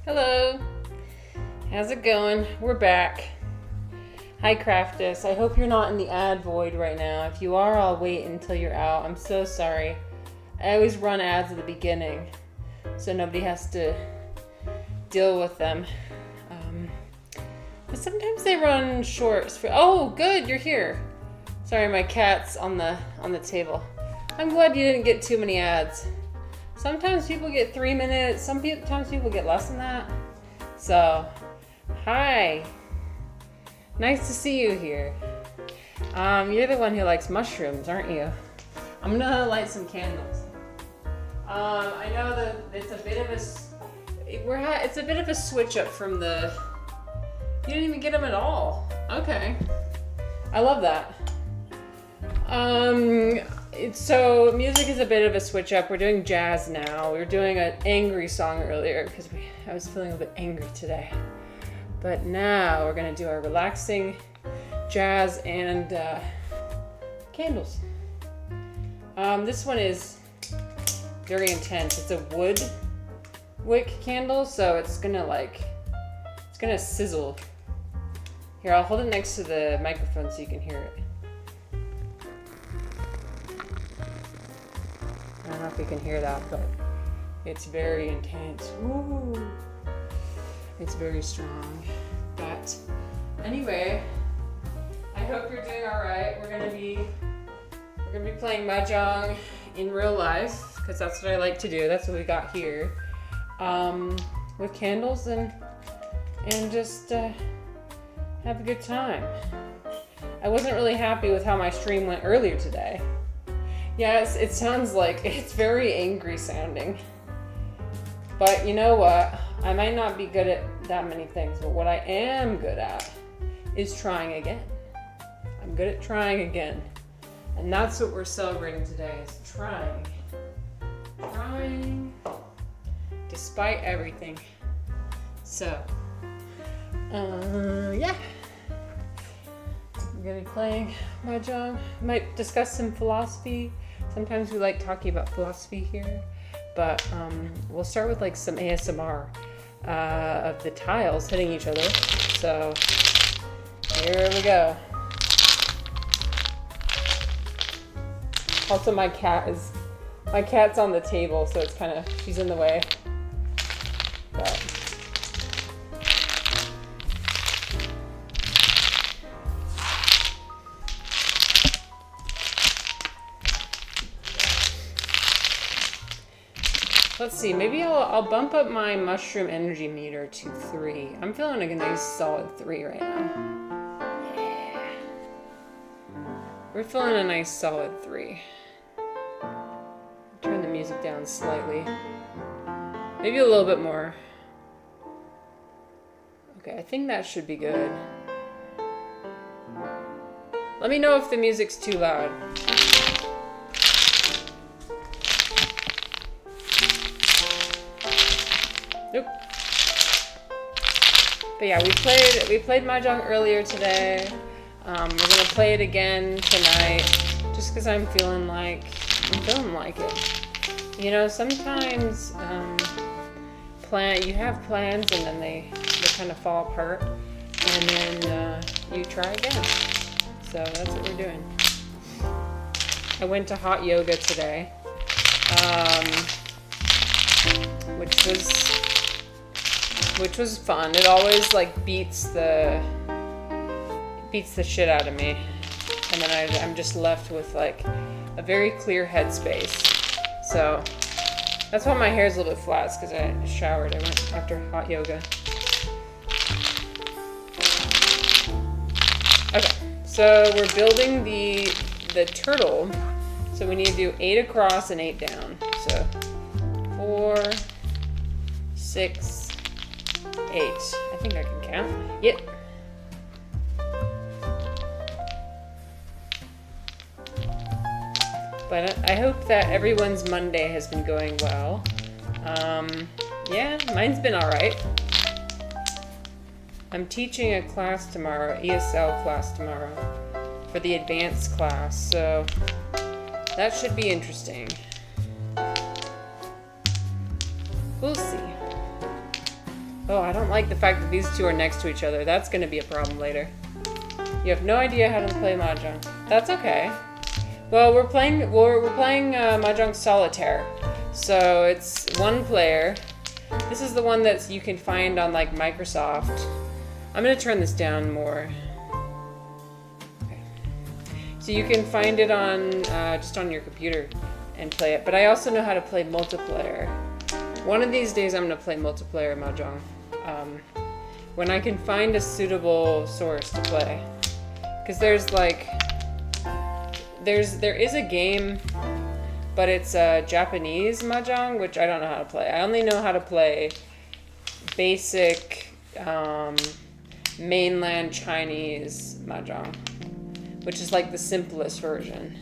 Hello, how's it going? We're back. Hi Craftus, I hope you're not in the ad void right now. If you are, I'll wait until you're out. I'm so sorry. I always run ads at the beginning so nobody has to deal with them. But sometimes they run short. Oh, good, you're here. Sorry, my cat's on the table. I'm glad you didn't get too many ads. Sometimes people get 3 minutes, sometimes people get less than that. So, hi. Nice to see you here. You're the one who likes mushrooms, aren't you? I'm gonna light some candles. I know that it's a bit of a switch up from the. You didn't even get them at all. Okay, I love that. So music is a bit of a switch up. We're doing jazz now. We were doing an angry song earlier because I was feeling a bit angry today. But now we're gonna do our relaxing jazz and candles. This one is very intense. It's a wood wick candle, so it's gonna sizzle. Here, I'll hold it next to the microphone so you can hear it. I don't know if you can hear that, but it's very intense. Woo! It's very strong. But anyway, I hope you're doing all right. We're gonna be playing Mahjong in real life because that's what I like to do. That's what we got here, with candles and just have a good time. I wasn't really happy with how my stream went earlier today. Yes, it sounds like it's very angry sounding. But you know what? I might not be good at that many things, but what I am good at is trying again. I'm good at trying again. And that's what we're celebrating today, is trying. Trying despite everything. So, yeah. We're gonna be playing Mahjong. Might discuss some philosophy. Sometimes we like talking about philosophy here. But we'll start with like some ASMR of the tiles hitting each other. So here we go. Also, my cat's on the table, so it's kind of, she's in the way. But let's see, maybe I'll bump up my mushroom energy meter to 3. I'm feeling like a nice solid 3 right now. Yeah. We're feeling a nice solid 3. Turn the music down slightly. Maybe a little bit more. Okay, I think that should be good. Let me know if the music's too loud. Nope. But yeah, we played Mahjong earlier today. We're gonna play it again tonight, just because I'm feeling like it. You know, sometimes you have plans and then they kind of fall apart, and then you try again. So that's what we're doing. I went to hot yoga today, which was fun. It always like beats the shit out of me, and then I'm just left with like a very clear headspace. So that's why my hair is a little bit flat, because I showered. I went after hot yoga. Okay, so we're building the turtle. So we need to do 8 across and 8 down. So 4, 6, 8. I think I can count. Yep. But I hope that everyone's Monday has been going well. Yeah, mine's been alright. I'm teaching a class tomorrow, ESL class tomorrow, for the advanced class, so that should be interesting. We'll see. Oh, I don't like the fact that these two are next to each other. That's going to be a problem later. You have no idea how to play Mahjong. That's okay. Well, we're playing Mahjong Solitaire. So it's one player. This is the one that you can find on like Microsoft. I'm going to turn this down more. Okay. So you can find it on just on your computer and play it. But I also know how to play multiplayer. One of these days I'm going to play multiplayer Mahjong. When I can find a suitable source to play. Because there's like, there is a game, but it's Japanese Mahjong, which I don't know how to play. I only know how to play basic mainland Chinese Mahjong, which is like the simplest version.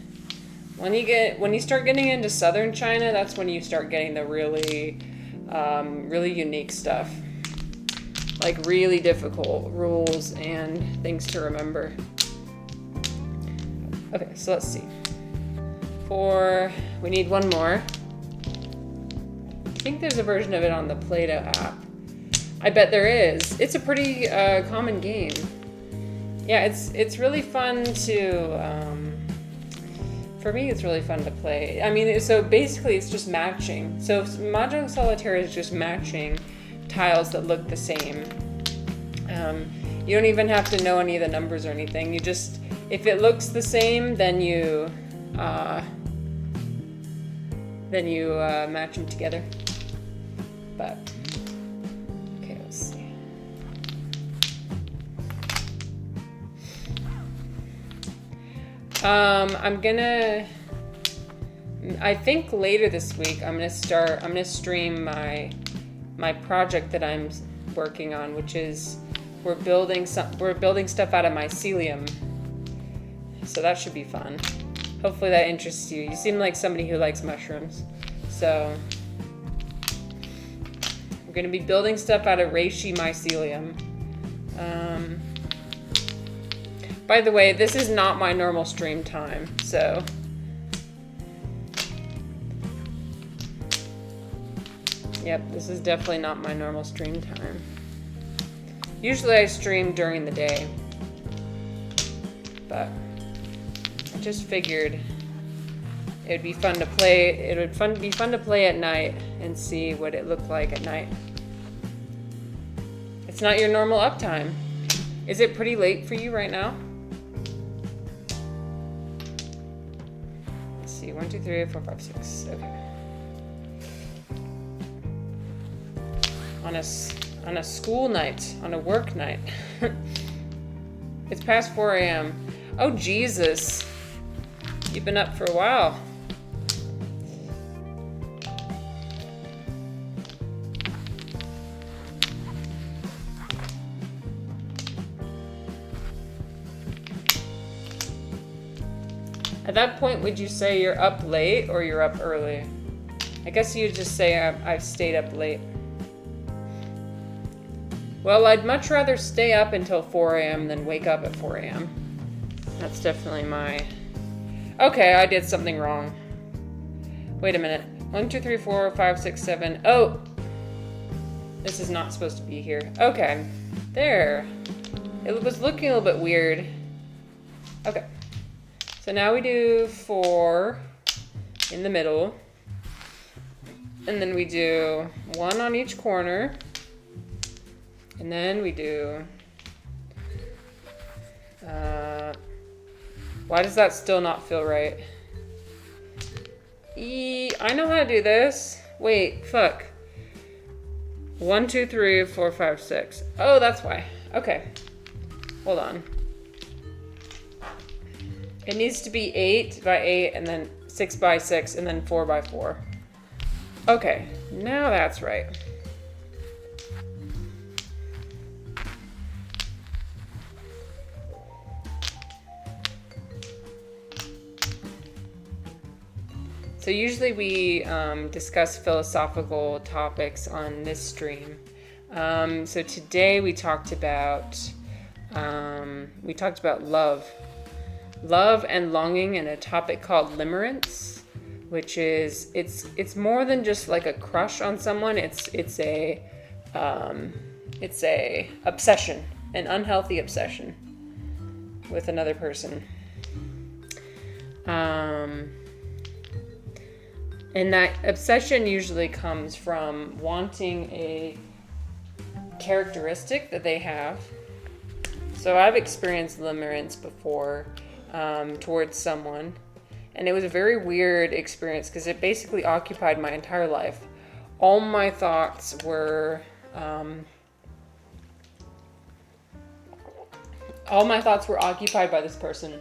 When you start getting into southern China, that's when you start getting the really unique stuff. Like really difficult rules and things to remember. Okay, so let's see. We need one more. I think there's a version of it on the Play-Doh app. I bet there is. It's a pretty common game. Yeah, it's really fun to, for me it's really fun to play. I mean, so basically it's just matching. So Mahjong Solitaire is just matching tiles that look the same. You don't even have to know any of the numbers or anything. You just, if it looks the same, then you match them together. But okay, let's see. I think later this week I'm gonna stream my project that I'm working on, which is we're building stuff out of mycelium. So that should be fun. Hopefully that interests you. You seem like somebody who likes mushrooms. So we're gonna be building stuff out of reishi mycelium. By the way, this is not my normal stream time, so yep, this is definitely not my normal stream time. Usually I stream during the day, but I just figured it'd be fun to play. It would be fun to play at night and see what it looked like at night. It's not your normal uptime. Is it pretty late for you right now? Let's see, 1, 2, 3, 4, 5, 6. Okay. On a school night, on a work night. It's past 4 a.m. Oh, Jesus. You've been up for a while. At that point, would you say you're up late or you're up early? I guess you'd just say I've stayed up late. Well, I'd much rather stay up until 4 a.m. than wake up at 4 a.m. That's definitely my... Okay, I did something wrong. Wait a minute. 1, 2, 3, 4, 5, 6, 7. Oh! This is not supposed to be here. Okay. There. It was looking a little bit weird. Okay. So now we do 4 in the middle. And then we do 1 on each corner. And then we do, why does that still not feel right? I know how to do this. Wait, fuck. 1, 2, 3, 4, 5, 6. Oh, that's why. Okay. Hold on. It needs to be 8 by 8 and then 6 by 6 and then 4 by 4. Okay, now that's right. So usually we discuss philosophical topics on this stream. So today we talked about love and longing, and a topic called limerence, which is it's more than just like a crush on someone. It's a It's a obsession, an unhealthy obsession with another person. And that obsession usually comes from wanting a characteristic that they have. So I've experienced limerence before towards someone, and it was a very weird experience because it basically occupied my entire life. All my thoughts were occupied by this person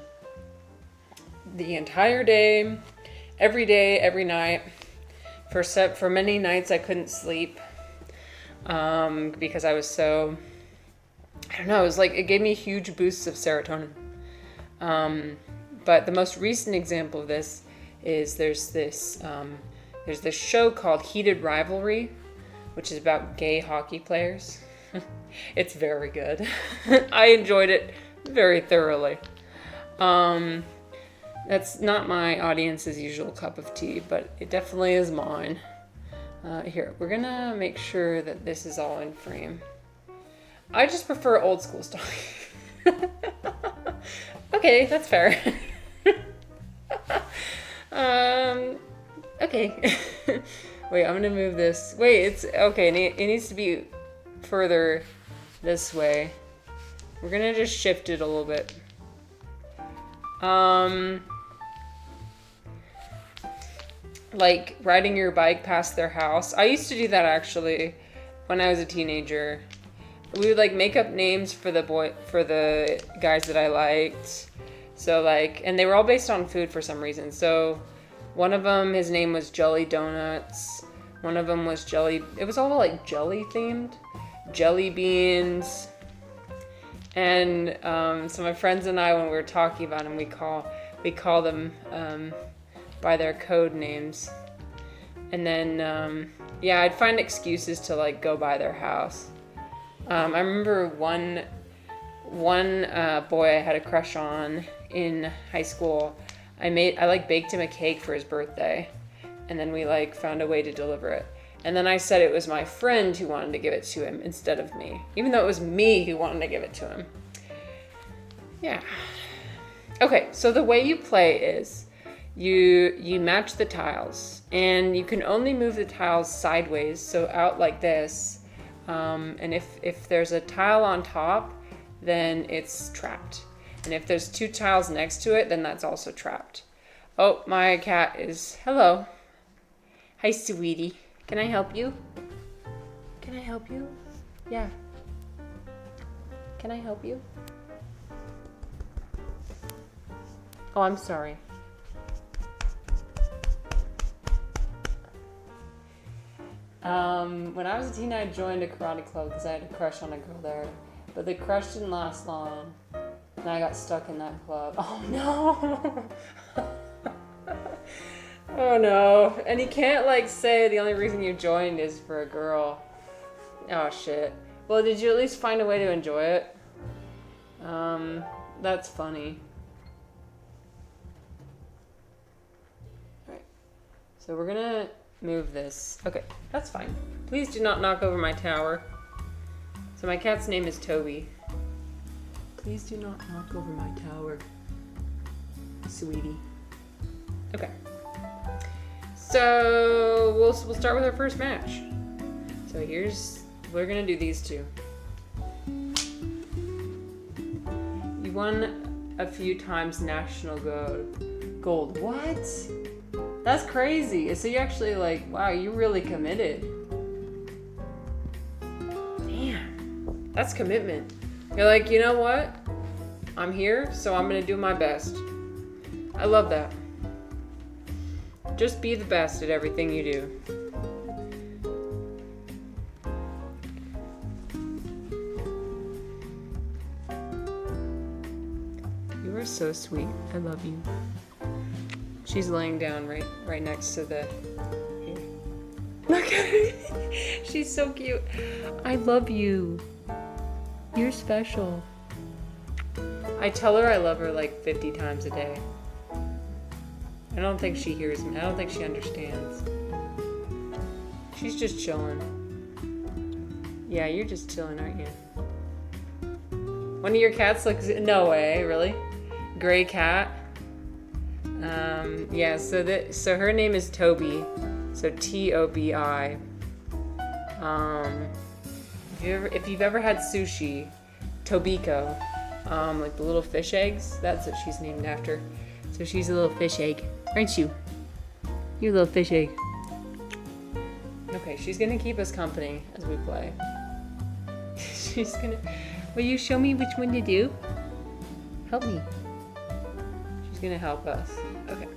the entire day, every night. For many nights I couldn't sleep because I was so, I don't know, it was like it gave me huge boosts of serotonin. But the most recent example of this is there's this show called Heated Rivalry, which is about gay hockey players. It's very good. I enjoyed it very thoroughly. That's not my audience's usual cup of tea, but it definitely is mine. Here, we're gonna make sure that this is all in frame. I just prefer old school style. Okay, that's fair. Okay. Wait, I'm gonna move this. Wait, it's okay. It needs to be further this way. We're gonna just shift it a little bit. Like riding your bike past their house. I used to do that actually when I was a teenager. We would like make up names for the guys that I liked. So like, and they were all based on food for some reason. So one of them, his name was Jelly Donuts. One of them was it was all like jelly themed. Jelly beans. And so my friends and I, when we were talking about them, we call them by their code names. And then I'd find excuses to like go by their house. I remember one boy I had a crush on in high school. I baked him a cake for his birthday, and then we like found a way to deliver it. And then I said it was my friend who wanted to give it to him instead of me, even though it was me who wanted to give it to him. Yeah. Okay, so the way you play is you match the tiles, and you can only move the tiles sideways, so out like this. And if there's a tile on top, then it's trapped. And if there's two tiles next to it, then that's also trapped. Oh, my cat is, hello. Hi, sweetie. Can I help you? Can I help you? Yeah. Can I help you? Oh, I'm sorry. When I was a teen, I joined a karate club because I had a crush on a girl there. But the crush didn't last long, and I got stuck in that club. Oh, no! Oh, no. And you can't, like, say the only reason you joined is for a girl. Oh, shit. Well, did you at least find a way to enjoy it? That's funny. Alright. So we're gonna move this. Okay, that's fine. Please do not knock over my tower. So my cat's name is Toby. Please do not knock over my tower, sweetie. Okay. So we'll start with our first match. So we're gonna do these two. You won a few times national gold. What? That's crazy. So you actually wow, you really committed. Damn, that's commitment. You're like, you know what? I'm here, so I'm gonna do my best. I love that. Just be the best at everything you do. You are so sweet. I love you. She's laying down right next to the... Look at her. She's so cute. I love you. You're special. I tell her I love her like 50 times a day. I don't think she hears me. I don't think she understands. She's just chilling. Yeah, you're just chilling, aren't you? One of your cats looks... No way, really? Gray cat? Yeah, so her name is Toby. So Tobi. If you've ever had sushi, Tobiko, like the little fish eggs, that's what she's named after. So she's a little fish egg, aren't you? You little fish egg. Okay, she's gonna keep us company as we play. She's gonna... Will you show me which one to do? Help me. She's gonna help us. Okay.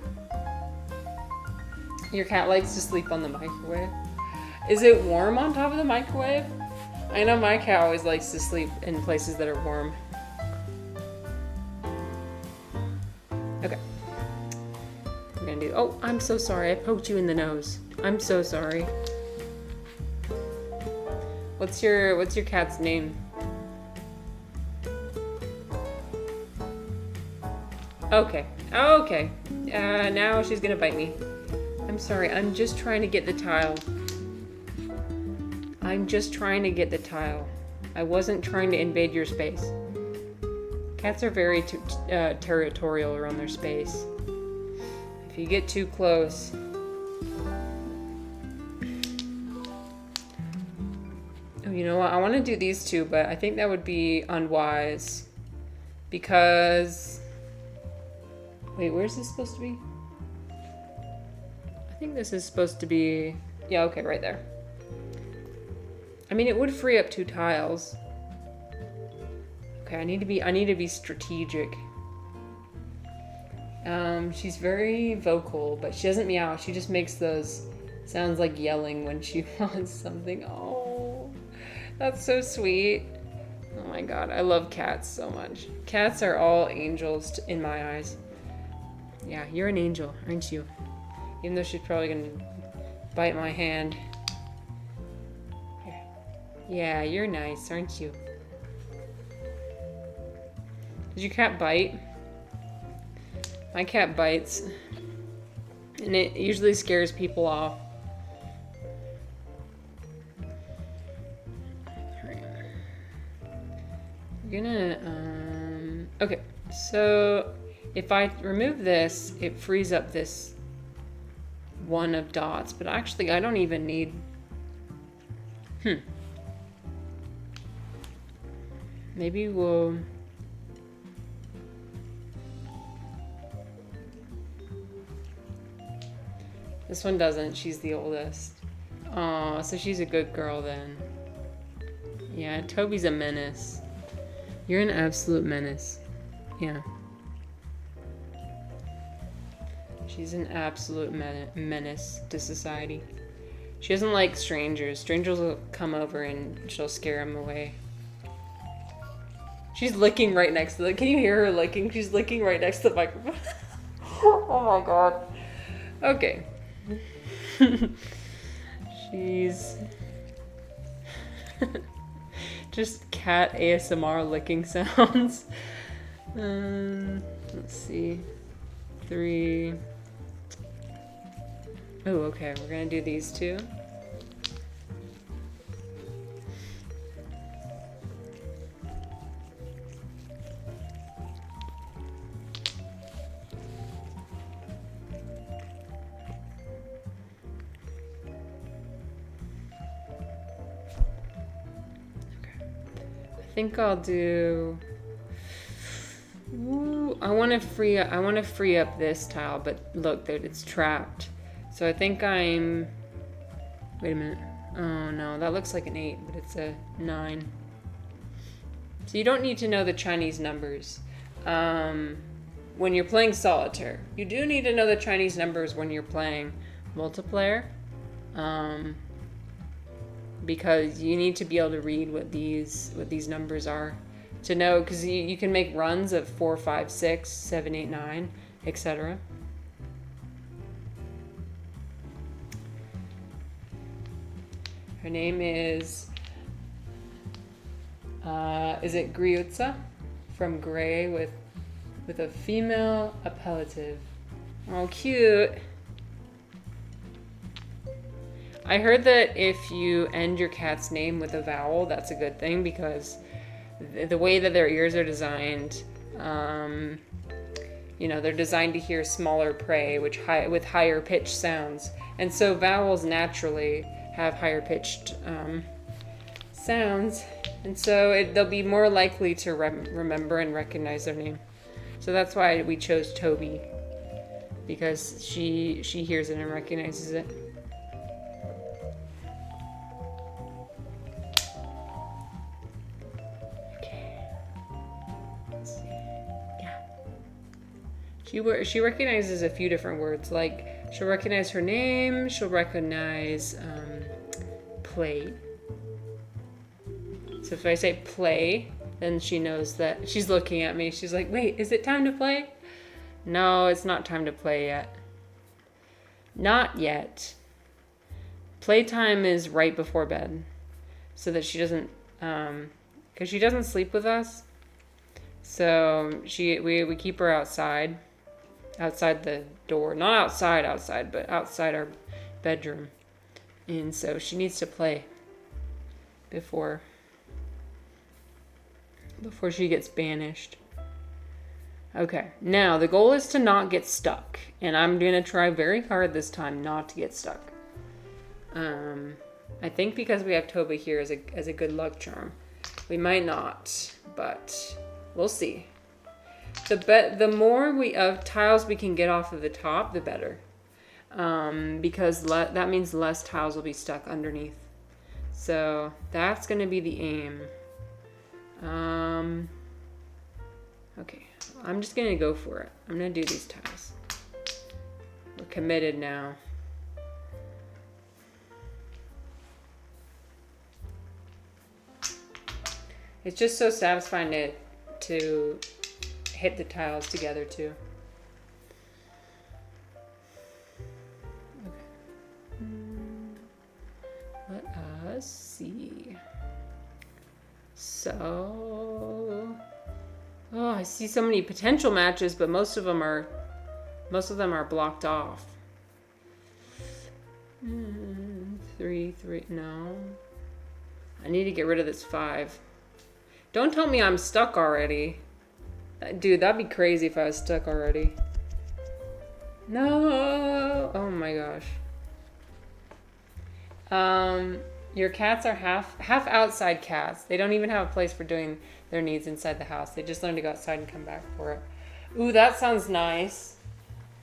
Your cat likes to sleep on the microwave. Is it warm on top of the microwave? I know my cat always likes to sleep in places that are warm. Okay. We're gonna do... Oh, I'm so sorry. I poked you in the nose. I'm so sorry. What's your cat's name? Okay. Okay. Now she's gonna bite me. I'm sorry. I'm just trying to get the tile. I'm just trying to get the tile. I wasn't trying to invade your space. Cats are very territorial around their space. If you get too close... Oh, you know what? I want to do these two, but I think that would be unwise. Because... Wait, where's this supposed to be? I think this is supposed to be... Yeah, okay, right there. I mean, it would free up 2 tiles. Okay, I need to be strategic. She's very vocal, but she doesn't meow. She just makes those sounds like yelling when she wants something. Oh, that's so sweet. Oh my god, I love cats so much. Cats are all angels in my eyes. Yeah, you're an angel, aren't you? Even though she's probably gonna bite my hand. Here. Yeah, you're nice, aren't you? Does your cat bite? My cat bites. And it usually scares people off. We're gonna, okay, so if I remove this, it frees up this one of dots, but actually I don't even need, maybe we'll, this one doesn't, she's the oldest. Oh, so she's a good girl then. Yeah, Toby's a menace. You're an absolute menace. Yeah. She's an absolute menace to society. She doesn't like strangers. Strangers will come over and she'll scare them away. She's licking right next to the... Can you hear her licking? She's licking right next to the microphone. Oh my god. Okay. She's... just cat ASMR licking sounds. Let's see. 3. Oh, okay. We're gonna do these two. I think I'll do... Ooh, I want to free up this tile, but look, it's trapped. So I think I'm... Wait a minute. Oh no, that looks like an 8, but it's a 9. So you don't need to know the Chinese numbers when you're playing solitaire. You do need to know the Chinese numbers when you're playing multiplayer. Because you need to be able to read what these numbers are to know, because you can make runs of 4, 5, 6, 7, 8, 9, etc. Her name is it Griutza from Gray with a female appellative. Oh, cute. I heard that if you end your cat's name with a vowel, that's a good thing, because the way that their ears are designed, they're designed to hear smaller prey, with higher pitched sounds. And so vowels naturally have higher pitched sounds. And so they'll be more likely to remember and recognize their name. So that's why we chose Toby, because she hears it and recognizes it. She recognizes a few different words. Like, she'll recognize her name. She'll recognize play. So if I say play, then she knows that she's looking at me. She's like, wait, is it time to play? No, it's not time to play yet. Not yet. Playtime is right before bed, so that she doesn't, because she doesn't sleep with us. So we keep her outside the door, not outside, but outside our bedroom. And so she needs to play before she gets banished. Okay, now the goal is to not get stuck, and I'm gonna try very hard this time not to get stuck. I think because we have Toba here as a good luck charm, we might not, but we'll see. The more tiles we can get off of the top, the better, because that means less tiles will be stuck underneath. So that's gonna be the aim. Okay, I'm just gonna go for it. I'm gonna do these tiles. We're committed now. It's just so satisfying to hit the tiles together too. Okay. Let us see. So, I see so many potential matches, but most of them are blocked off. 3, no. I need to get rid of this 5. Don't tell me I'm stuck already. Dude, that'd be crazy if I was stuck already. No! Oh my gosh. Your cats are half outside cats. They don't even have a place for doing their needs inside the house. They just learn to go outside and come back for it. Ooh, that sounds nice.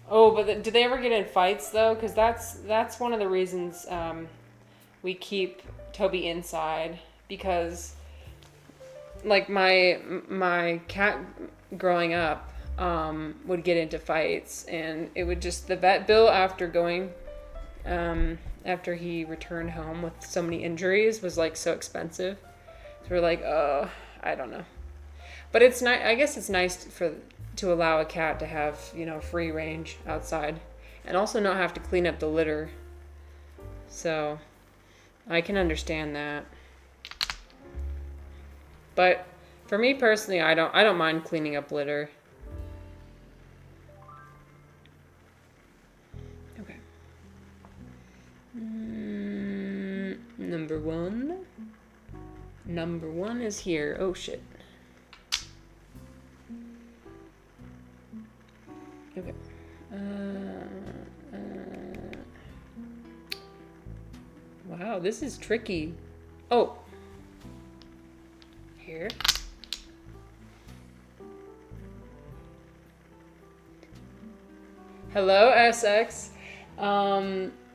Oh, but do they ever get in fights though? Because that's one of the reasons we keep Toby inside, because like my cat growing up would get into fights, and it would just, the vet bill after he returned home with so many injuries was like so expensive. So we're like, oh, I don't know. But it's nice. I guess it's nice to allow a cat to have, free range outside, and also not have to clean up the litter. So I can understand that. But for me personally, I don't mind cleaning up litter. Okay. Number one is here. Oh shit. Okay. Wow, this is tricky. Oh. Here. Hello, SX.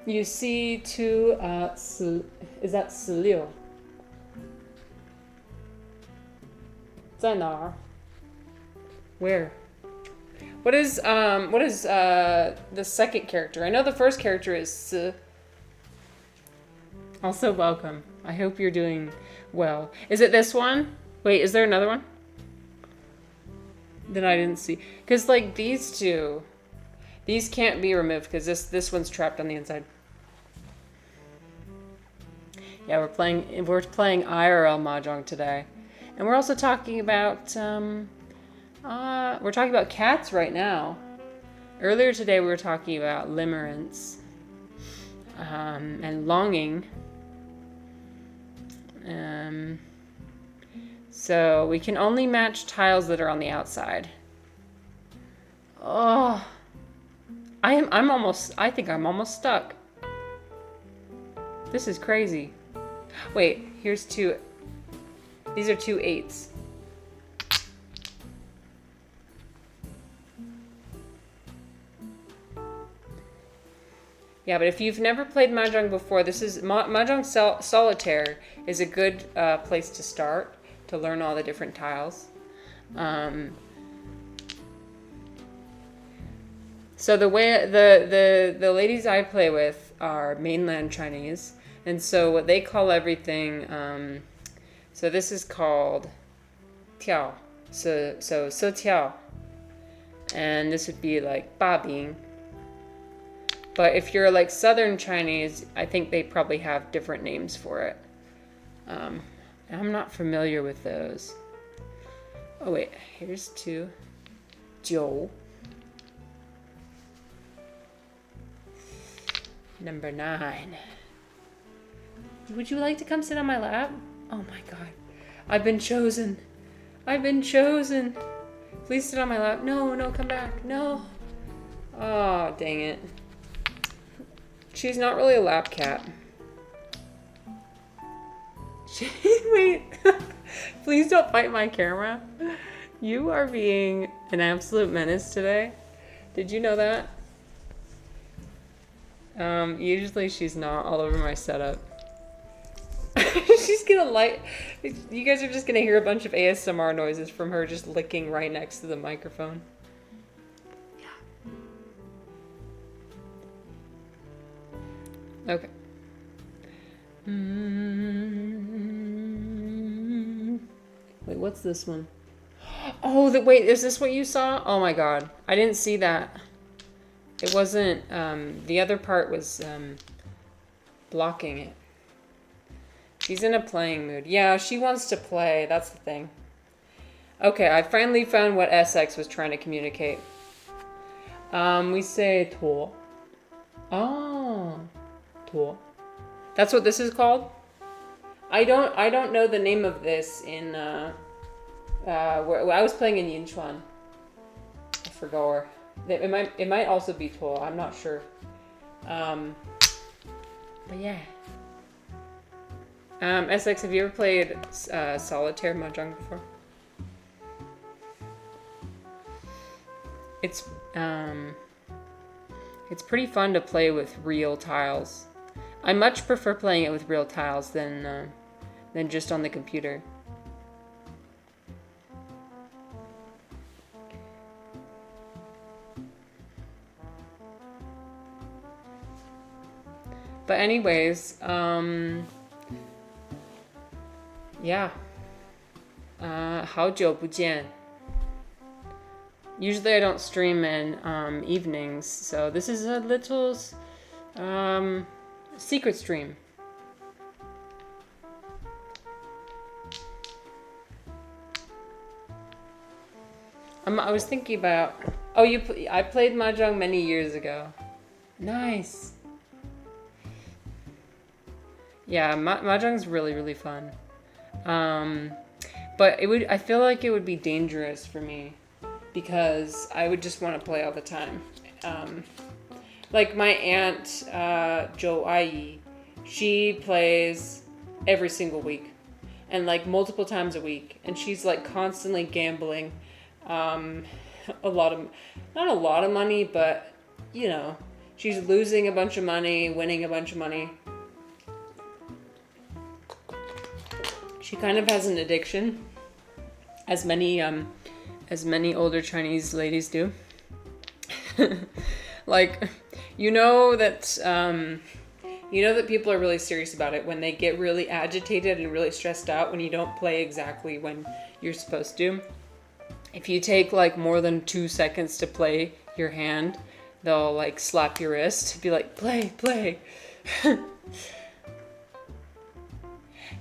You see two, is that Celio? 在哪儿? Where? What is the second character? I know the first character is S. Also welcome. I hope you're doing well. Is it this one? Wait, is there another one that I didn't see? Because like these two, these can't be removed because this one's trapped on the inside. Yeah, we're playing IRL Mahjong today, and we're also talking about cats right now. Earlier today we were talking about limerence. and longing. So we can only match tiles that are on the outside. Oh, I think I'm almost stuck. This is crazy. Wait, here's two. These are 2 8s. Yeah, but if you've never played Mahjong before, this is Mahjong Solitaire is a good place to start to learn all the different tiles. So the way the ladies I play with are mainland Chinese, and so what they call everything. So this is called tiao. So tiao, and this would be like ba bing. But if you're like Southern Chinese, I think they probably have different names for it. I'm not familiar with those. Oh wait, here's 2. Jiu. Number 9. Would you like to come sit on my lap? Oh my god. I've been chosen. I've been chosen. Please sit on my lap. No, come back. No. Oh, dang it. She's not really a lap cat. Wait. Please don't fight my camera. You are being an absolute menace today. Did you know that? Usually she's not all over my setup. She's gonna you guys are just gonna hear a bunch of ASMR noises from her just licking right next to the microphone. Yeah. Okay. Wait, what's this one? Oh, wait, is this what you saw? Oh my god. I didn't see that. It wasn't, the other part was, blocking it. She's in a playing mood. Yeah, she wants to play. That's the thing. Okay, I finally found what SX was trying to communicate. We say to. Oh, to. That's what this is called? I don't know the name of this in, where I was playing in Yinchuan. I forgot. It might also be to. I'm not sure. But yeah. SX, have you ever played solitaire mahjong before? It's pretty fun to play with real tiles. I much prefer playing it with real tiles than just on the computer. But anyways, yeah. 好久不见. Usually I don't stream in evenings, so this is a little secret stream. I was thinking about... Oh, I played Mahjong many years ago. Nice. Yeah, Mahjong's really, really fun. But I feel like it would be dangerous for me because I would just want to play all the time. Like my aunt, Jo Ai, she plays every single week and like multiple times a week. And she's like constantly gambling. Not a lot of money, but you know, she's losing a bunch of money, winning a bunch of money. She kind of has an addiction, as many older Chinese ladies do. Like, you know that people are really serious about it when they get really agitated and really stressed out when you don't play exactly when you're supposed to. If you take like more than 2 seconds to play your hand, they'll like slap your wrist, be like, play.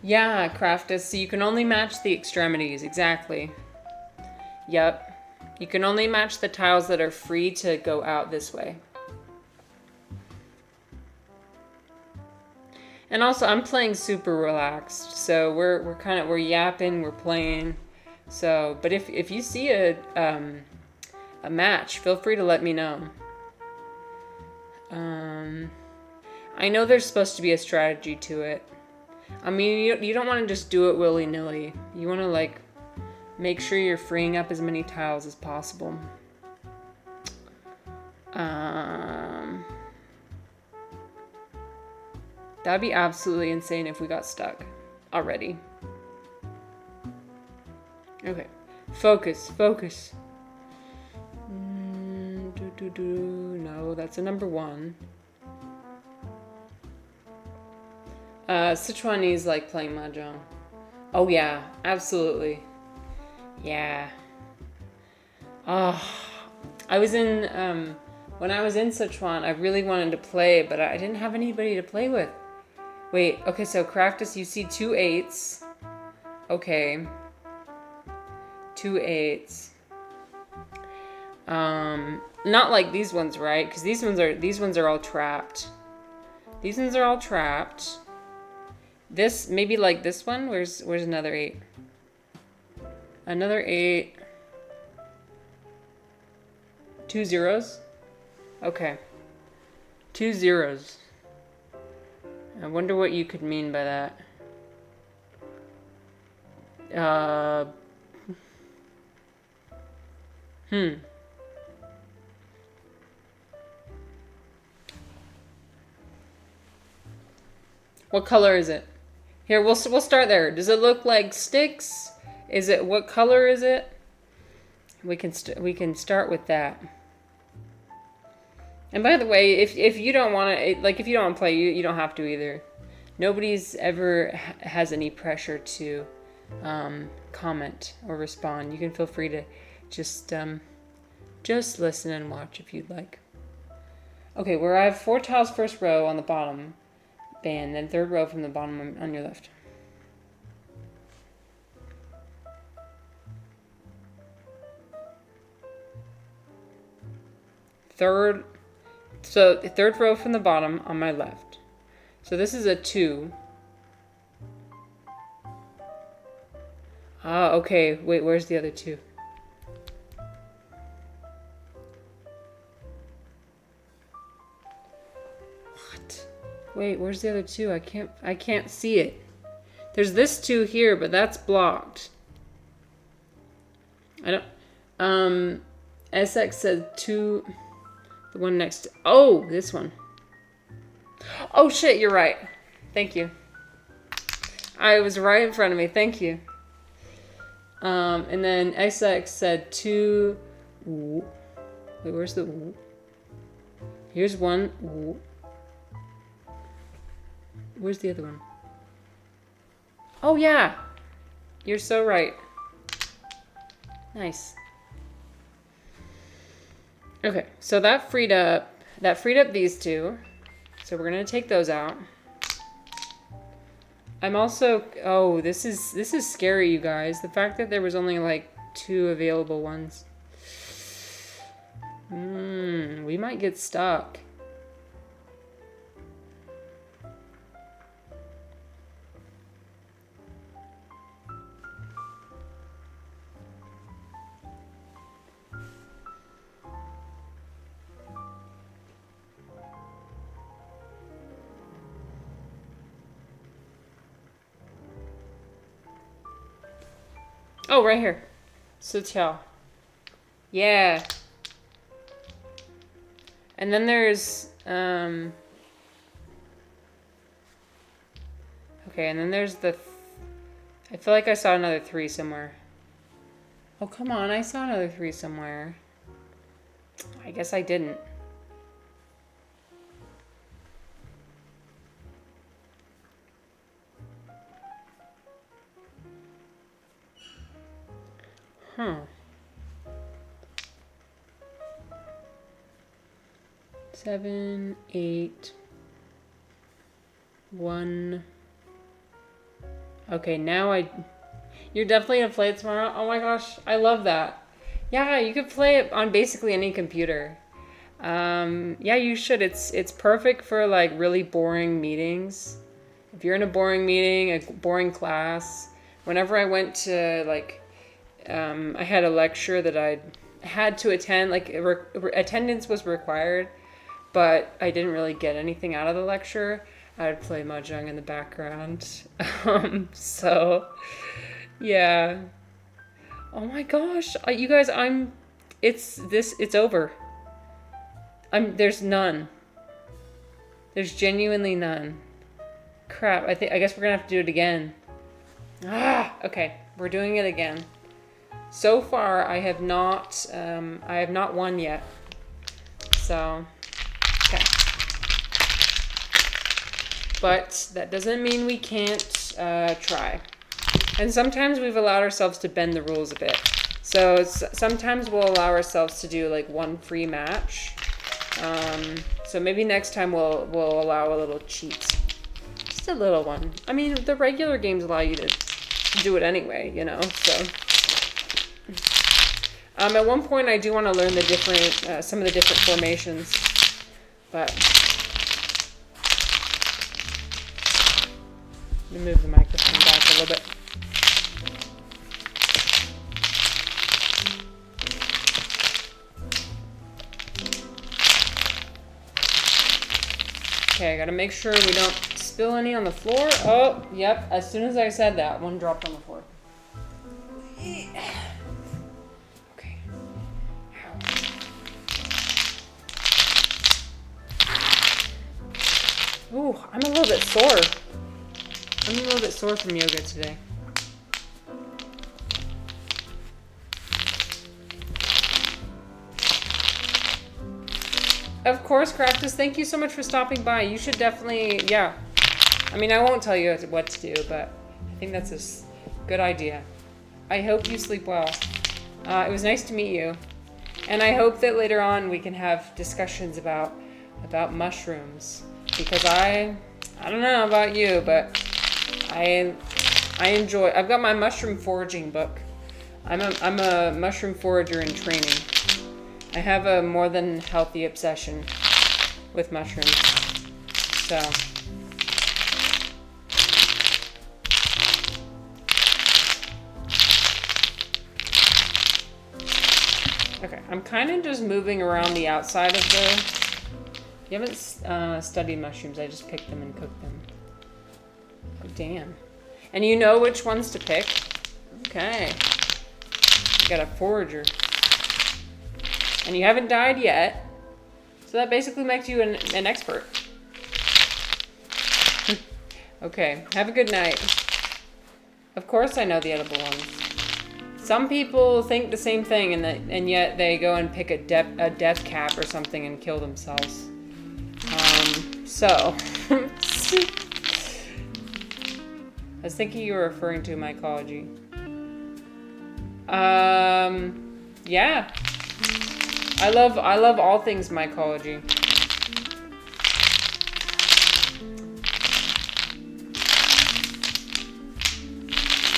Yeah, Craftus, so you can only match the extremities, exactly. Yep. You can only match the tiles that are free to go out this way. And also, I'm playing super relaxed, so we're yapping, we're playing. So, but if you see a match, feel free to let me know. I know there's supposed to be a strategy to it. I mean, you don't want to just do it willy-nilly. You want to like make sure you're freeing up as many tiles as possible. That'd be absolutely insane if we got stuck already. Okay, focus. No, that's a number 1. Sichuanese like playing mahjong. Oh yeah, absolutely. Yeah. Oh, I was in when I was in Sichuan, I really wanted to play, but I didn't have anybody to play with. Wait, okay, so Craftus, you see 2 8s. Okay. 2 8s. Not like these ones, right? Because these ones are all trapped. These ones are all trapped. This, maybe like this one. Where's another 8? Another 8. 2 zeros? Okay. 2 zeros. I wonder what you could mean by that. What color is it? Here, we'll start there. Does it look like sticks? Is it, what color is it? We can start with that. And by the way, if you don't want to, like, if you don't want to play, you don't have to either. Nobody's ever has any pressure to comment or respond. You can feel free to just listen and watch if you'd like. Okay, where I have 4 tiles first row on the bottom band, then 3rd row from the bottom on your left. Third row from the bottom on my left. So this is a 2. Ah, okay. Wait, where's the other 2? What? Wait, where's the other 2? I can't see it. There's this 2 here, but that's blocked. I don't. SX said 2. The one next to, oh, this one. Oh shit, you're right. Thank you. I was right in front of me. Thank you. And then SX said 2. Ooh. Wait, where's the ooh? Here's 1. Ooh. Where's the other one? Oh yeah. You're so right. Nice. Okay, so that freed up these 2. So we're gonna take those out. I'm also, oh, this is scary, you guys. The fact that there was only like 2 available ones. We might get stuck. Oh, right here. Suqiao. Yeah. And then there's, okay, and then there's the, I feel like I saw another 3 somewhere. Oh, come on, I saw another 3 somewhere. I guess I didn't. Huh. 7, 8, 1. Okay, now you're definitely gonna play it tomorrow? Oh my gosh, I love that. Yeah, you could play it on basically any computer. Yeah, you should. It's perfect for like really boring meetings. If you're in a boring meeting, a boring class, whenever I went to like, I had a lecture that I had to attend, like attendance was required, but I didn't really get anything out of the lecture. I would play Mahjong in the background. So, yeah. Oh my gosh, you guys, it's over. There's none. There's genuinely none. Crap, I guess we're gonna have to do it again. Okay, we're doing it again. So far, I have not won yet. So, okay. But that doesn't mean we can't try. And sometimes we've allowed ourselves to bend the rules a bit. So sometimes we'll allow ourselves to do like one free match. So maybe next time we'll allow a little cheat. Just a little one. I mean, the regular games allow you to do it anyway, you know, so. At one point I do want to learn the different, some of the different formations, but. Let me move the microphone back a little bit. Okay, I gotta make sure we don't spill any on the floor. Oh, yep, as soon as I said that, one dropped on the floor. Okay. Ooh, I'm a little bit sore. I'm a little bit sore from yoga today. Of course, Craftus, thank you so much for stopping by. You should definitely, yeah. I mean, I won't tell you what to do, but I think that's a good idea. I hope you sleep well. It was nice to meet you. And I hope that later on we can have discussions about mushrooms. Because I don't know about you, but I enjoy, I've got my mushroom foraging book. I'm a mushroom forager in training. I have a more than healthy obsession with mushrooms. So. Okay, I'm kind of just moving around the outside of the. You haven't studied mushrooms, I just picked them and cooked them. Oh, damn. And you know which ones to pick? Okay. You got a forager. And you haven't died yet. So that basically makes you an expert. Okay, have a good night. Of course I know the edible ones. Some people think the same thing and yet they go and pick a death cap or something and kill themselves. I was thinking you were referring to mycology. Yeah. I love all things mycology.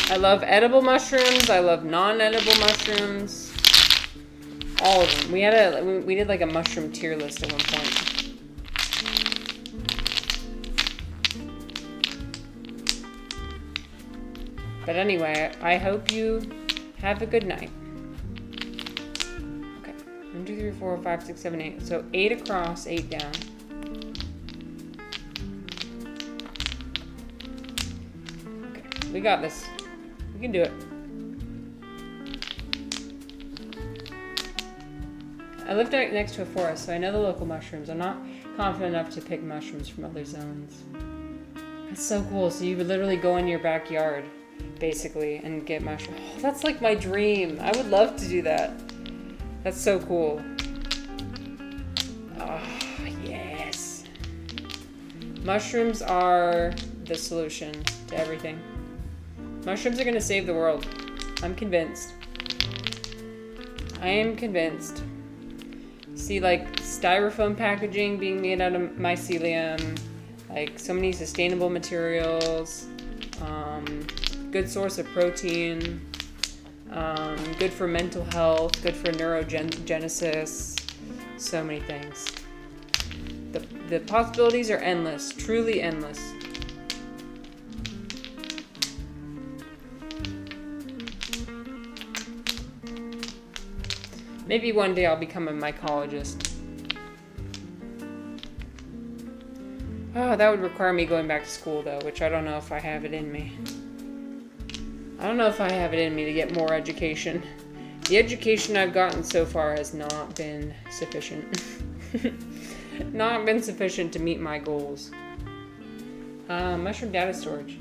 I love edible mushrooms. I love non-edible mushrooms. All of them. We did like a mushroom tier list at one point. But anyway, I hope you have a good night. Okay. 1, 2, 3, 4, 5, 6, 7, 8. So 8 across, 8 down. Okay. We got this. We can do it. I live right next to a forest, so I know the local mushrooms. I'm not confident enough to pick mushrooms from other zones. That's so cool. So you would literally go in your backyard, basically, and get mushrooms. Oh, that's like my dream. I would love to do that. That's so cool. Oh, yes. Mushrooms are the solution to everything. Mushrooms are going to save the world. I'm convinced. I am convinced. See, like, styrofoam packaging being made out of mycelium, like so many sustainable materials, good source of protein, good for mental health, good for neurogenesis, so many things. The possibilities are endless, truly endless. Maybe one day I'll become a mycologist. Oh, that would require me going back to school though, which I don't know if I have it in me. I don't know if I have it in me to get more education. The education I've gotten so far has not been sufficient. Not been sufficient to meet my goals. Mushroom data storage.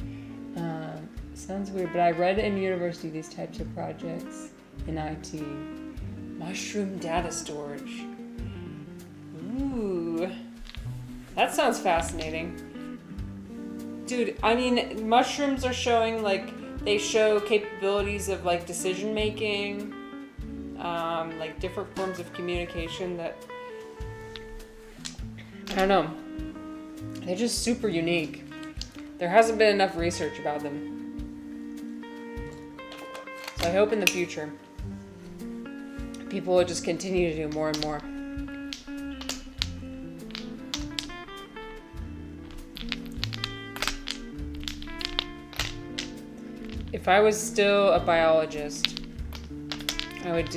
Sounds weird, but I read in university these types of projects in IT. Mushroom data storage. Ooh. That sounds fascinating. Dude, I mean, mushrooms are showing, like, they show capabilities of, like, decision making, like, different forms of communication that, I don't know, they're just super unique. There hasn't been enough research about them. So I hope in the future, people will just continue to do more and more. If I was still a biologist, I would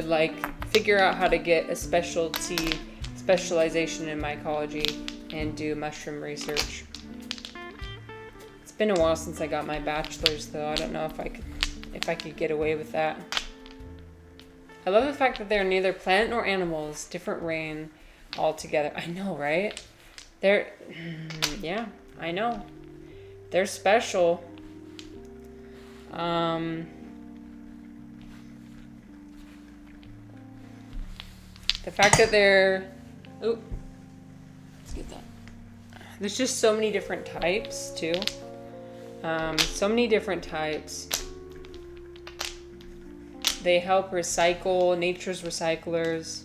like figure out how to get a specialization in mycology and do mushroom research. It's been a while since I got my bachelor's though. I don't know if I could get away with that. I love the fact that they're neither plant nor animals, different reign altogether. I know, right? Yeah, I know. They're special. The fact that they're, let's get that. There's just so many different types too. So many different types. They help recycle, nature's recyclers.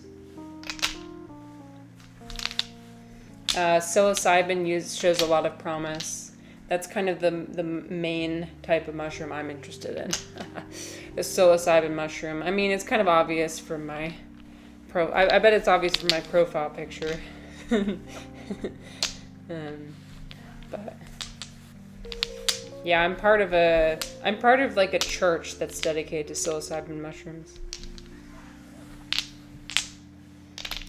Psilocybin shows a lot of promise. That's kind of the main type of mushroom I'm interested in. The psilocybin mushroom. I mean, it's kind of obvious from my I bet it's obvious from my profile picture. But yeah, I'm part of like a church that's dedicated to psilocybin mushrooms.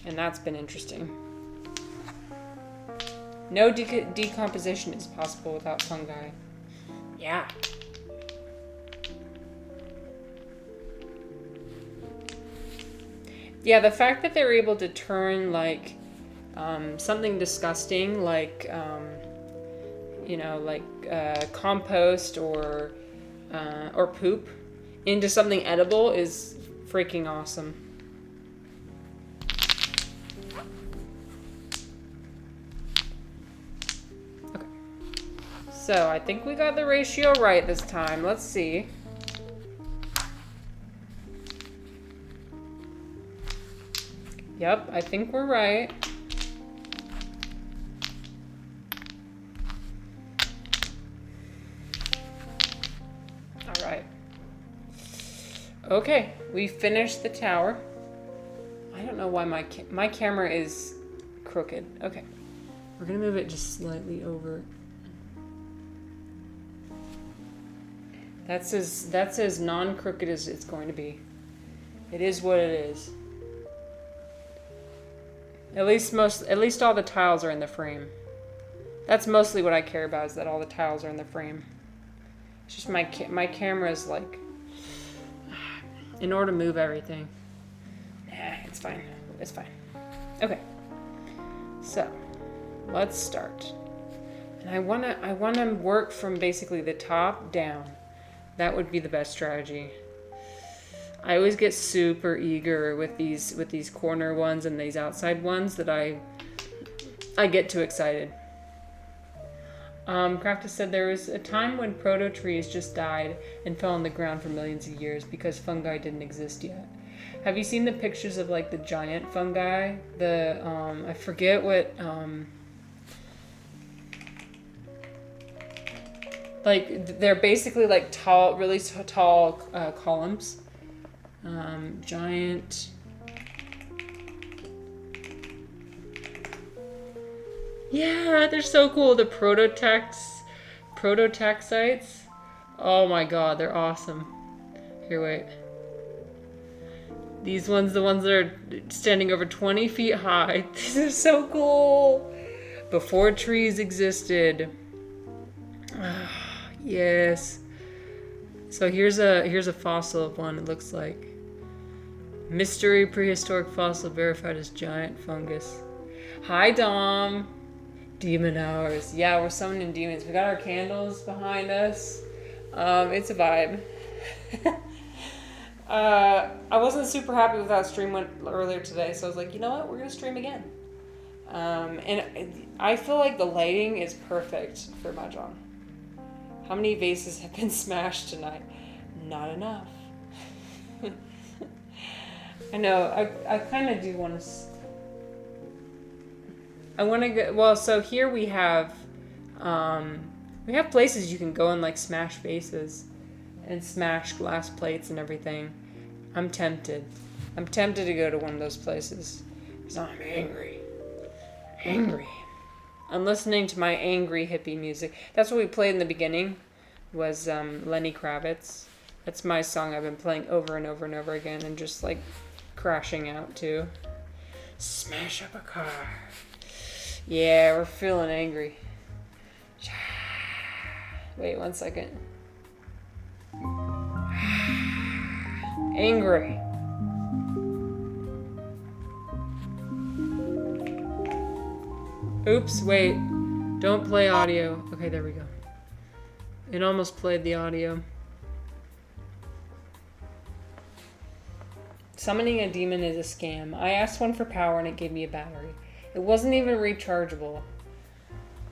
And that's been interesting. No decomposition is possible without fungi. Yeah. Yeah, the fact that they're able to turn like something disgusting like compost or poop into something edible is freaking awesome. Okay. So I think we got the ratio right this time. Let's see. Yep, I think we're right. All right. Okay, we finished the tower. I don't know why my camera is crooked. Okay, we're gonna move it just slightly over. That's as non-crooked as it's going to be. It is what it is. At least all the tiles are in the frame. That's mostly what I care about, is that all the tiles are in the frame. It's just my camera is like, in order to move everything. It's fine. It's fine. Okay. So, let's start. And I wanna work from basically the top down. That would be the best strategy. I always get super eager with these corner ones and these outside ones that I get too excited. Craftus said there was a time when proto trees just died and fell on the ground for millions of years because fungi didn't exist yet. Have you seen the pictures of like the giant fungi? I forget what like they're basically like tall, really tall columns. Giant. Yeah, they're so cool. The prototaxites. Oh my god, they're awesome. Here, wait. These ones, the ones that are standing over 20 feet high. These are so cool. Before trees existed. Yes. So here's a fossil of one, it looks like. Mystery prehistoric fossil verified as giant fungus. Hi, Dom. Demon hours. Yeah, we're summoning demons. We got our candles behind us. It's a vibe. I wasn't super happy with how stream went earlier today, so I was like, you know what? We're gonna stream again. And I feel like the lighting is perfect for Mahjong. How many vases have been smashed tonight? Not enough. I know. I kind of do want to. I want to go. Well, so here we have places you can go and like smash vases and smash glass plates and everything. I'm tempted. I'm tempted to go to one of those places because I'm angry. Angry. I'm listening to my angry hippie music. That's what we played in the beginning. Was Lenny Kravitz. That's my song I've been playing over and over and over again and just like crashing out to. Smash up a car. Yeah, we're feeling angry. Wait 1 second. Angry. Oops, wait. Don't play audio. Okay, there we go. It almost played the audio. Summoning a demon is a scam. I asked one for power and it gave me a battery. It wasn't even rechargeable.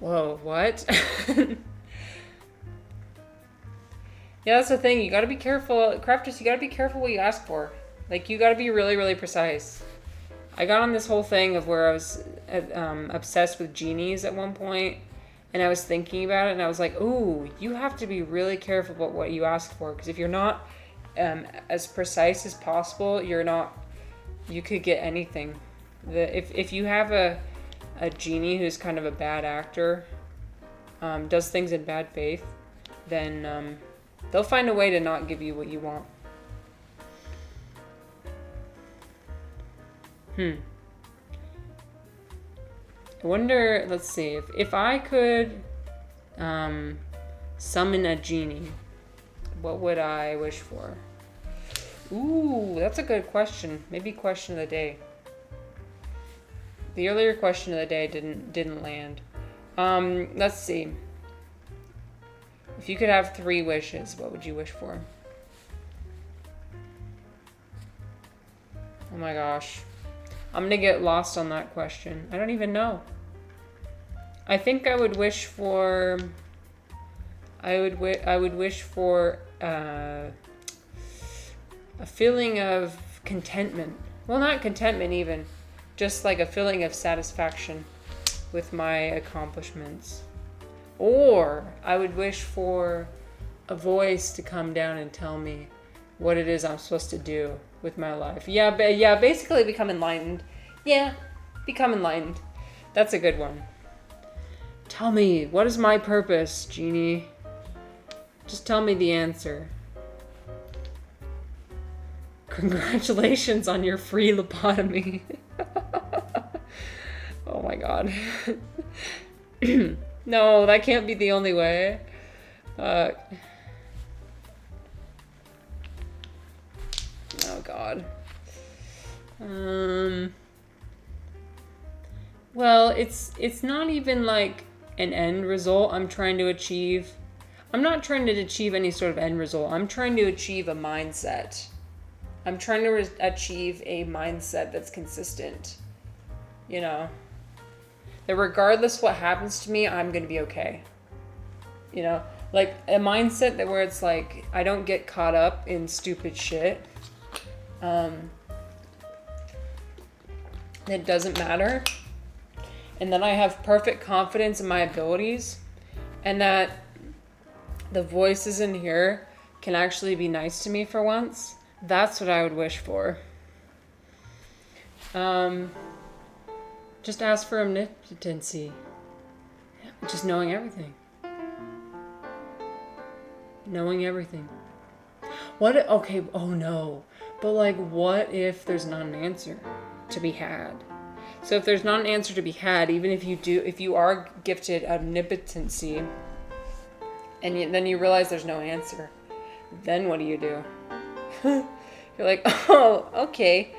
Whoa, what? Yeah, that's the thing. You gotta be careful. Crafters, you gotta be careful what you ask for. Like, you gotta be really, really precise. I got on this whole thing of where I was obsessed with genies at one point, and I was thinking about it, and I was like, ooh, you have to be really careful about what you ask for, because if you're not as precise as possible, you could get anything. If you have a genie who's kind of a bad actor, does things in bad faith, then they'll find a way to not give you what you want. I wonder, let's see, if I could summon a genie, what would I wish for? Ooh, that's a good question. Maybe question of the day. The earlier question of the day didn't land. Let's see. If you could have 3 wishes, what would you wish for? Oh my gosh. I'm gonna get lost on that question. I don't even know. I think I would wish for... I would wish for a feeling of contentment. Well, not contentment even. Just like a feeling of satisfaction with my accomplishments. Or I would wish for a voice to come down and tell me what it is I'm supposed to do with my life. Yeah, basically become enlightened. Yeah, become enlightened. That's a good one. Tell me, what is my purpose, genie? Just tell me the answer. Congratulations on your free lobotomy. Oh my god. No, that can't be the only way. Oh god. Well, it's not even like an end result I'm trying to achieve. I'm not trying to achieve any sort of end result. I'm trying to achieve a mindset. I'm trying to achieve a mindset that's consistent. You know? That regardless what happens to me, I'm gonna be okay. You know? Like a mindset that where it's like, I don't get caught up in stupid shit. It doesn't matter. And then I have perfect confidence in my abilities. And that the voices in here can actually be nice to me for once. That's what I would wish for. Just ask for omnipotency. Just knowing everything. Knowing everything. What? Okay, oh no. But like, what if there's not an answer to be had? So if there's not an answer to be had, even if you are gifted omnipotency, and then you realize there's no answer, then what do you do? You're like, oh, okay.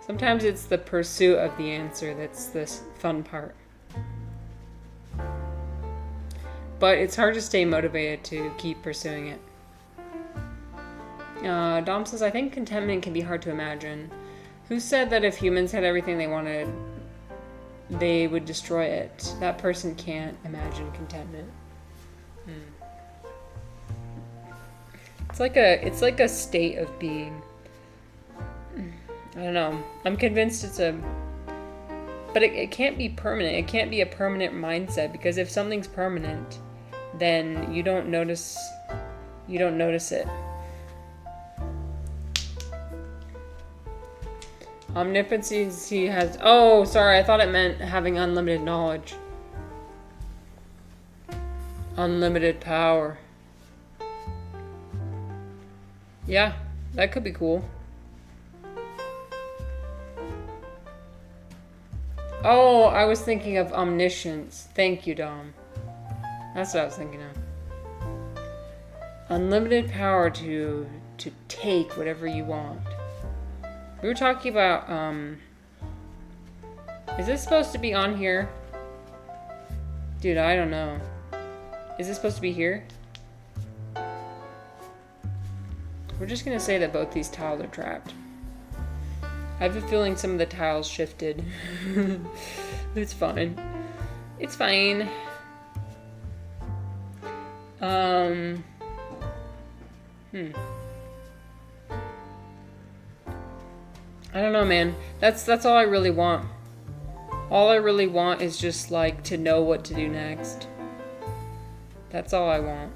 Sometimes it's the pursuit of the answer that's this fun part. But it's hard to stay motivated to keep pursuing it. Dom says, I think contentment can be hard to imagine. Who said that if humans had everything they wanted, they would destroy it? That person can't imagine contentment. It's like a state of being. I don't know. I'm convinced but it can't be permanent. It can't be a permanent mindset, because if something's permanent, then you don't notice it. Omnipotency has, oh, sorry, I thought it meant having unlimited knowledge. Unlimited power. Yeah, that could be cool. Oh, I was thinking of omniscience. Thank you, Dom. That's what I was thinking of. Unlimited power to take whatever you want. We were talking about, is this supposed to be on here? Dude, I don't know. Is this supposed to be here? We're just gonna say that both these tiles are trapped. I have a feeling some of the tiles shifted. It's fine. It's fine. I don't know, man. That's all I really want. All I really want is just like to know what to do next. That's all I want.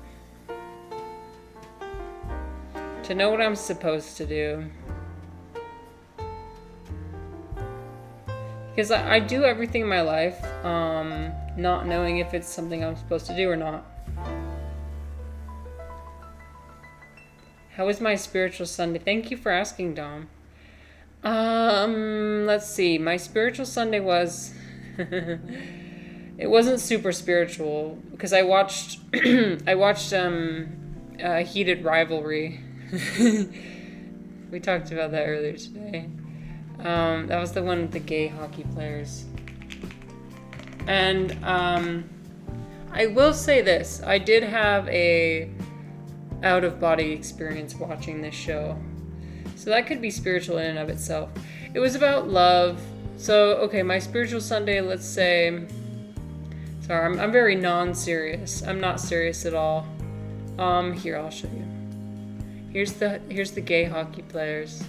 To know what I'm supposed to do. Because I do everything in my life, not knowing if it's something I'm supposed to do or not. How was my spiritual Sunday? Thank you for asking, Dom. Let's see. My spiritual Sunday was... It wasn't super spiritual, because I watched Heated Rivalry. We talked about that earlier today. That was the one with the gay hockey players. And I will say this. I did have a out-of-body experience watching this show. So that could be spiritual in and of itself. It was about love. So, okay, my spiritual Sunday, let's say... Sorry, I'm very non-serious. I'm not serious at all. Here, I'll show you. Here's the gay hockey players.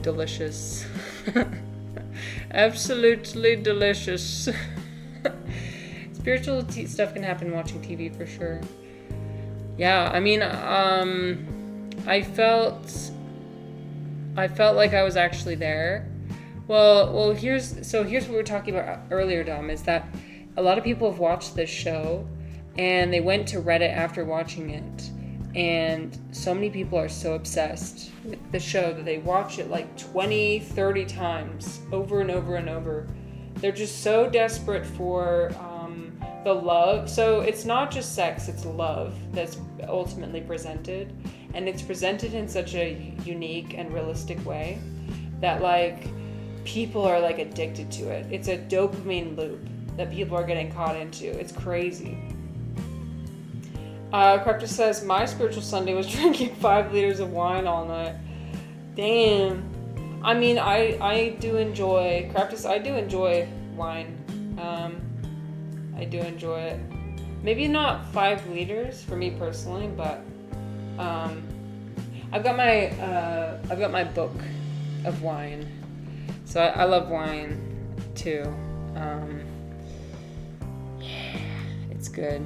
Delicious. Absolutely delicious. Spiritual stuff can happen watching TV for sure. Yeah, I mean, I felt like I was actually there. Well, here's what we were talking about earlier, Dom, is that a lot of people have watched this show and they went to Reddit after watching it, and so many people are so obsessed with the show that they watch it like 20, 30 times over and over and over. They're just so desperate for the love. So it's not just sex, it's love that's ultimately presented, and it's presented in such a unique and realistic way that like people are like addicted to it. It's a dopamine loop that people are getting caught into. It's crazy. Corrector says, my spiritual Sunday was drinking 5 liters of wine all night. Damn. I mean, I do enjoy, Correctus, I do enjoy wine. I do enjoy it. Maybe not 5 liters for me personally, but I've got my book of wine. So I love wine too. Yeah, it's good.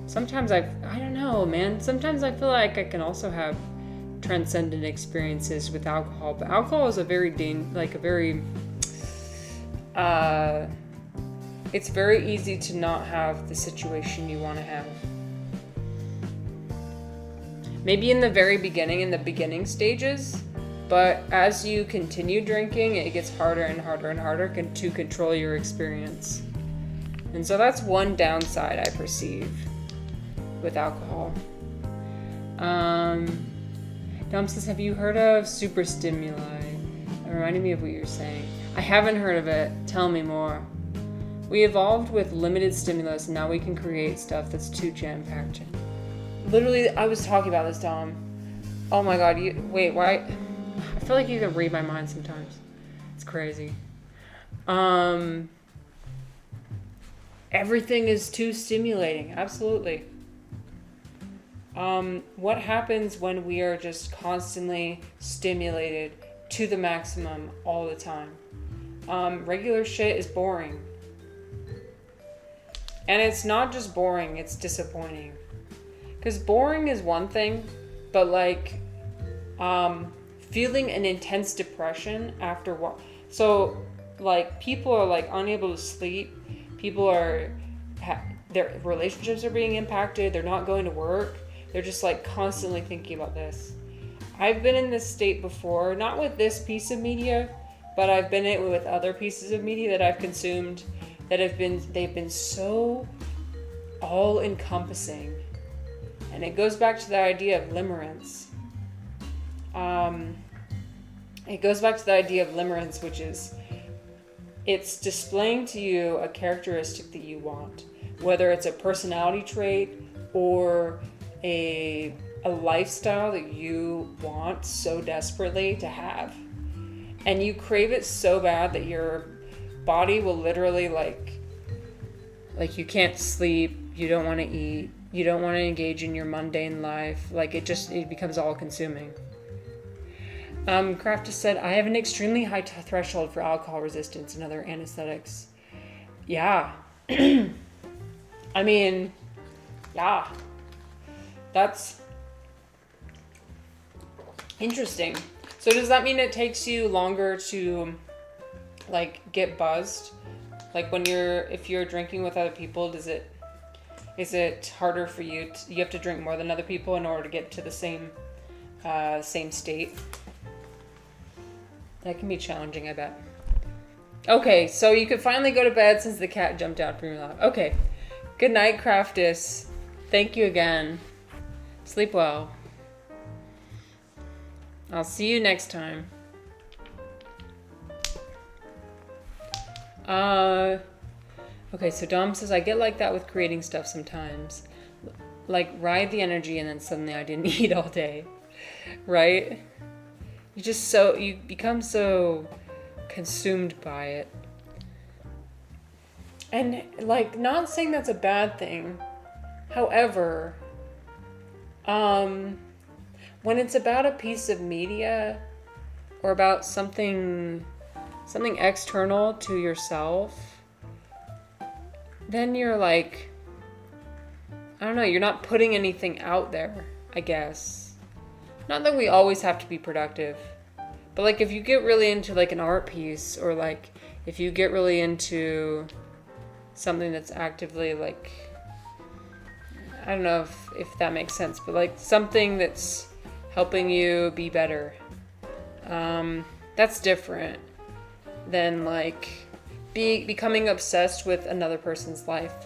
Sometimes I don't know, man. Sometimes I feel like I can also have transcendent experiences with alcohol, but it's very easy to not have the situation you want to have. Maybe in the very beginning, in the beginning stages, but as you continue drinking, it gets harder and harder and harder to control your experience. And so that's one downside I perceive with alcohol. Dom says, have you heard of super stimuli? It reminded me of what you're saying. I haven't heard of it. Tell me more. We evolved with limited stimulus, and now we can create stuff that's too jam-packed. Literally, I was talking about this, Dom. Oh my god, why? I feel like you can read my mind sometimes. It's crazy. Everything is too stimulating. Absolutely. What happens when we are just constantly stimulated to the maximum all the time? Regular shit is boring. And it's not just boring, it's disappointing. Because boring is one thing, but like, feeling an intense depression after what? So, like, people are like unable to sleep. People are, their relationships are being impacted. They're not going to work. They're just like constantly thinking about this. I've been in this state before, not with this piece of media, but I've been in it with other pieces of media that I've consumed that they've been so all encompassing. And it goes back to the idea of limerence. Which is, it's displaying to you a characteristic that you want, whether it's a personality trait or a lifestyle that you want so desperately to have. And you crave it so bad that your body will literally like you can't sleep, you don't want to eat, you don't want to engage in your mundane life. Like it becomes all consuming. Kraft just said, I have an extremely high threshold for alcohol resistance and other anesthetics. Yeah. I mean, yeah. That's interesting. So does that mean it takes you longer to like get buzzed? Like if you're drinking with other people, is it harder for you you have to drink more than other people in order to get to the same state? That can be challenging, I bet. Okay, so you could finally go to bed since the cat jumped out from your lap. Okay. Good night, Craftus. Thank you again. Sleep well. I'll see you next time. Okay, so Dom says, I get like that with creating stuff sometimes. Like, ride the energy and then suddenly I didn't eat all day. Right? You become so consumed by it. And, like, not saying that's a bad thing. However, when it's about a piece of media or about something external to yourself, then you're like, I don't know, you're not putting anything out there, I guess. Not that we always have to be productive, but like if you get really into like an art piece, or like if you get really into something that's actively like, I don't know if that makes sense, but like something that's helping you be better, that's different than like becoming obsessed with another person's life,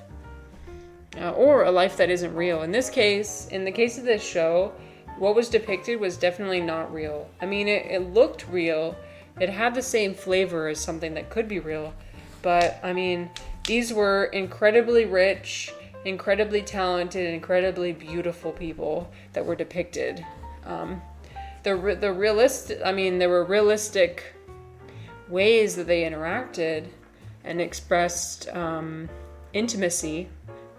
or a life that isn't real. In the case of this show, what was depicted was definitely not real. I mean, it looked real. It had the same flavor as something that could be real. But, I mean, these were incredibly rich, incredibly talented, incredibly beautiful people that were depicted. There were realistic ways that they interacted and expressed intimacy.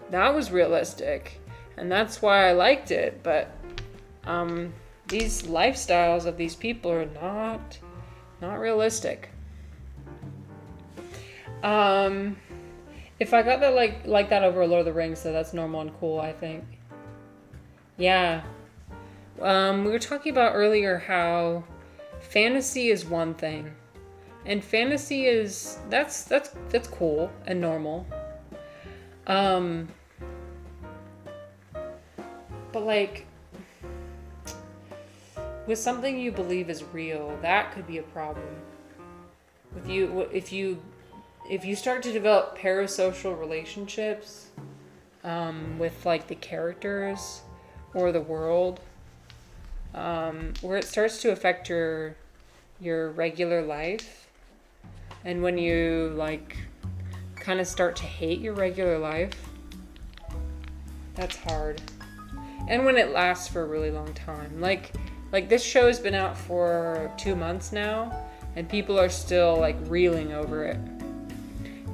That was realistic. And that's why I liked it. But these lifestyles of these people are not realistic. If I got that like that over Lord of the Rings, so that's normal and cool, I think. Yeah. We were talking about earlier how fantasy is one thing, and fantasy is that's cool and normal. Um, but like, with something you believe is real, that could be a problem. With you, if you start to develop parasocial relationships, with like the characters or the world, where it starts to affect your regular life, and when you like kind of start to hate your regular life, that's hard. And when it lasts for a really long time, like this show has been out for 2 months now, and people are still like reeling over it.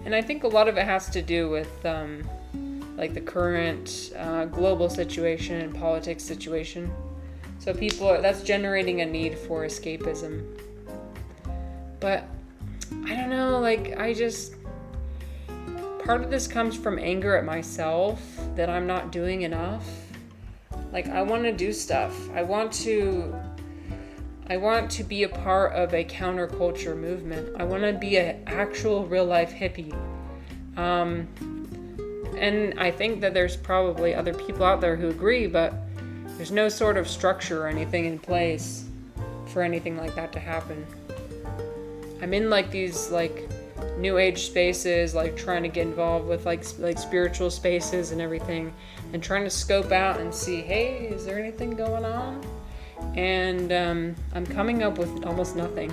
And I think a lot of it has to do with like the current global situation and politics situation. So that's generating a need for escapism. But I don't know, like part of this comes from anger at myself that I'm not doing enough. Like, I want to do stuff. I want to be a part of a counterculture movement. I want to be an actual real life hippie. And I think that there's probably other people out there who agree, but there's no sort of structure or anything in place for anything like that to happen. I'm in like these like new age spaces, like trying to get involved with like spiritual spaces and everything, and trying to scope out and see, hey, is there anything going on? And I'm coming up with almost nothing.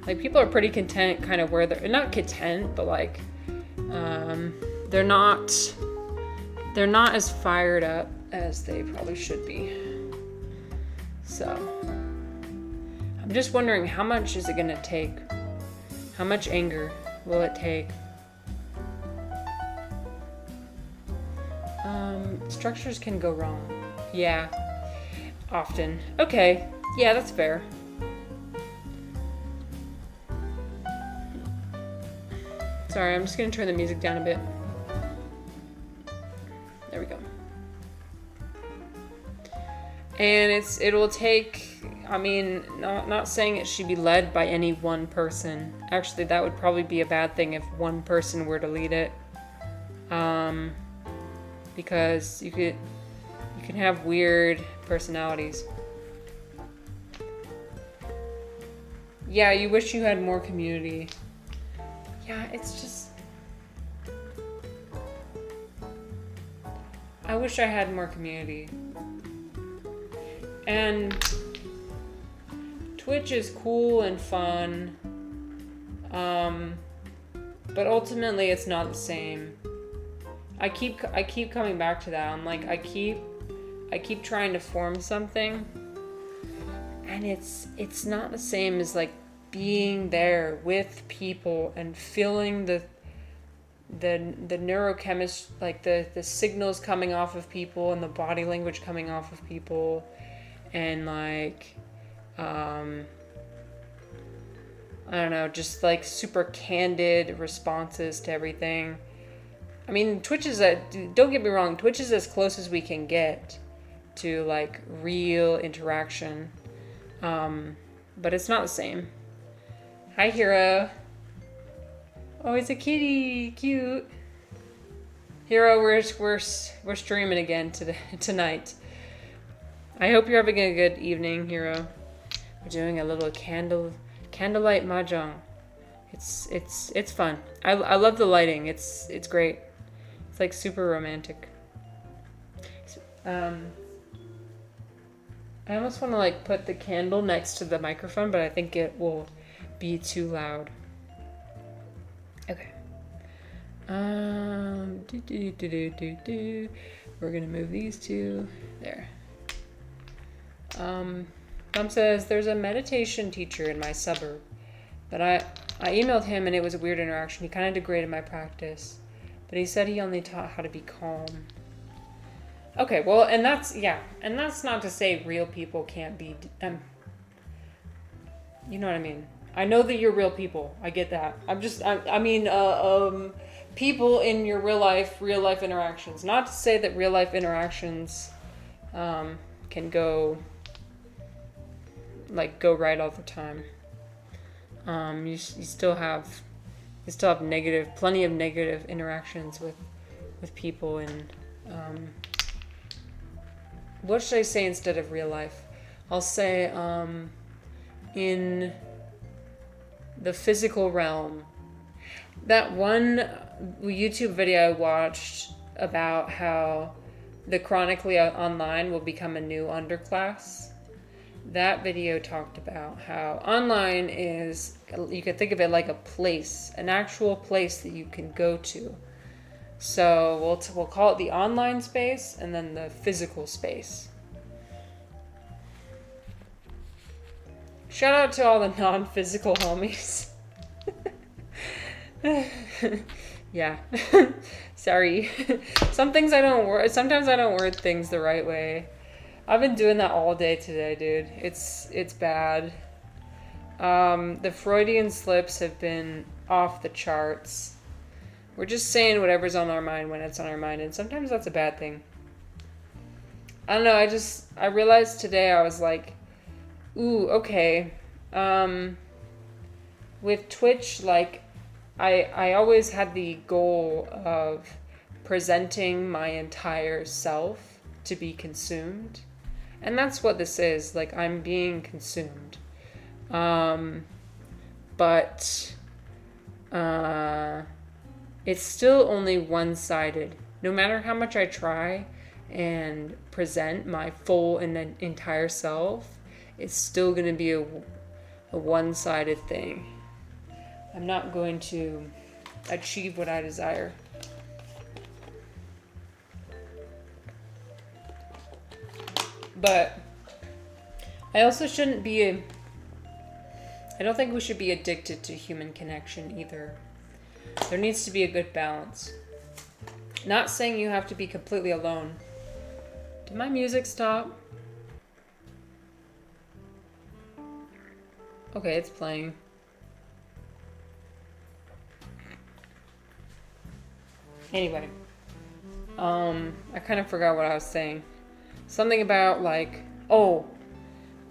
Like, people are pretty content kind of where they're not content, but like they're not as fired up as they probably should be. So I'm just wondering, how much is it going to take? How much anger will it take? Structures can go wrong. Yeah, often. Okay, yeah, that's fair. Sorry, I'm just going to turn the music down a bit. There we go. And it'll take, I mean, not saying it should be led by any one person. Actually, that would probably be a bad thing if one person were to lead it. Because you can have weird personalities. Yeah, you wish you had more community. Yeah, it's just, I wish I had more community. And Twitch is cool and fun, but ultimately it's not the same. I keep coming back to that. I'm like, I keep trying to form something, and it's not the same as like being there with people and feeling the neurochemistry, like the signals coming off of people and the body language coming off of people, and like I don't know, just like super candid responses to everything. I mean, don't get me wrong, Twitch is as close as we can get to like real interaction, but it's not the same. Hi, Hero. Oh, it's a kitty. Cute. Hero, we're streaming again tonight. I hope you're having a good evening, Hero. We're doing a little Candlelight Mahjong. It's fun. I love the lighting. It's great. It's like super romantic. I almost want to like put the candle next to the microphone, but I think it will be too loud. Okay. We're gonna move these two there. Mom says there's a meditation teacher in my suburb, but I emailed him and it was a weird interaction. He kind of degraded my practice, but he said he only taught how to be calm. Okay, well, and that's not to say real people can't be, you know what I mean? I know that you're real people. I get that. People in your real life interactions. Not to say that real life interactions can go right all the time. You still have I still have plenty of negative interactions with people, and what should I say instead of real life? I'll say in the physical realm. That one YouTube video I watched about how the chronically online will become a new underclass. That video talked about how online is, you can think of it like a place, an actual place that you can go to. So we'll call it the online space and then the physical space. Shout out to all the non-physical homies. Yeah. Sorry. Sometimes I don't word things the right way. I've been doing that all day today, dude. It's bad. The Freudian slips have been off the charts. We're just saying whatever's on our mind when it's on our mind, and sometimes that's a bad thing. I don't know, I realized today, I was like, ooh, okay. With Twitch, like, I always had the goal of presenting my entire self to be consumed. And that's what this is. Like, I'm being consumed. But it's still only one-sided. No matter how much I try and present my full and entire self, it's still going to be a one-sided thing. I'm not going to achieve what I desire. But I also shouldn't be I don't think we should be addicted to human connection either. There needs to be a good balance. Not saying you have to be completely alone. Did my music stop? Okay, it's playing. Anyway, I kind of forgot what I was saying. Something about, like,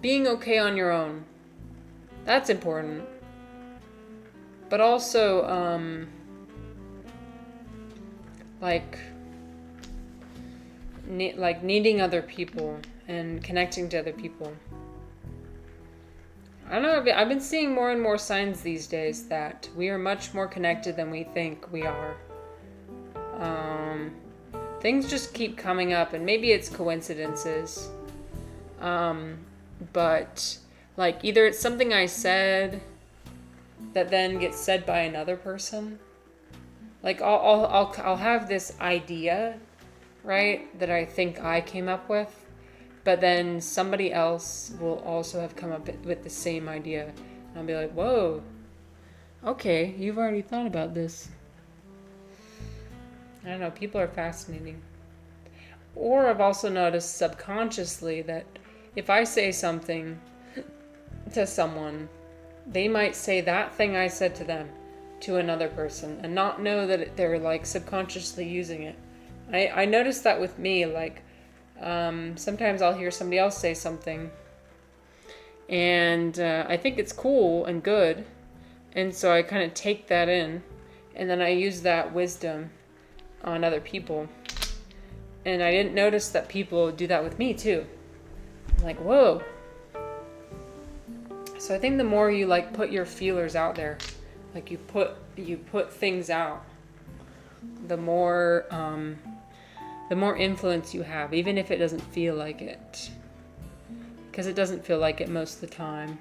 being okay on your own. That's important. But also, needing other people and connecting to other people. I don't know, I've been seeing more and more signs these days that we are much more connected than we think we are. Things just keep coming up, and maybe it's coincidences. But like, either it's something I said that then gets said by another person. Like, I'll have this idea, right, that I think I came up with, but then somebody else will also have come up with the same idea. And I'll be like, whoa, okay, you've already thought about this. I don't know, people are fascinating. Or I've also noticed subconsciously that if I say something to someone, they might say that thing I said to them to another person and not know that they're, like, subconsciously using it. I noticed that with me, like, sometimes I'll hear somebody else say something and I think it's cool and good, and so I kind of take that in, and then I use that wisdom on other people. And I didn't notice that people do that with me too. I'm like, whoa. So I think the more you, like, put your feelers out there, like you put things out, the more influence you have, even if it doesn't feel like it. Because it doesn't feel like it most of the time.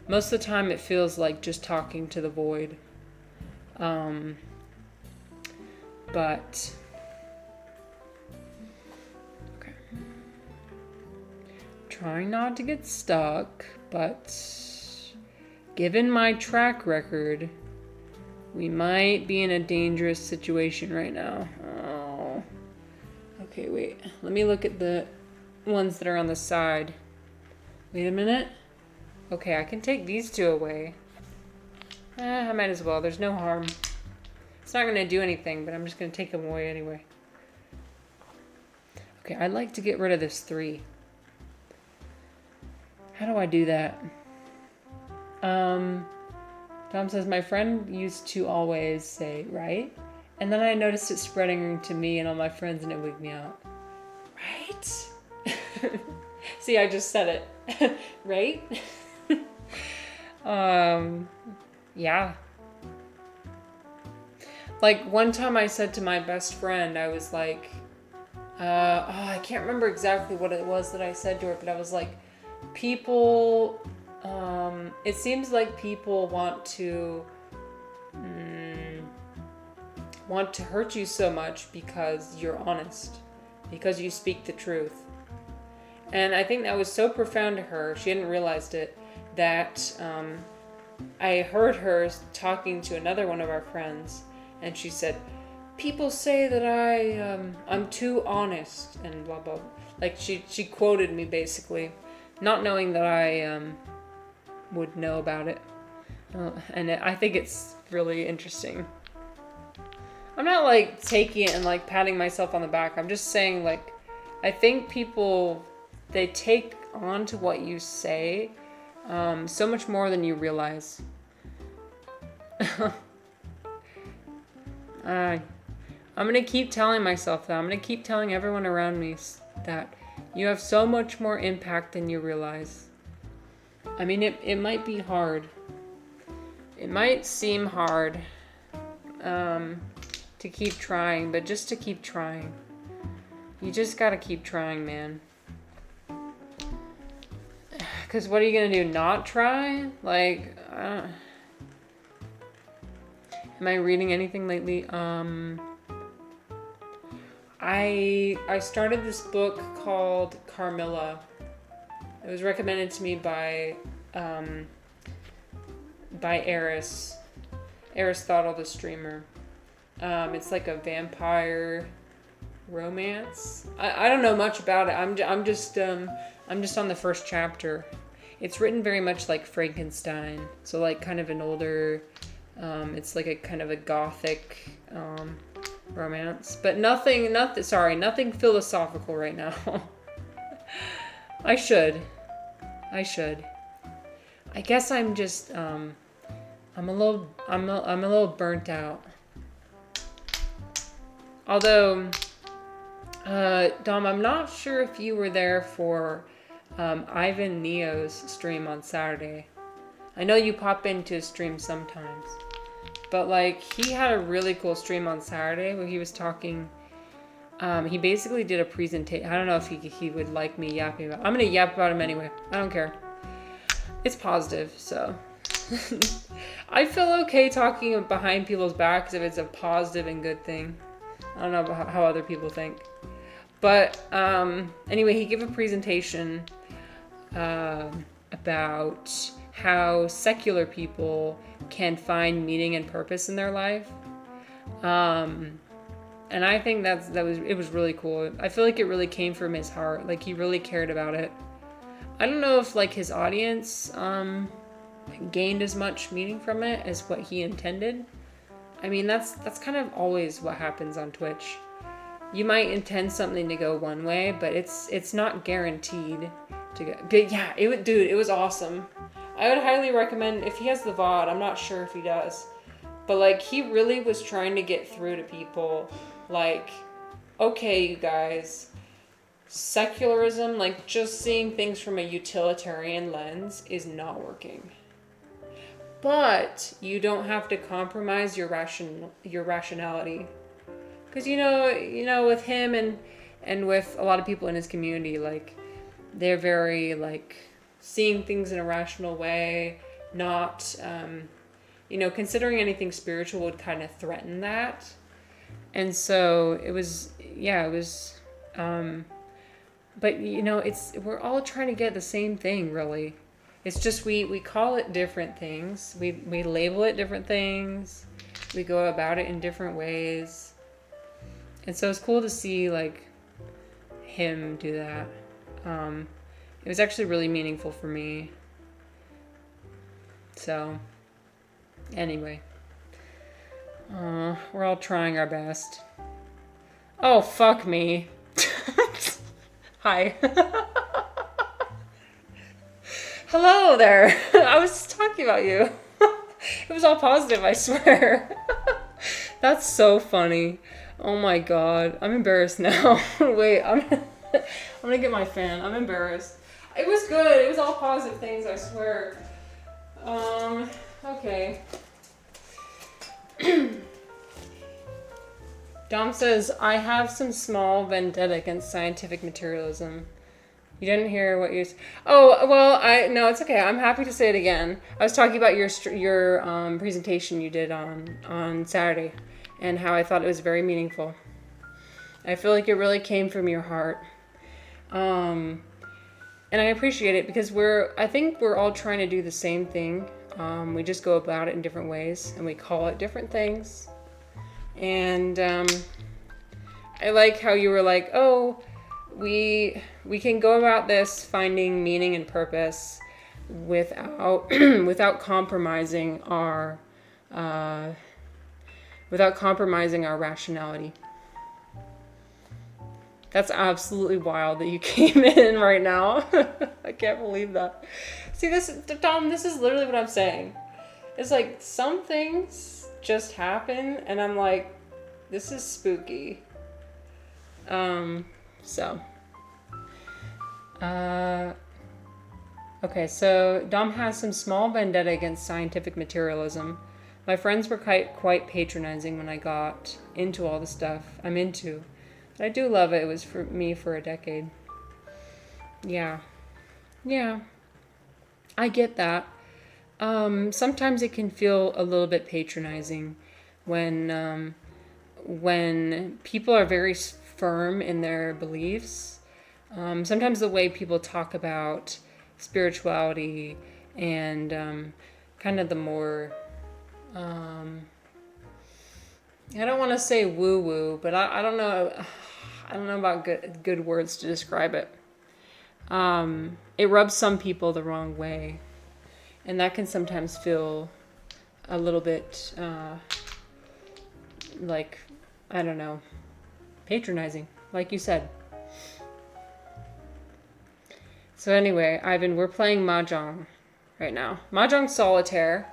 Most of the time it feels like just talking to the void. But okay. Trying not to get stuck, but given my track record, we might be in a dangerous situation right now. Oh. Okay, wait. Let me look at the ones that are on the side. Wait a minute. Okay, I can take these two away. I might as well. There's no harm. It's not going to do anything, but I'm just going to take them away anyway. Okay, I'd like to get rid of this 3. How do I do that? Tom says, my friend used to always say, right? And then I noticed it spreading to me and all my friends and it wigged me out. Right? See, I just said it. Right? Yeah. Like one time I said to my best friend, I was like, I can't remember exactly what it was that I said to her, but I was like, people, it seems like people want to hurt you so much because you're honest, because you speak the truth. And I think that was so profound to her, she hadn't realized it, that I heard her talking to another one of our friends, and she said, people say that I'm too honest, and blah, blah. Like, she quoted me, basically, not knowing that I would know about it. I think it's really interesting. I'm not, like, taking it and, like, patting myself on the back. I'm just saying, like, I think people, they take on to what you say so much more than you realize. I'm going to keep telling myself that. I'm going to keep telling everyone around me that you have so much more impact than you realize. I mean, it might be hard. It might seem hard to keep trying, but just to keep trying. You just got to keep trying, man. Because what are you going to do? Not try? Like, am I reading anything lately? I started this book called Carmilla. It was recommended to me by Aristotle, the streamer. It's like a vampire romance. I don't know much about it. I'm just on the first chapter. It's written very much like Frankenstein, so like kind of an older. It's like a kind of a gothic romance, but nothing philosophical right now. I should. I guess I'm just I'm a little burnt out. Although, Dom, I'm not sure if you were there for Ivan Neo's stream on Saturday. I know you pop into his stream sometimes. But, like, he had a really cool stream on Saturday where he was talking. He basically did a presentation. I don't know if he would like me yapping about. I'm going to yap about him anyway. I don't care. It's positive, so. I feel okay talking behind people's backs if it's a positive and good thing. I don't know how other people think. But, anyway, he gave a presentation about how secular people can find meaning and purpose in their life. And I think it was really cool. I feel like it really came from his heart. Like, he really cared about it. I don't know if, like, his audience gained as much meaning from it as what he intended. I mean, that's kind of always what happens on Twitch. You might intend something to go one way, but it's not guaranteed to go. But yeah, it was awesome. I would highly recommend, if he has the VOD, I'm not sure if he does, but like, he really was trying to get through to people, like, okay, you guys, secularism, like just seeing things from a utilitarian lens is not working. But you don't have to compromise your rationality. Because you know, with him and with a lot of people in his community, like, they're very, like, seeing things in a rational way, not, considering anything spiritual would kind of threaten that. And so but we're all trying to get the same thing, really. It's just, we call it different things. We label it different things. We go about it in different ways. And so it's cool to see, like, him do that. It was actually really meaningful for me. So, anyway. We're all trying our best. Oh, fuck me. Hi. Hello there. I was talking about you. It was all positive, I swear. That's so funny. Oh my god. I'm embarrassed now. Wait, I'm gonna get my fan. I'm embarrassed. It was good. It was all positive things, I swear. Okay. Dom says, I have some small vendetta against scientific materialism. You didn't hear what you... Oh, well, no, it's okay. I'm happy to say it again. I was talking about your presentation you did on Saturday and how I thought it was very meaningful. I feel like it really came from your heart. And I appreciate it because I think we're all trying to do the same thing. We just go about it in different ways and we call it different things. And I like how you were like, oh, we can go about this finding meaning and purpose without without compromising our rationality. That's absolutely wild that you came in right now. I can't believe that. See, Tom, this is literally what I'm saying. It's like some things just happen and I'm like, this is spooky. Okay, so Dom has some small vendetta against scientific materialism. My friends were quite patronizing when I got into all the stuff I'm into. But I do love it. It was for me for a decade. Yeah. I get that. Sometimes it can feel a little bit patronizing when people are very firm in their beliefs. Sometimes the way people talk about spirituality and kind of the more, I don't want to say woo-woo, but I don't know. I don't know about good words to describe it. It rubs some people the wrong way. And that can sometimes feel a little bit like, I don't know, patronizing, like you said. So anyway, Ivan, we're playing Mahjong right now. Mahjong Solitaire.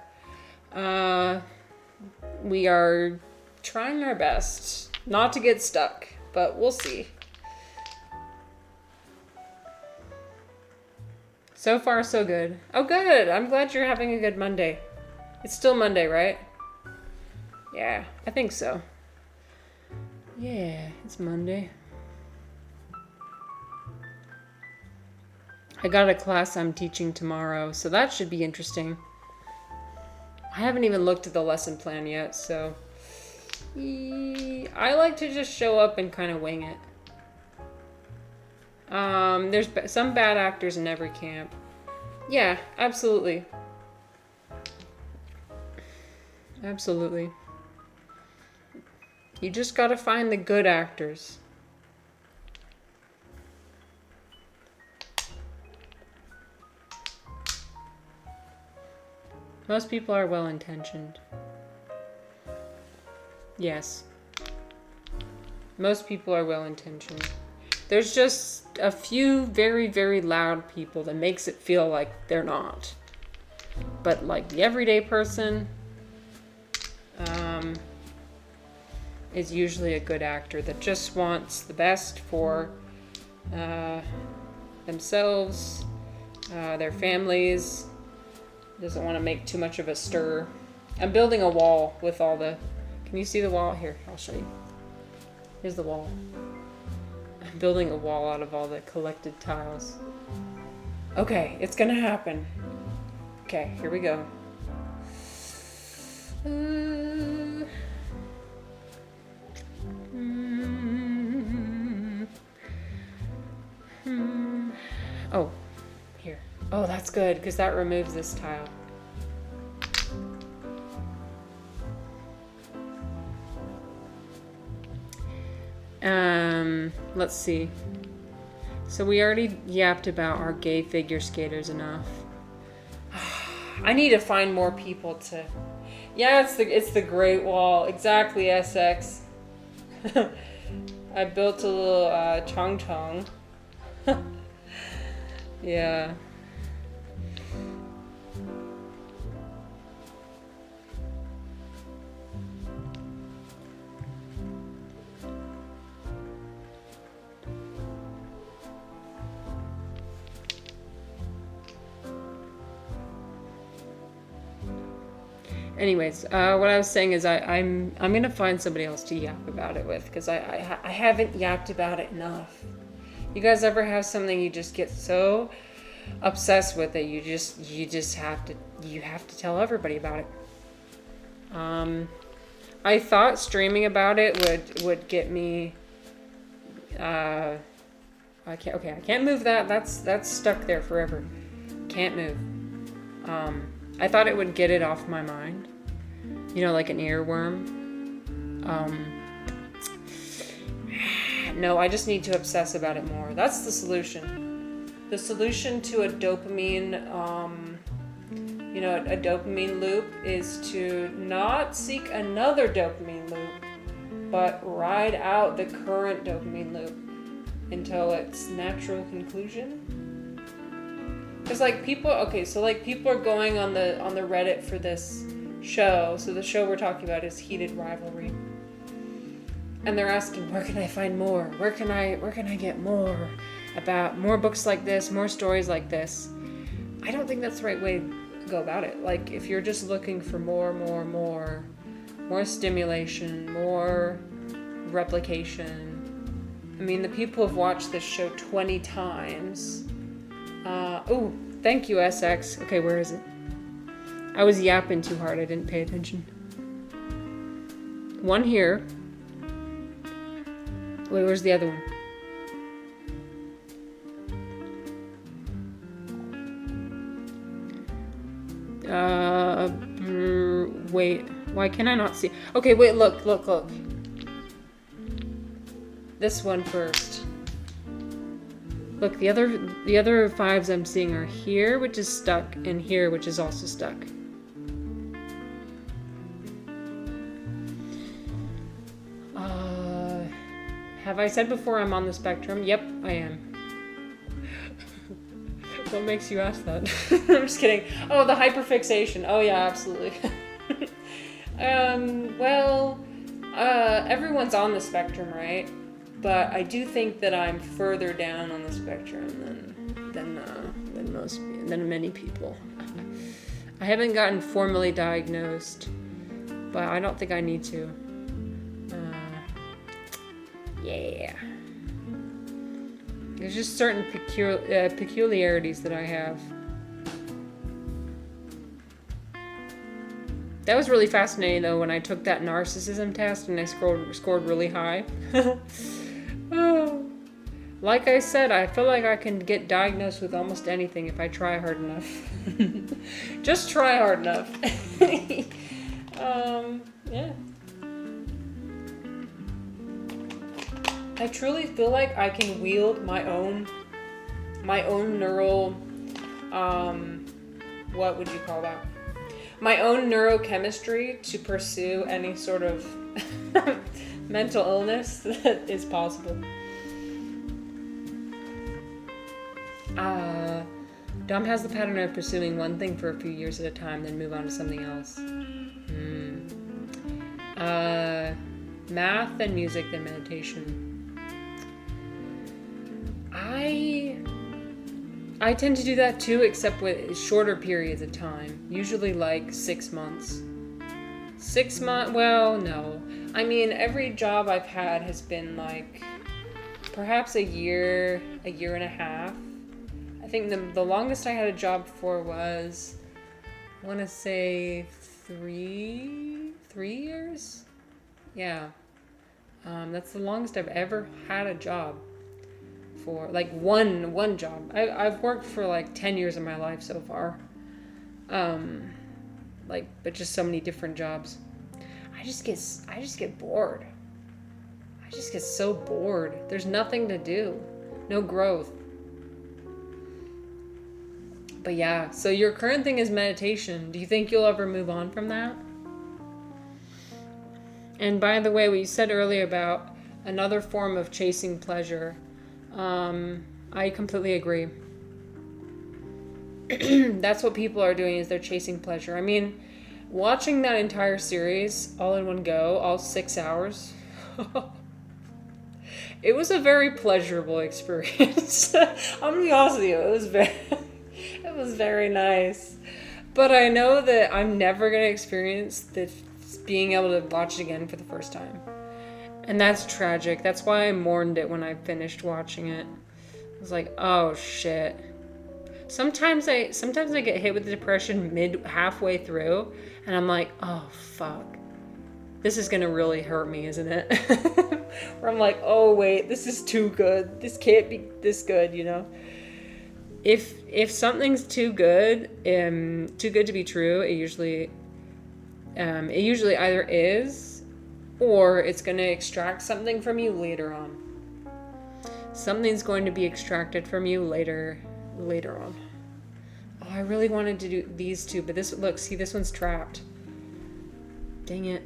We are trying our best not to get stuck, but we'll see. So far, so good. Oh, good. I'm glad you're having a good Monday. It's still Monday, right? Yeah, I think so. Yeah, it's Monday. I got a class I'm teaching tomorrow, so that should be interesting. I haven't even looked at the lesson plan yet, so... I like to just show up and kind of wing it. There's some bad actors in every camp. Yeah, absolutely. Absolutely. You just gotta find the good actors. Most people are well-intentioned. Yes. Most people are well-intentioned. There's just a few very, very loud people that makes it feel like they're not. But like the everyday person is usually a good actor that just wants the best for themselves, their families, doesn't want to make too much of a stir. I'm building a wall with all the... Can you see the wall? Here, I'll show you. Here's the wall. I'm building a wall out of all the collected tiles. Okay, it's gonna happen. Okay, here we go. Oh, here. Oh, that's good, because that removes this tile. Let's see. So we already yapped about our gay figure skaters enough. I need to find more people to... Yeah, it's the Great Wall. Exactly, SX. I built a little chong chong. Yeah. Anyways, what I was saying is I'm gonna find somebody else to yap about it with, because I haven't yapped about it enough. You guys ever have something you just get so obsessed with it you just have to tell everybody about it? I thought streaming about it would get me. I can't move that. That's stuck there forever. Can't move. I thought it would get it off my mind. You know, like an earworm. No, I just need to obsess about it more. That's the solution. The solution to a dopamine, a dopamine loop is to not seek another dopamine loop, but ride out the current dopamine loop until its natural conclusion. Because people are going on the Reddit for this show. So the show we're talking about is Heated Rivalry. And they're asking, where can I find more? Where can I get more about more books like this, more stories like this? I don't think that's the right way to go about it. Like, if you're just looking for more stimulation, more replication. I mean, the people have watched this show 20 times. Thank you, SX. Okay, where is it? I was yapping too hard. I didn't pay attention. One here. Wait, where's the other one? Wait. Why can I not see? Okay, wait, look. This one first. Look, the other fives I'm seeing are here, which is stuck, and here, which is also stuck. Have I said before I'm on the spectrum? Yep, I am. What makes you ask that? I'm just kidding. Oh, the hyperfixation. Oh yeah, absolutely. Everyone's on the spectrum, right? But I do think that I'm further down on the spectrum than many people. I haven't gotten formally diagnosed, but I don't think I need to. Yeah. There's just certain peculiarities that I have. That was really fascinating, though, when I took that narcissism test and I scored really high. Like I said, I feel like I can get diagnosed with almost anything if I try hard enough. Just try hard enough. Yeah. I truly feel like I can wield my own neural, what would you call that? My own neurochemistry to pursue any sort of mental illness that is possible. Dom has the pattern of pursuing one thing for a few years at a time, then move on to something else. Math, then music, then meditation. I tend to do that too, except with shorter periods of time. Usually like 6 months. 6 months? Well, no. I mean, every job I've had has been like perhaps a year and a half. I think the longest I had a job for was, I want to say 3 years? Yeah. That's the longest I've ever had a job. For like one job. I've worked for like 10 years of my life so far. But just so many different jobs. I just get bored. I just get so bored. There's nothing to do. No growth. But yeah, so your current thing is meditation. Do you think you'll ever move on from that? And by the way, what you said earlier about another form of chasing pleasure, I completely agree. That's what people are doing, is they're chasing pleasure. I mean, watching that entire series all in one go, all 6 hours, it was a very pleasurable experience. I'm gonna be honest with you, it was very nice. But I know that I'm never going to experience this being able to watch it again for the first time. And that's tragic. That's why I mourned it when I finished watching it. I was like, oh shit. Sometimes I get hit with depression halfway through, and I'm like, oh fuck. This is gonna really hurt me, isn't it? Where I'm like, oh wait, this is too good. This can't be this good, you know? If something's too good to be true, it usually either is, or it's gonna extract something from you later on. Something's going to be extracted from you later on. Oh, I really wanted to do these two, but this one's trapped. Dang it.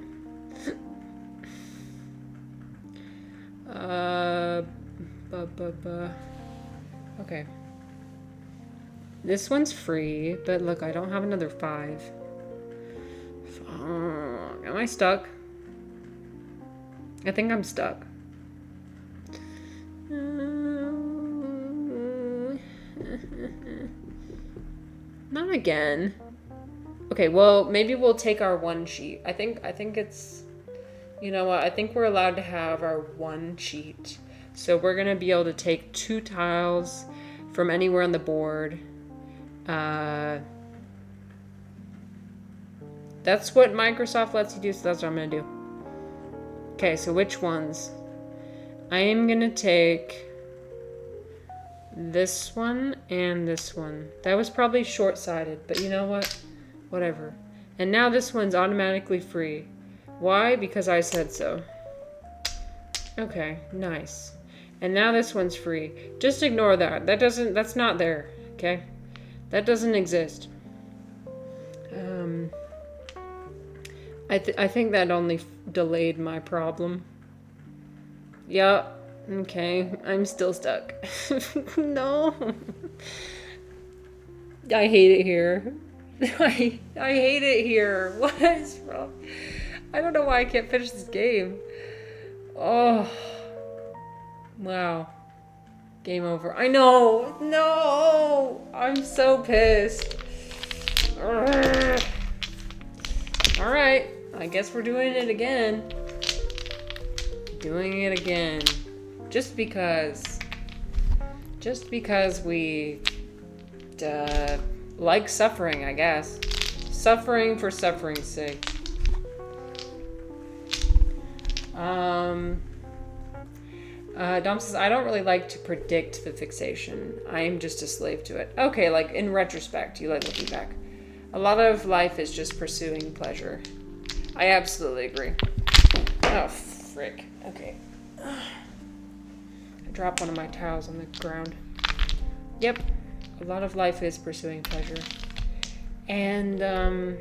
Okay. This one's free, but look, I don't have another 5. Am I stuck? I think I'm stuck. Not again. Okay, well, maybe we'll take our 1 sheet. I think it's, you know what? I think we're allowed to have our 1 sheet. So we're going to be able to take 2 tiles from anywhere on the board. That's what Microsoft lets you do, so that's what I'm going to do. Okay, so which ones? I am going to take this one and this one. That was probably short-sighted, but you know what? Whatever. And now this one's automatically free. Why? Because I said so. Okay, nice. And now this one's free. Just ignore that. That's not there, okay? That doesn't exist. I think that only delayed my problem. Yeah, okay. I'm still stuck. No. I hate it here. I hate it here. What is wrong? I don't know why I can't finish this game. Oh. Wow. Game over. I know. No. I'm so pissed. Urgh. All right. I guess we're doing it again. Doing it again. Just because we like suffering, I guess. Suffering for suffering's sake. Dom says, I don't really like to predict the fixation. I am just a slave to it. Okay, like in retrospect, you like looking back. A lot of life is just pursuing pleasure. I absolutely agree. Oh, frick. Okay. I dropped one of my towels on the ground. Yep. A lot of life is pursuing pleasure. And, I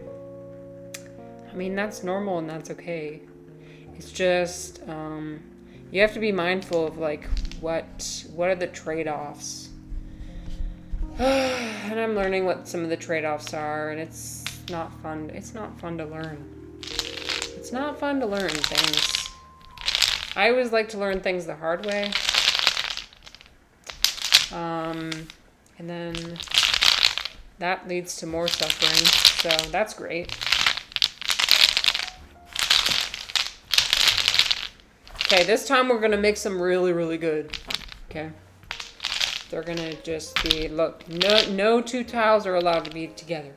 mean, that's normal and that's okay. It's just, you have to be mindful of, like, what are the trade-offs? And I'm learning what some of the trade-offs are, and it's not fun. It's not fun to learn. It's not fun to learn things. I always like to learn things the hard way. And then that leads to more suffering, so that's great. Okay, this time we're going to make them really, really good. Okay. They're going to just be, look, no 2 tiles are allowed to be together.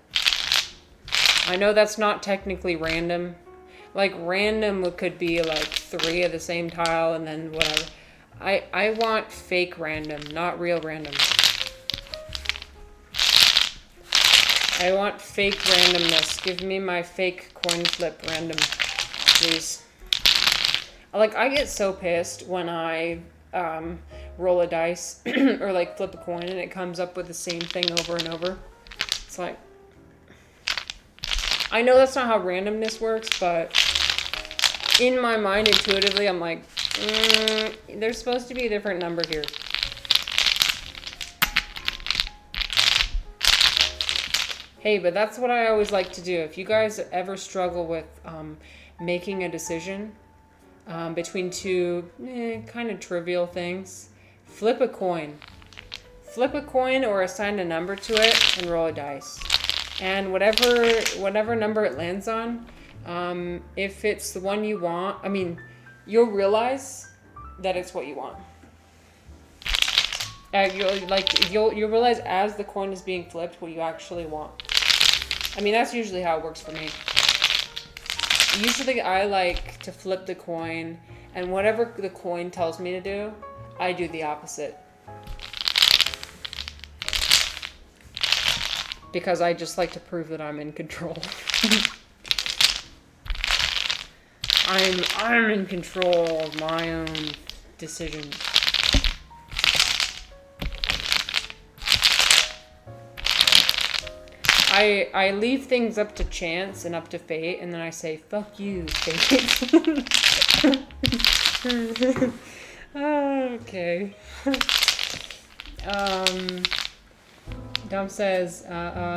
I know that's not technically random. Like, random could be like 3 of the same tile and then whatever. I want fake random, not real random. I want fake randomness. Give me my fake coin flip random, please. Like, I get so pissed when I roll a dice or like flip a coin and it comes up with the same thing over and over. It's like, I know that's not how randomness works, but in my mind, intuitively, I'm like, there's supposed to be a different number here. Hey, but that's what I always like to do. If you guys ever struggle with making a decision between 2 kind of trivial things, flip a coin. Flip a coin or assign a number to it and roll a dice. And whatever number it lands on, if it's the one you want, I mean, you'll realize that it's what you want. You'll realize as the coin is being flipped what you actually want. I mean, that's usually how it works for me. Usually I like to flip the coin, and whatever the coin tells me to do, I do the opposite. Because I just like to prove that I'm in control. I'm in control of my own decisions. I leave things up to chance and up to fate, and then I say, fuck you, fate. Okay. Dom says,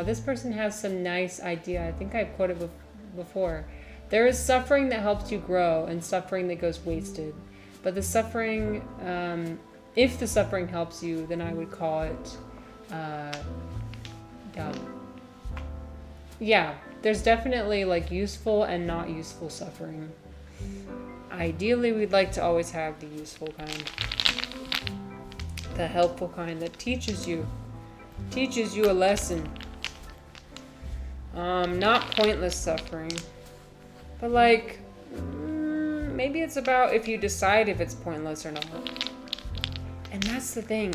this person has some nice idea. I think I've quoted before. There is suffering that helps you grow and suffering that goes wasted. But the suffering, if the suffering helps you, then I would call it dumb. Yeah, there's definitely like useful and not useful suffering. Ideally, we'd like to always have the useful kind. The helpful kind that teaches you a lesson. Not pointless suffering. But like, maybe it's about if you decide if it's pointless or not. And that's the thing.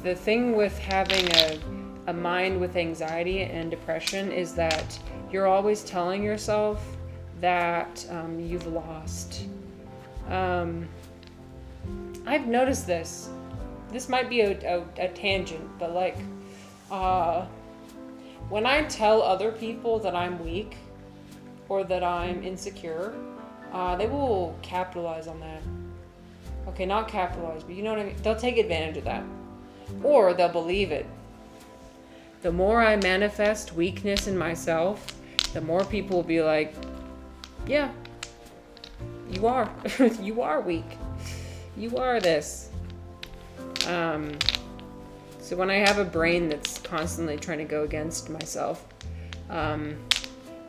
The thing with having a mind with anxiety and depression is that you're always telling yourself that you've lost. I've noticed this. This might be a tangent, but like, when I tell other people that I'm weak or that I'm insecure, they will capitalize on that. Okay, not capitalize, but you know what I mean? They'll take advantage of that. Or they'll believe it. The more I manifest weakness in myself, the more people will be like, yeah, you are. You are weak. You are this. So when I have a brain that's constantly trying to go against myself, I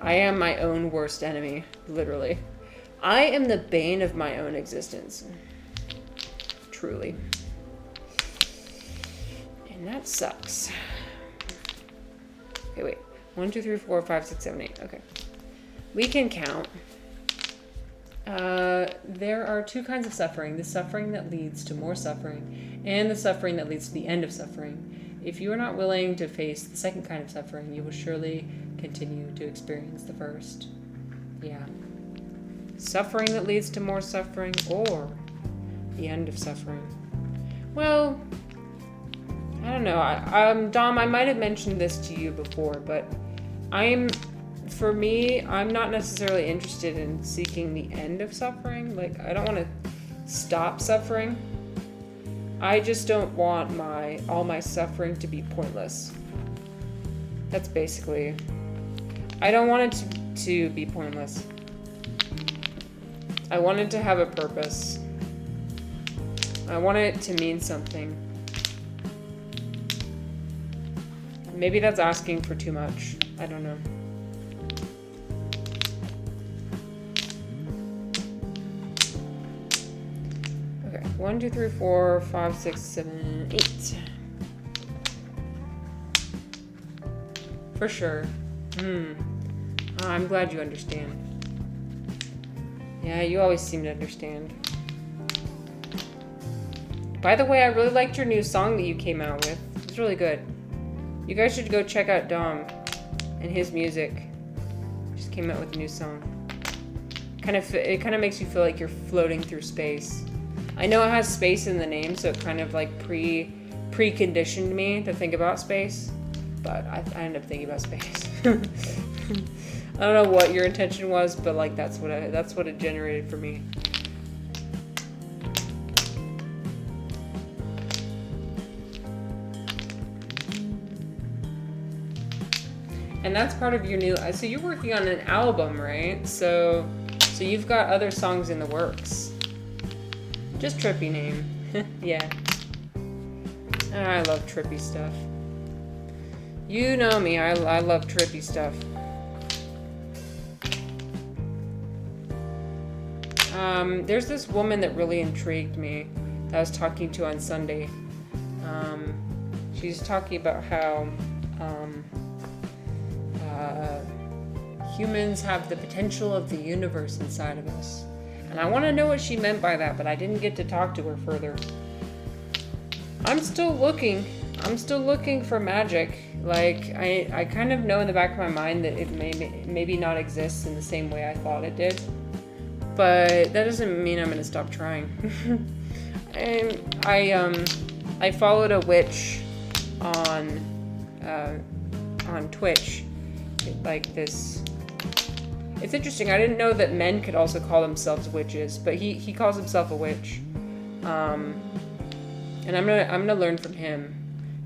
am my own worst enemy, literally. I am the bane of my own existence. Truly. And that sucks. Okay, wait. 1, 2, 3, 4, 5, 6, 7, 8. Okay. We can count. There are two kinds of suffering. The suffering that leads to more suffering and the suffering that leads to the end of suffering. If you are not willing to face the second kind of suffering, you will surely continue to experience the first. Yeah. Suffering that leads to more suffering or the end of suffering. Well, I don't know. Dom, I might have mentioned this to you before, but for me, I'm not necessarily interested in seeking the end of suffering. Like, I don't want to stop suffering. I just don't want all my suffering to be pointless. That's basically... I don't want it to be pointless. I want it to have a purpose. I want it to mean something. Maybe that's asking for too much. I don't know. Okay, 1, 2, 3, 4, 5, 6, 7, 8. For sure. Oh, I'm glad you understand. Yeah, you always seem to understand. By the way, I really liked your new song that you came out with. It's really good. You guys should go check out Dom and his music. Just came out with a new song. It kind of makes you feel like you're floating through space. I know it has space in the name, so it kind of like preconditioned me to think about space. But I ended up thinking about space. I don't know what your intention was, but like that's what it generated for me. And that's part of your new... So you're working on an album, right? So you've got other songs in the works. Just trippy name. Yeah. I love trippy stuff. You know me, I love trippy stuff. There's this woman that really intrigued me that I was talking to on Sunday. She's talking about how humans have the potential of the universe inside of us. And I want to know what she meant by that, but I didn't get to talk to her further. I'm still looking for magic. Like, I kind of know in the back of my mind that it may maybe not exist in the same way I thought it did. But that doesn't mean I'm going to stop trying. And I followed a witch on Twitch. Like this. It's interesting. I didn't know that men could also call themselves witches, but he calls himself a witch. And I'm gonna learn from him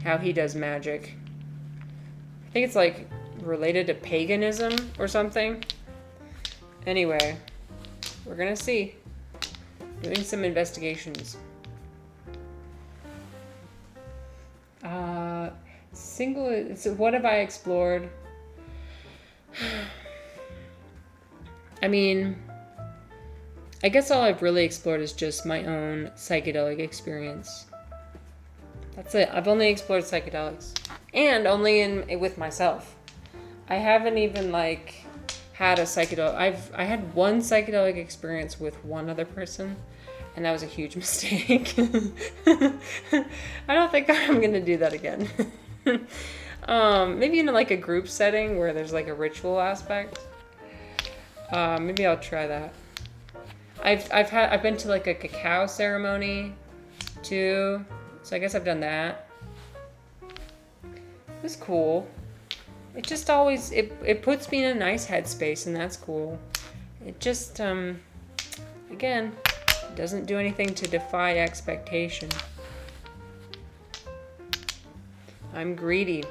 how he does magic. I think it's like related to paganism or something. Anyway, we're gonna see. Doing some investigations. So what have I explored? I mean, I guess all I've really explored is just my own psychedelic experience. That's it. I've only explored psychedelics. And only with myself. I haven't even had a psychedelic. I had one psychedelic experience with one other person, and that was a huge mistake. I don't think I'm gonna do that again. Maybe in a group setting where there's a ritual aspect. Maybe I'll try that. I've been to a cacao ceremony too, so I guess I've done that. It was cool. It just always it puts me in a nice headspace, and that's cool. It just again, doesn't do anything to defy expectation. I'm greedy.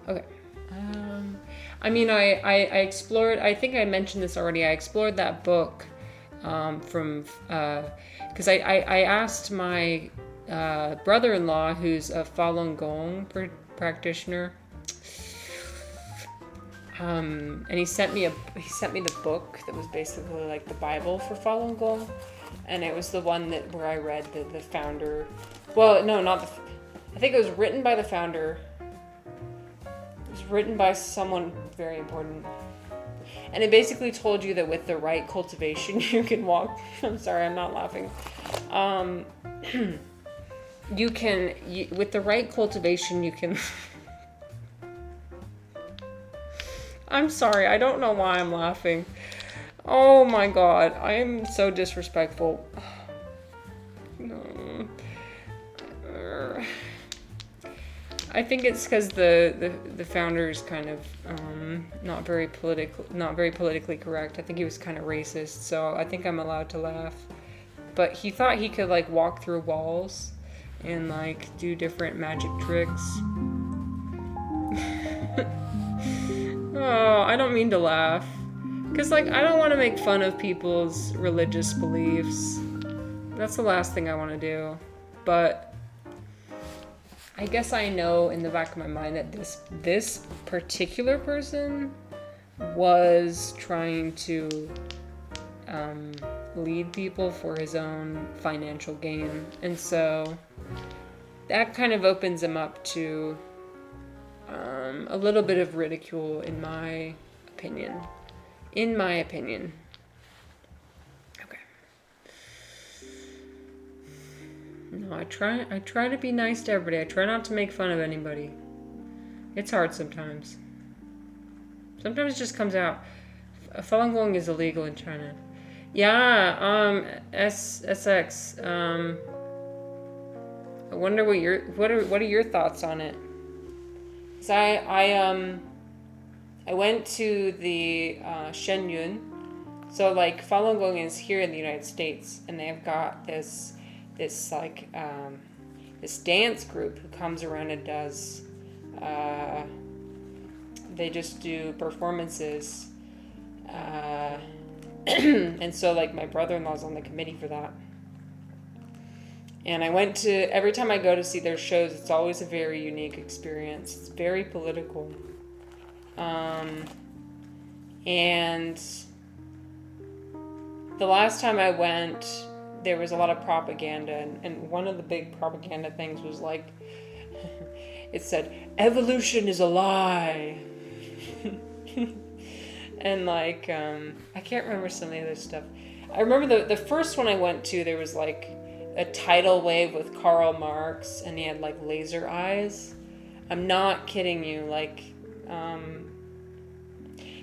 Okay. I mean, I explored, I think I mentioned this already, I explored that book because I asked my brother-in-law, who's a Falun Gong practitioner, and he sent me the book that was basically the Bible for Falun Gong, and it was the one where I read the founder. Well, no, not I think it was written by the founder. It was written by someone very important, and it basically told you that with the right cultivation, you can walk. I'm sorry, I'm not laughing. With the right cultivation, you can. I'm sorry, I don't know why I'm laughing. Oh my god, I am so disrespectful. No. I think it's because the founder is kind of not very politically correct. I think he was kind of racist, so I think I'm allowed to laugh. But he thought he could walk through walls and do different magic tricks. Oh, I don't mean to laugh. Because, I don't want to make fun of people's religious beliefs. That's the last thing I want to do. But I guess I know in the back of my mind that this particular person was trying to lead people for his own financial gain. And so that kind of opens him up to a little bit of ridicule, in my opinion. Okay. No, I try to be nice to everybody. I try not to make fun of anybody. It's hard sometimes. Sometimes it just comes out. Falun Gong is illegal in China. Yeah, SX. I wonder what are your thoughts on it? So I went to the Shenyun. So Falun Gong is here in the United States, and they've got this dance group who comes around and does. They just do performances And so like my brother-in-law's on the committee for that. And I went to, every time I go to see their shows, it's always a very unique experience. It's very political. And the last time I went, there was a lot of propaganda. And one of the big propaganda things was like, it said, evolution is a lie. And like, I can't remember some of the other stuff. I remember the first one I went to, there was like a tidal wave with Karl Marx, and he had like laser eyes. I'm not kidding you. Like,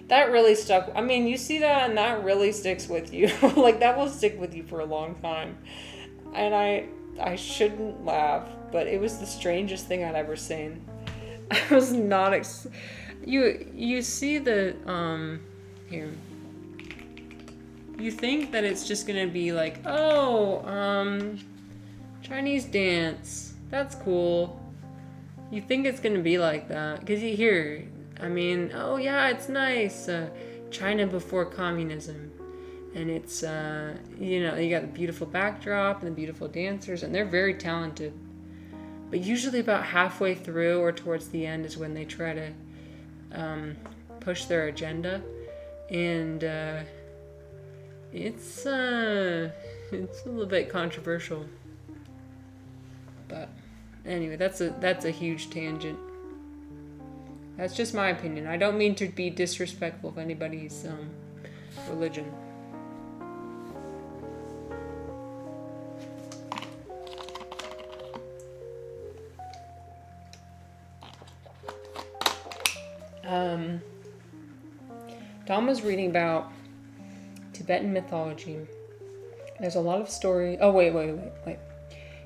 that really stuck. I mean, you see that and that really sticks with you. Like, that will stick with you for a long time. And I shouldn't laugh, but it was the strangest thing I'd ever seen. I was not you see the here. You think that it's just gonna be like, oh, Chinese dance, that's cool. You think it's gonna be like that because you hear, I mean, oh yeah, it's nice, China before communism, and it's you know, you got the beautiful backdrop and the beautiful dancers, and they're very talented. But usually about halfway through or towards the end is when they try to push their agenda, and it's a little bit controversial. But anyway, that's a huge tangent. That's just my opinion. I don't mean to be disrespectful of anybody's religion. Dom was reading about Tibetan mythology. There's a lot of story. Oh, wait.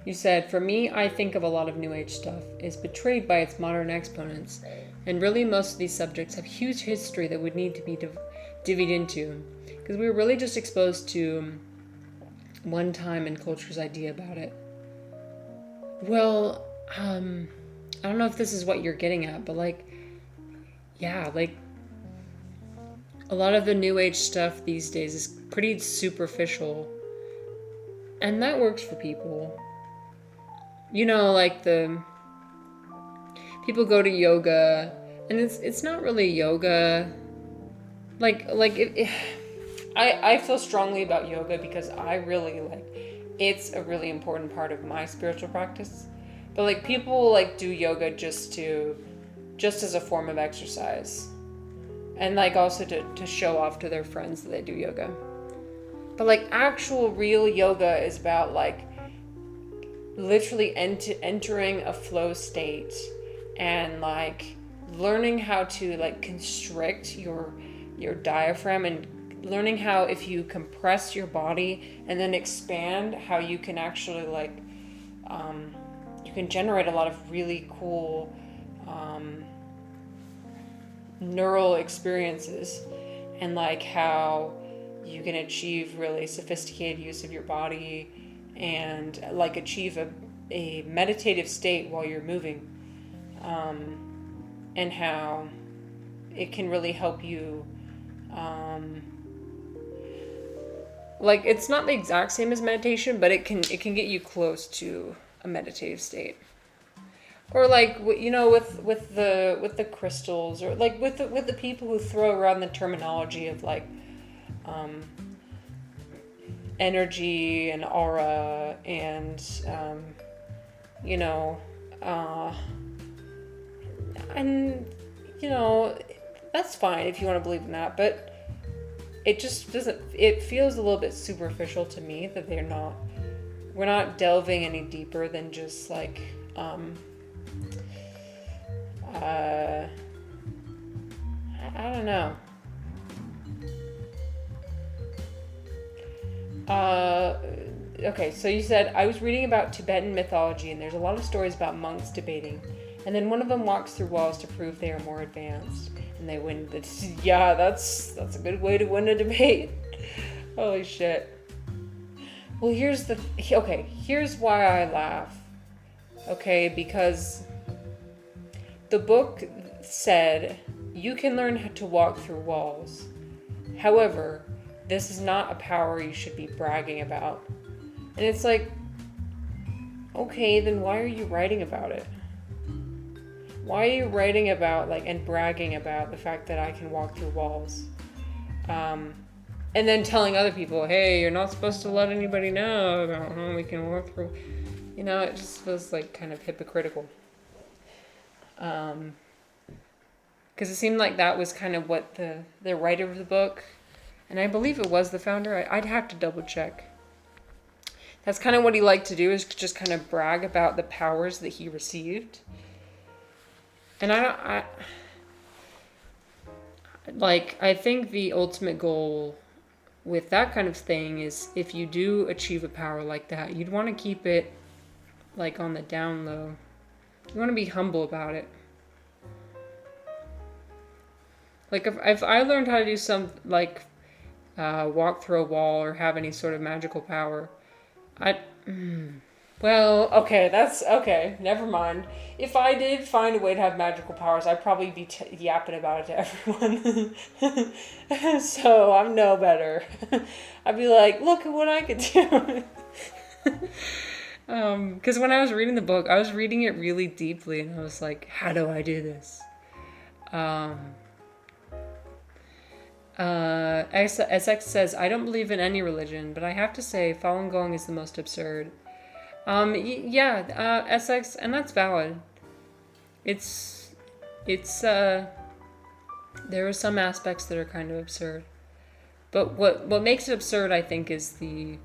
You said, for me, I think of a lot of New Age stuff is betrayed by its modern exponents. And really, most of these subjects have huge history that would need to be divvied into. Because we were really just exposed to one time in culture's idea about it. Well, I don't know if this is what you're getting at, but like, yeah, like, a lot of the New Age stuff these days is pretty superficial. And that works for people. You know, like the people go to yoga, and it's not really yoga. I feel strongly about yoga because I really it's a really important part of my spiritual practice. But like people like do yoga just as a form of exercise. And like also to show off to their friends that they do yoga. But like actual real yoga is about like literally entering a flow state and like learning how to like constrict your diaphragm, and learning how if you compress your body and then expand, how you can actually like you can generate a lot of really cool neural experiences, and like how you can achieve really sophisticated use of your body and like achieve a meditative state while you're moving, and how it can really help you like it's not the exact same as meditation, but it can get you close to a meditative state. Or like, you know, with the crystals, or like with the people who throw around the terminology of like energy and aura and you know, and you know, that's fine if you want to believe in that, but it just doesn't. It feels a little bit superficial to me that we're not delving any deeper than just like. I don't know. Okay, so you said, I was reading about Tibetan mythology, and there's a lot of stories about monks debating. And then one of them walks through walls to prove they are more advanced. And they win. Yeah, that's a good way to win a debate. Holy shit. Well, here's why I laugh. Okay, because the book said you can learn how to walk through walls. However, this is not a power you should be bragging about. And it's like, okay, then why are you writing about it? Why are you writing about, like, and bragging about the fact that I can walk through walls? And then telling other people, hey, you're not supposed to let anybody know about how we can walk through. You know, it just feels like kind of hypocritical. Because it seemed like that was kind of what the writer of the book, and I believe it was the founder, I'd have to double check. That's kind of what he liked to do, is just kind of brag about the powers that he received. And I think the ultimate goal with that kind of thing is, if you do achieve a power like that, you'd want to keep it like on the down low. You want to be humble about it. Like if I learned how to do some, like, walk through a wall or have any sort of magical power, well, okay, that's okay. Never mind. If I did find a way to have magical powers, I'd probably be yapping about it to everyone. So I'm no better. I'd be like, look at what I could do. Because when I was reading the book, I was reading it really deeply, and I was like, how do I do this? SX says, I don't believe in any religion, but I have to say Falun Gong is the most absurd. SX, and that's valid. It's there are some aspects that are kind of absurd, but what makes it absurd, I think, is the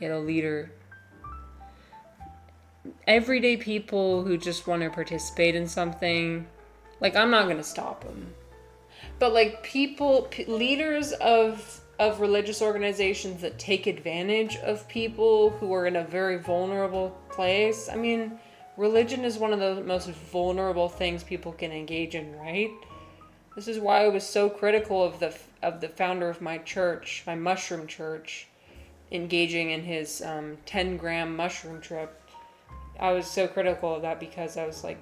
leader. Everyday people who just want to participate in something, like, I'm not gonna stop them, but like leaders of religious organizations that take advantage of people who are in a very vulnerable place. I mean, religion is one of the most vulnerable things people can engage in, right? This is why I was so critical of the founder of my church, my mushroom church, engaging in his 10-gram mushroom trip. I was so critical of that because I was like,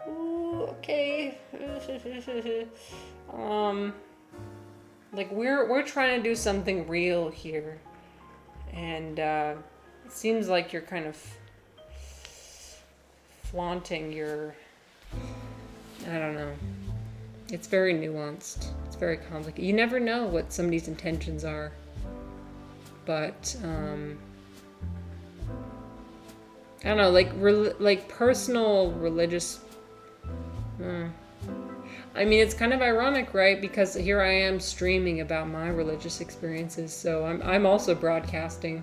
ooh, okay. Like, we're trying to do something real here, and it seems like you're kind of flaunting your, I don't know. It's very nuanced. It's very complicated. You never know what somebody's intentions are, but I don't know, like personal religious. I mean, it's kind of ironic, right? Because here I am streaming about my religious experiences, so I'm also broadcasting.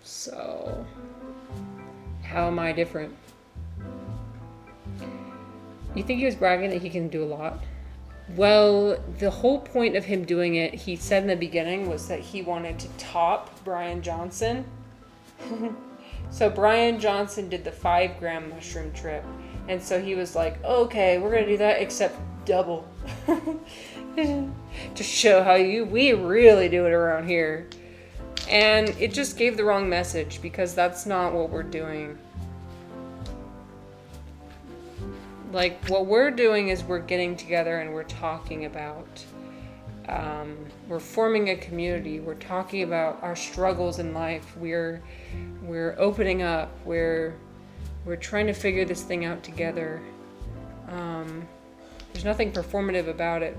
So, how am I different? You think he was bragging that he can do a lot? Well, the whole point of him doing it, he said in the beginning, was that he wanted to top Brian Johnson. So Brian Johnson did the 5-gram mushroom trip. And so he was like, okay, we're going to do that, except double. To show how we really do it around here. And it just gave the wrong message, because that's not what we're doing. Like, what we're doing is we're getting together and we're talking about, we're forming a community. We're talking about our struggles in life. We're opening up. We're trying to figure this thing out together. There's nothing performative about it.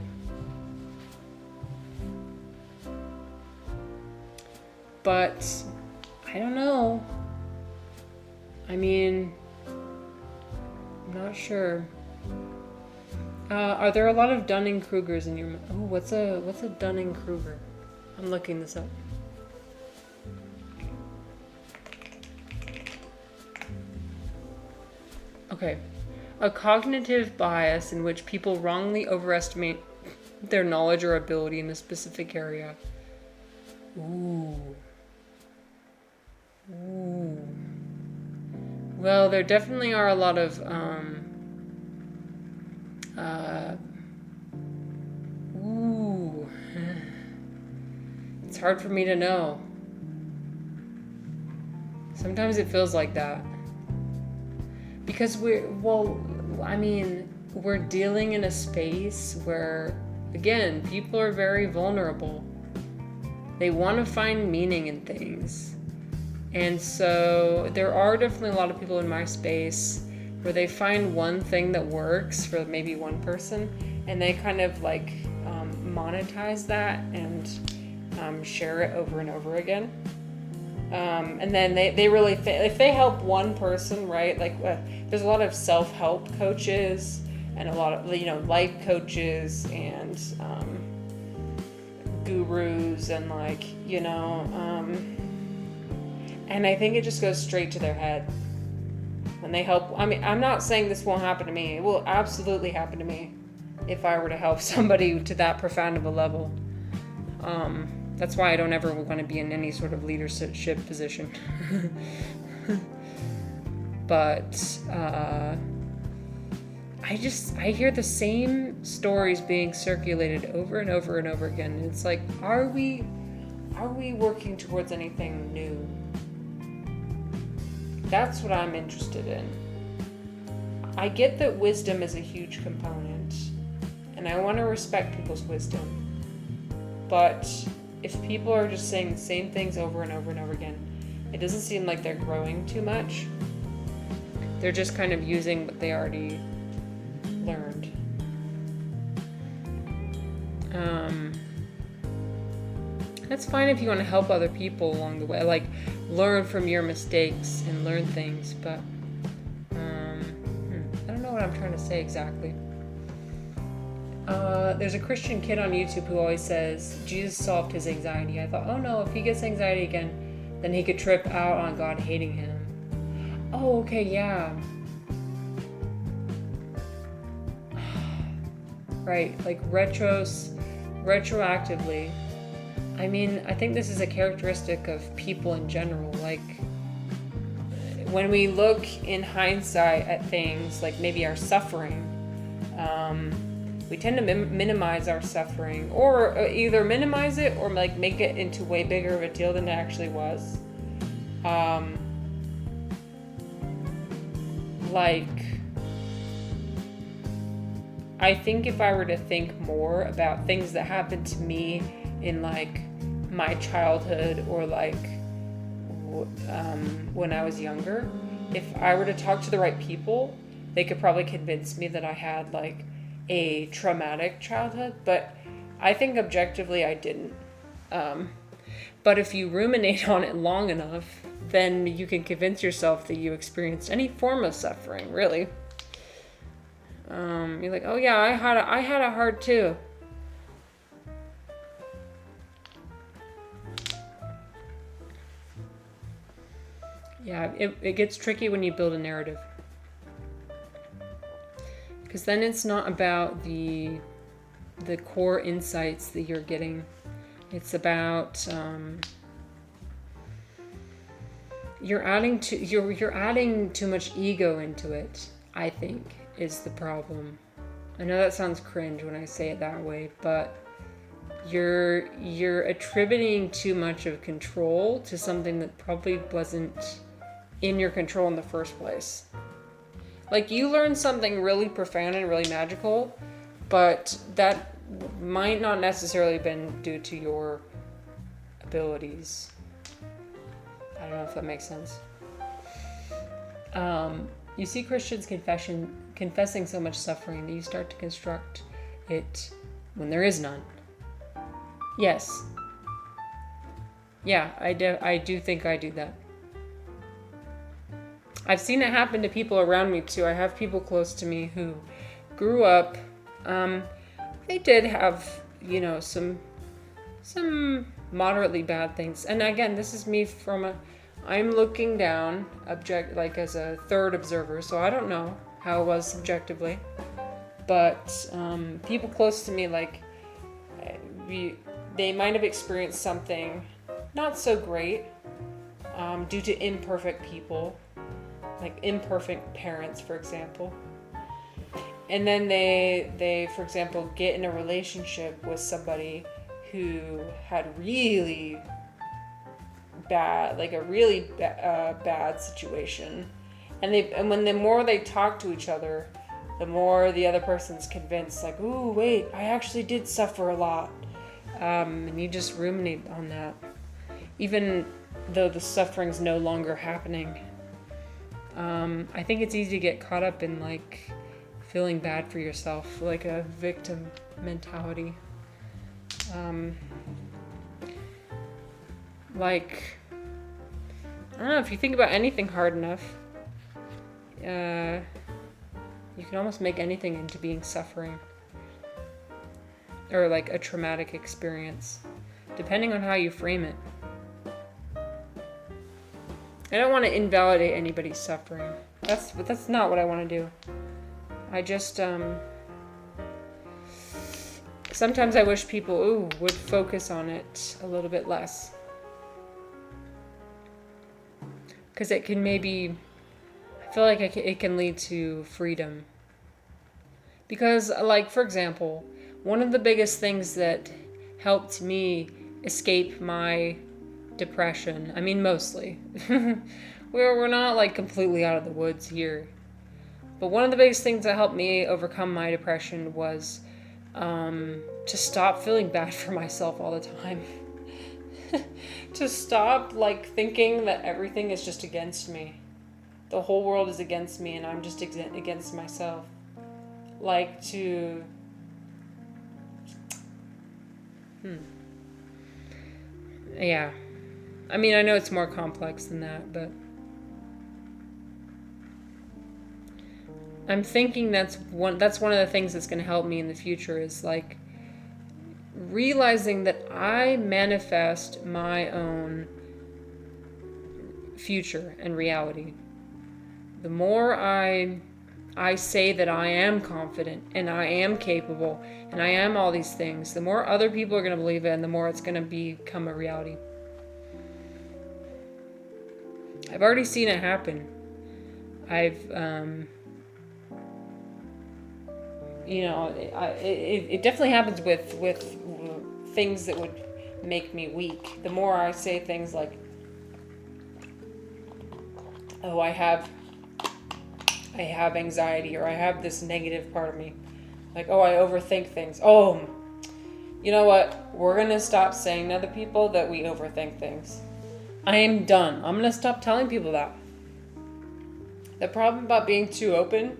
But I don't know. I mean, I'm not sure. Are there a lot of Dunning-Krugers in your... Oh, what's a Dunning-Kruger? I'm looking this up. Okay. A cognitive bias in which people wrongly overestimate their knowledge or ability in a specific area. Ooh. Well, there definitely are a lot of it's hard for me to know. Sometimes it feels like that. Because we're dealing in a space where again, people are very vulnerable. They want to find meaning in things. And so there are definitely a lot of people in my space where they find one thing that works for maybe one person, and they kind of like monetize that and share it over and over again. And then they really, if they help one person, right? Like there's a lot of self-help coaches and a lot of, life coaches and gurus and and I think it just goes straight to their head when they help. I mean, I'm not saying this won't happen to me. It will absolutely happen to me if I were to help somebody to that profound of a level. That's why I don't ever want to be in any sort of leadership position. But I hear the same stories being circulated over and over and over again. And it's like, are we working towards anything new? That's what I'm interested in. I get that wisdom is a huge component, and I want to respect people's wisdom. But if people are just saying the same things over and over and over again, it doesn't seem like they're growing too much. They're just kind of using what they already learned. That's fine if you want to help other people along the way, like learn from your mistakes and learn things, but I don't know what I'm trying to say exactly. There's a Christian kid on YouTube who always says Jesus solved his anxiety. I thought, oh no, if he gets anxiety again, then he could trip out on God hating him. Oh, okay, yeah. Right, like retroactively. I mean, I think this is a characteristic of people in general. Like, when we look in hindsight at things, like maybe our suffering, we tend to minimize our suffering, or either minimize it or like make it into way bigger of a deal than it actually was. I think if I were to think more about things that happened to me in like my childhood or like when I was younger, if I were to talk to the right people, they could probably convince me that I had like a traumatic childhood, but I think objectively I didn't. But if you ruminate on it long enough, then you can convince yourself that you experienced any form of suffering, really. You're like, oh yeah, I had it hard too. Yeah, it gets tricky when you build a narrative. Because then it's not about the core insights that you're getting. It's about you're adding too much ego into it, I think, is the problem. I know that sounds cringe when I say it that way, but you're attributing too much of control to something that probably wasn't in your control in the first place. Like, you learned something really profound and really magical, but that might not necessarily have been due to your abilities. I don't know if that makes sense. You see Christians confessing so much suffering that you start to construct it when there is none. Yes. Yeah, I do think I do that. I've seen it happen to people around me too. I have people close to me who grew up, they did have, some moderately bad things. And again, this is me I'm looking down as a third observer, so I don't know how it was subjectively. But people close to me, they might have experienced something not so great due to imperfect people, like imperfect parents, for example. And then they, for example, get in a relationship with somebody who had really bad, bad situation. And when the more they talk to each other, the more the other person's convinced, like, ooh, wait, I actually did suffer a lot. And you just ruminate on that. Even though the suffering's no longer happening. I think it's easy to get caught up in like feeling bad for yourself, like a victim mentality. Like, I don't know, if you think about anything hard enough, you can almost make anything into being suffering. Or like a traumatic experience, depending on how you frame it. I don't want to invalidate anybody's suffering. That's not what I want to do. I just, sometimes I wish people, would focus on it a little bit less. Because it can maybe, I feel like it can lead to freedom. Because, like, for example, one of the biggest things that helped me escape my depression, I mean, mostly. we're not, like, completely out of the woods here. But one of the biggest things that helped me overcome my depression was to stop feeling bad for myself all the time. To stop, like, thinking that everything is just against me. The whole world is against me and I'm just against myself. Like, to... Yeah. I mean, I know it's more complex than that, but... I'm thinking that's one of the things that's going to help me in the future is, like, realizing that I manifest my own future and reality. The more I say that I am confident and I am capable and I am all these things, the more other people are going to believe it and the more it's going to become a reality. I've already seen it happen. It definitely happens with things that would make me weak. The more I say things like, oh, I have anxiety, or I have this negative part of me. Like, oh, I overthink things. Oh, you know what? We're going to stop saying to other people that we overthink things. I am done. I'm going to stop telling people that. The problem about being too open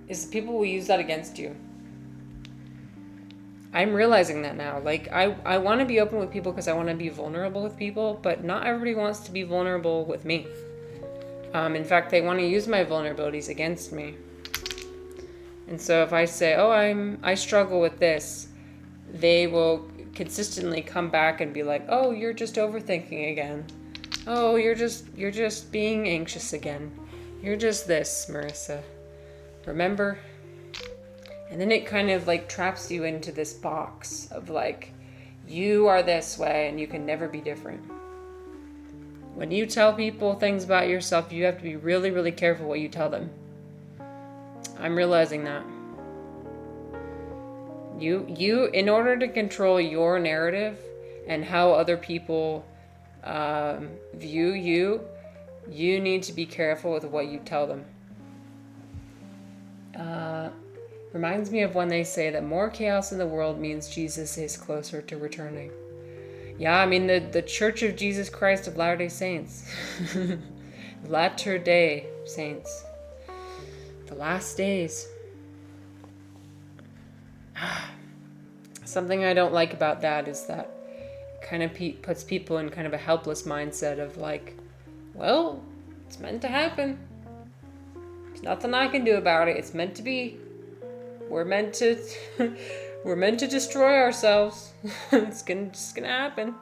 is people will use that against you. I'm realizing that now. Like, I want to be open with people because I want to be vulnerable with people, but not everybody wants to be vulnerable with me. In fact, they want to use my vulnerabilities against me. And so if I say, oh, I struggle with this, they will consistently come back and be like, oh, you're just overthinking again. Oh, you're just being anxious again. You're just this, Marissa. Remember? And then it kind of like traps you into this box of like, you are this way and you can never be different. When you tell people things about yourself, you have to be really, really careful what you tell them. I'm realizing that. You, in order to control your narrative and how other people view you, you need to be careful with what you tell them. Reminds me of when they say that more chaos in the world means Jesus is closer to returning. Yeah, I mean the Church of Jesus Christ of Latter-day Saints. Latter-day Saints. The last days. Something I don't like about that is that it kind of puts people in kind of a helpless mindset of like, well, it's meant to happen. There's nothing I can do about it. It's meant to be. We're meant to destroy ourselves. It's just gonna happen.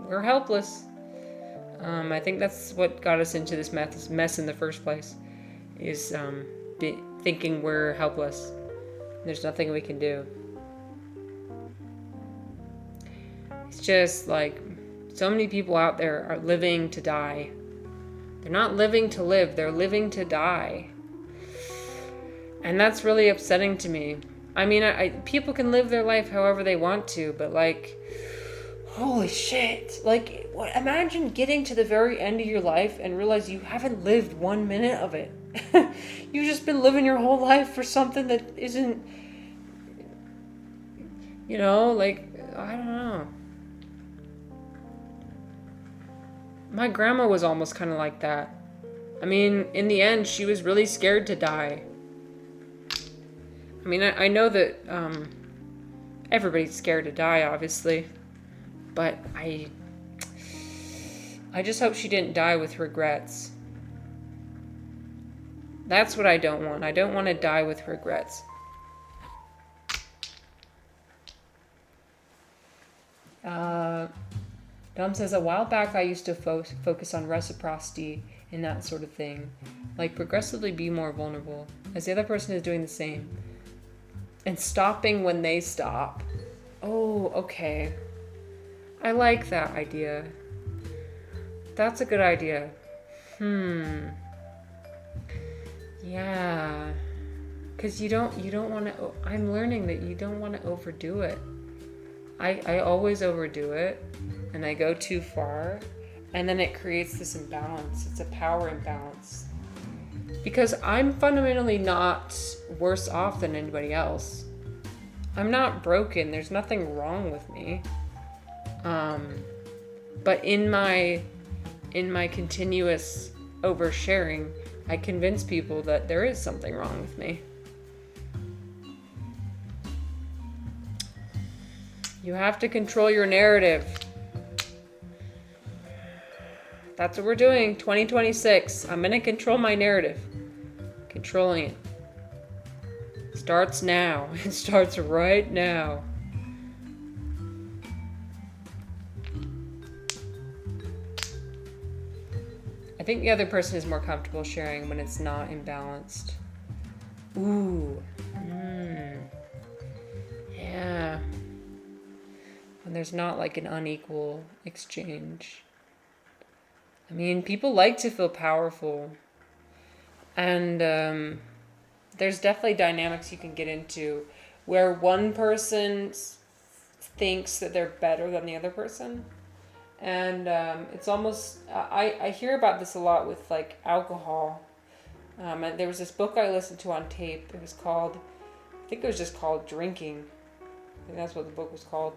We're helpless. I think that's what got us into this mess in the first place, is thinking we're helpless. There's nothing we can do. It's just like so many people out there are living to die. They're not living to live, they're living to die. And that's really upsetting to me. I mean, people can live their life however they want to, but like, Holy shit. Like, imagine getting to the very end of your life and realize you haven't lived 1 minute of it. You've just been living your whole life for something that isn't, like, I don't know. My grandma was almost kind of like that. I mean, in the end, she was really scared to die. I mean, I know that everybody's scared to die, obviously. But I just hope she didn't die with regrets. That's what I don't want. I don't want to die with regrets. Dom says, a while back I used to focus on reciprocity and that sort of thing. Like progressively be more vulnerable, as the other person is doing the same. And stopping when they stop. Oh, okay. I like that idea. That's a good idea. Yeah. Because you don't want to, I'm learning that you don't want to overdo it. I always overdo it, and I go too far, and then it creates this imbalance. It's a power imbalance. Because I'm fundamentally not worse off than anybody else. I'm not broken. There's nothing wrong with me. But in my continuous oversharing, I convince people that there is something wrong with me. You have to control your narrative. That's what we're doing. 2026. I'm gonna control my narrative. Controlling it. Starts now. It starts right now. I think the other person is more comfortable sharing when it's not imbalanced. Ooh. Yeah. When there's not like an unequal exchange. I mean, people like to feel powerful. And there's definitely dynamics you can get into where one person thinks that they're better than the other person. And it's almost, I hear about this a lot with like alcohol. And there was this book I listened to on tape. It was called, I think it was just called Drinking. I think that's what the book was called.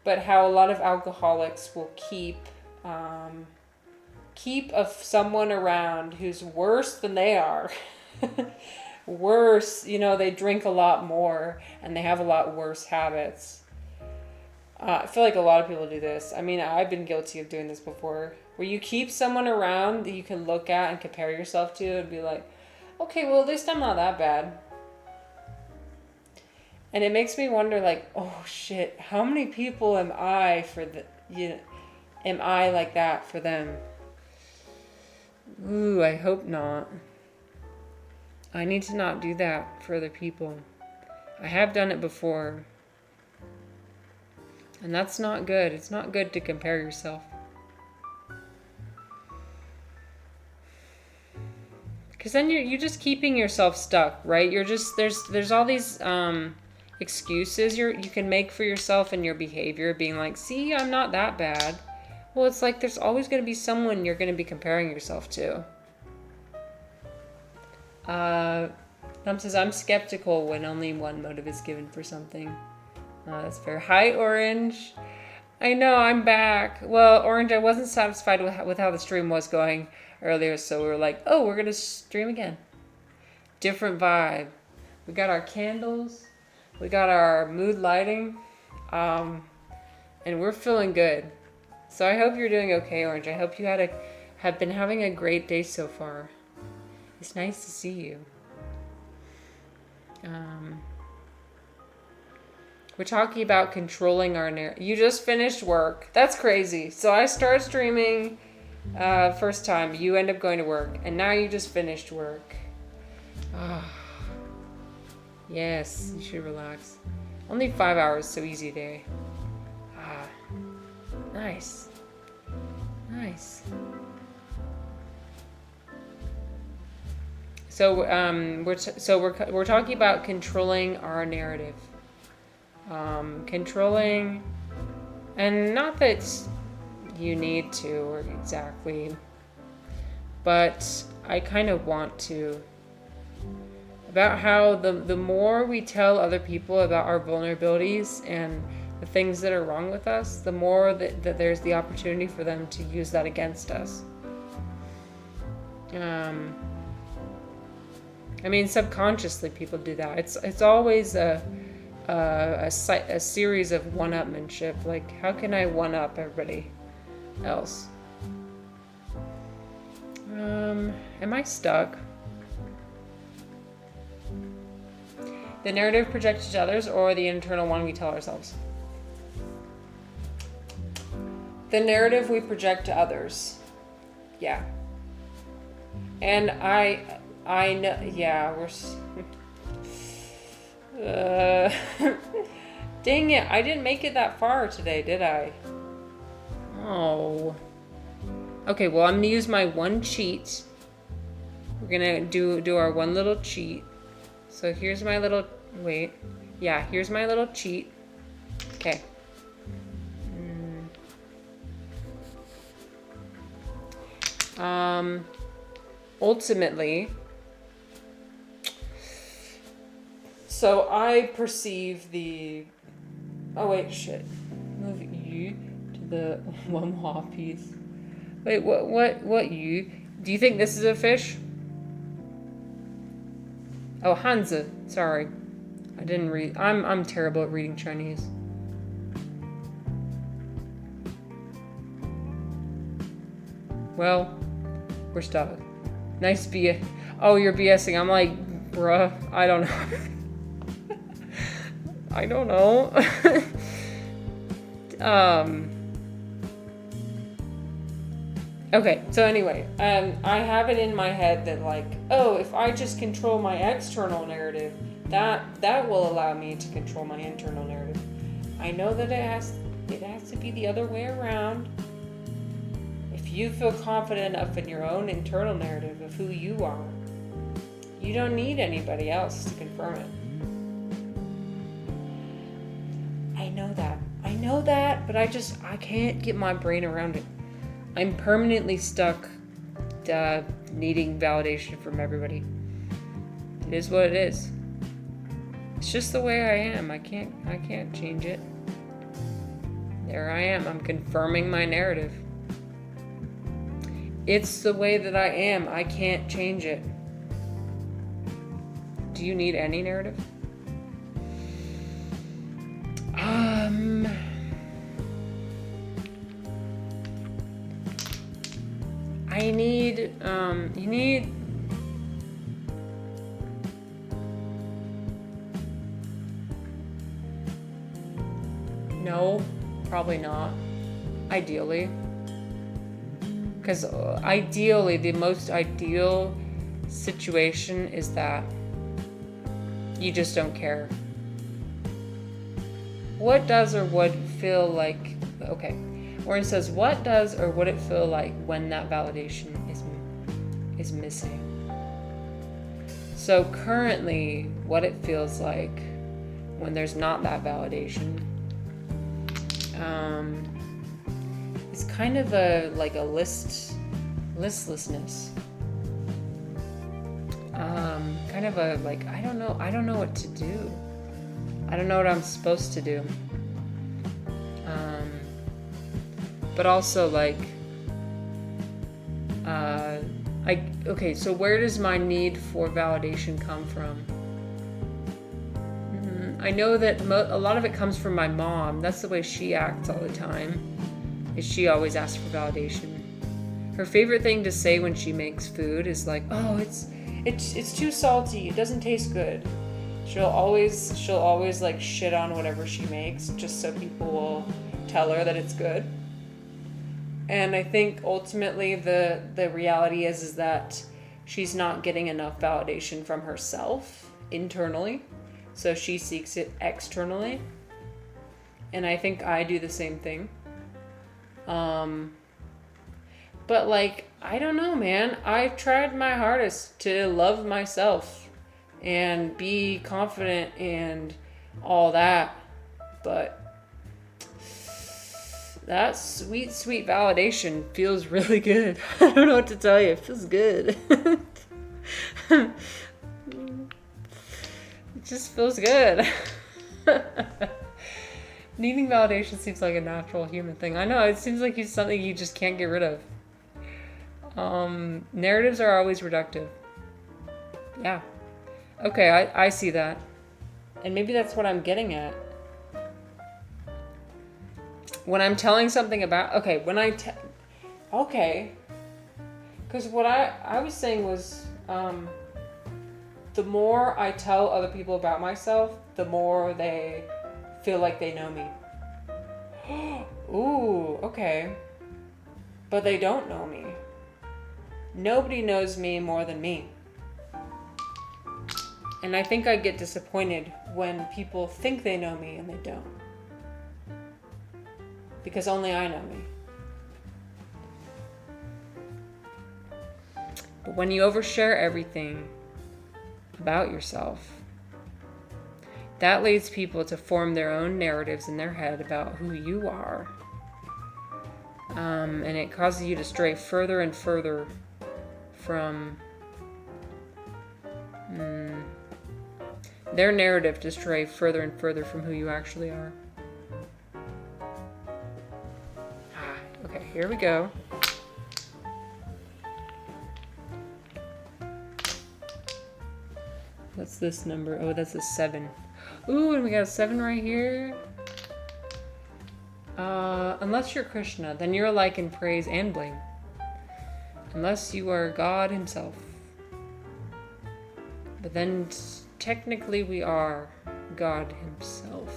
But how a lot of alcoholics will keep someone around who's worse than they are. Worse, they drink a lot more and they have a lot worse habits. I feel like a lot of people do this. I mean, I've been guilty of doing this before, where you keep someone around that you can look at and compare yourself to and be like, okay, well, at least I'm not that bad. And it makes me wonder, like, oh shit, how many people am I am I like that for them? Ooh, I hope not. I need to not do that for other people. I have done it before. And that's not good. It's not good to compare yourself. Because then you're just keeping yourself stuck, right? You're just, there's all these excuses you can make for yourself and your behavior, being like, see, I'm not that bad. Well, it's like there's always going to be someone you're going to be comparing yourself to. Tom says, I'm skeptical when only one motive is given for something. That's fair. Hi, Orange. I know, I'm back. Well, Orange, I wasn't satisfied with how the stream was going earlier, so we were like, oh, we're going to stream again. Different vibe. We got our candles. We got our mood lighting. And we're feeling good. So I hope you're doing okay, Orange. I hope you have been having a great day so far. It's nice to see you. We're talking about controlling our narrative. You just finished work. That's crazy. So I started streaming first time. You end up going to work. And now you just finished work. Yes, you should relax. Only 5 hours, so easy day. Nice. Nice. So we're talking about controlling our narrative. controlling, and not that you need to or exactly, but I kind of want to. About how the more we tell other people about our vulnerabilities and the things that are wrong with us, the more that there's the opportunity for them to use that against us. I mean, subconsciously people do that. It's always a series of one-upmanship. Like, how can I one-up everybody else? Am I stuck? The narrative projected to others, or the internal one we tell ourselves? The narrative we project to others. Yeah. And I know, yeah, dang it, I didn't make it that far today, did I? Oh. Okay, well, I'm gonna use my one cheat. We're gonna do our one little cheat. So here's my little, here's my little cheat. Okay. Ultimately, so I perceive the, move you to the one more piece. Wait, what you? Do you think this is a fish? Oh, Hanzi. Sorry. I didn't read. I'm terrible at reading Chinese. Well, we're stuck. Nice BS. Oh, you're BSing. I'm like, bruh, I don't know. I don't know. Okay, so anyway, I have it in my head that, like, oh, if I just control my external narrative, that will allow me to control my internal narrative. I know that it has to be the other way around. If you feel confident enough in your own internal narrative of who you are, you don't need anybody else to confirm it. I know that, but I can't get my brain around it. I'm permanently stuck needing validation from everybody. It is what it is. It's just the way I am. I can't change it. There I am. I'm confirming my narrative. It's the way that I am. I can't change it. Do you need any narrative? You need no, probably not. Ideally. Because ideally, the most ideal situation is that you just don't care. What does or would feel like, okay, Warren says, what does or would it feel like when that validation is missing? So currently, what it feels like when there's not that validation, it's kind of a listlessness. Kind of a, like, I don't know what to do. I don't know what I'm supposed to do. But also, like, okay, so where does my need for validation come from? I know that a lot of it comes from my mom. That's the way she acts all the time, is she always asks for validation. Her favorite thing to say when she makes food is like, oh, it's too salty, it doesn't taste good. She'll always like shit on whatever she makes just so people will tell her that it's good. And I think ultimately the reality is that she's not getting enough validation from herself internally, so she seeks it externally. And I think I do the same thing. But like, I don't know, man. I've tried my hardest to love myself and be confident and all that. but that sweet, sweet validation feels really good. I don't know what to tell you. It feels good. It just feels good. Needing validation seems like a natural human thing. I know, it seems like it's something you just can't get rid of. Narratives are always reductive. Yeah. Okay, I see that. And maybe that's what I'm getting at. When I'm telling something about... Okay, okay. Because what I was saying was... the more I tell other people about myself, the more they feel like they know me. Ooh, okay. But they don't know me. Nobody knows me more than me. And I think I get disappointed when people think they know me and they don't. Because only I know me. But when you overshare everything about yourself, that leads people to form their own narratives in their head about who you are. And it causes you to stray further and further from their narrative, to stray further and further from who you actually are. Okay, here we go. What's this number? Oh, that's a 7. Ooh, and we got a 7 right here. Unless you're Krishna, then you're alike in praise and blame. Unless you are God himself. But then technically we are God himself.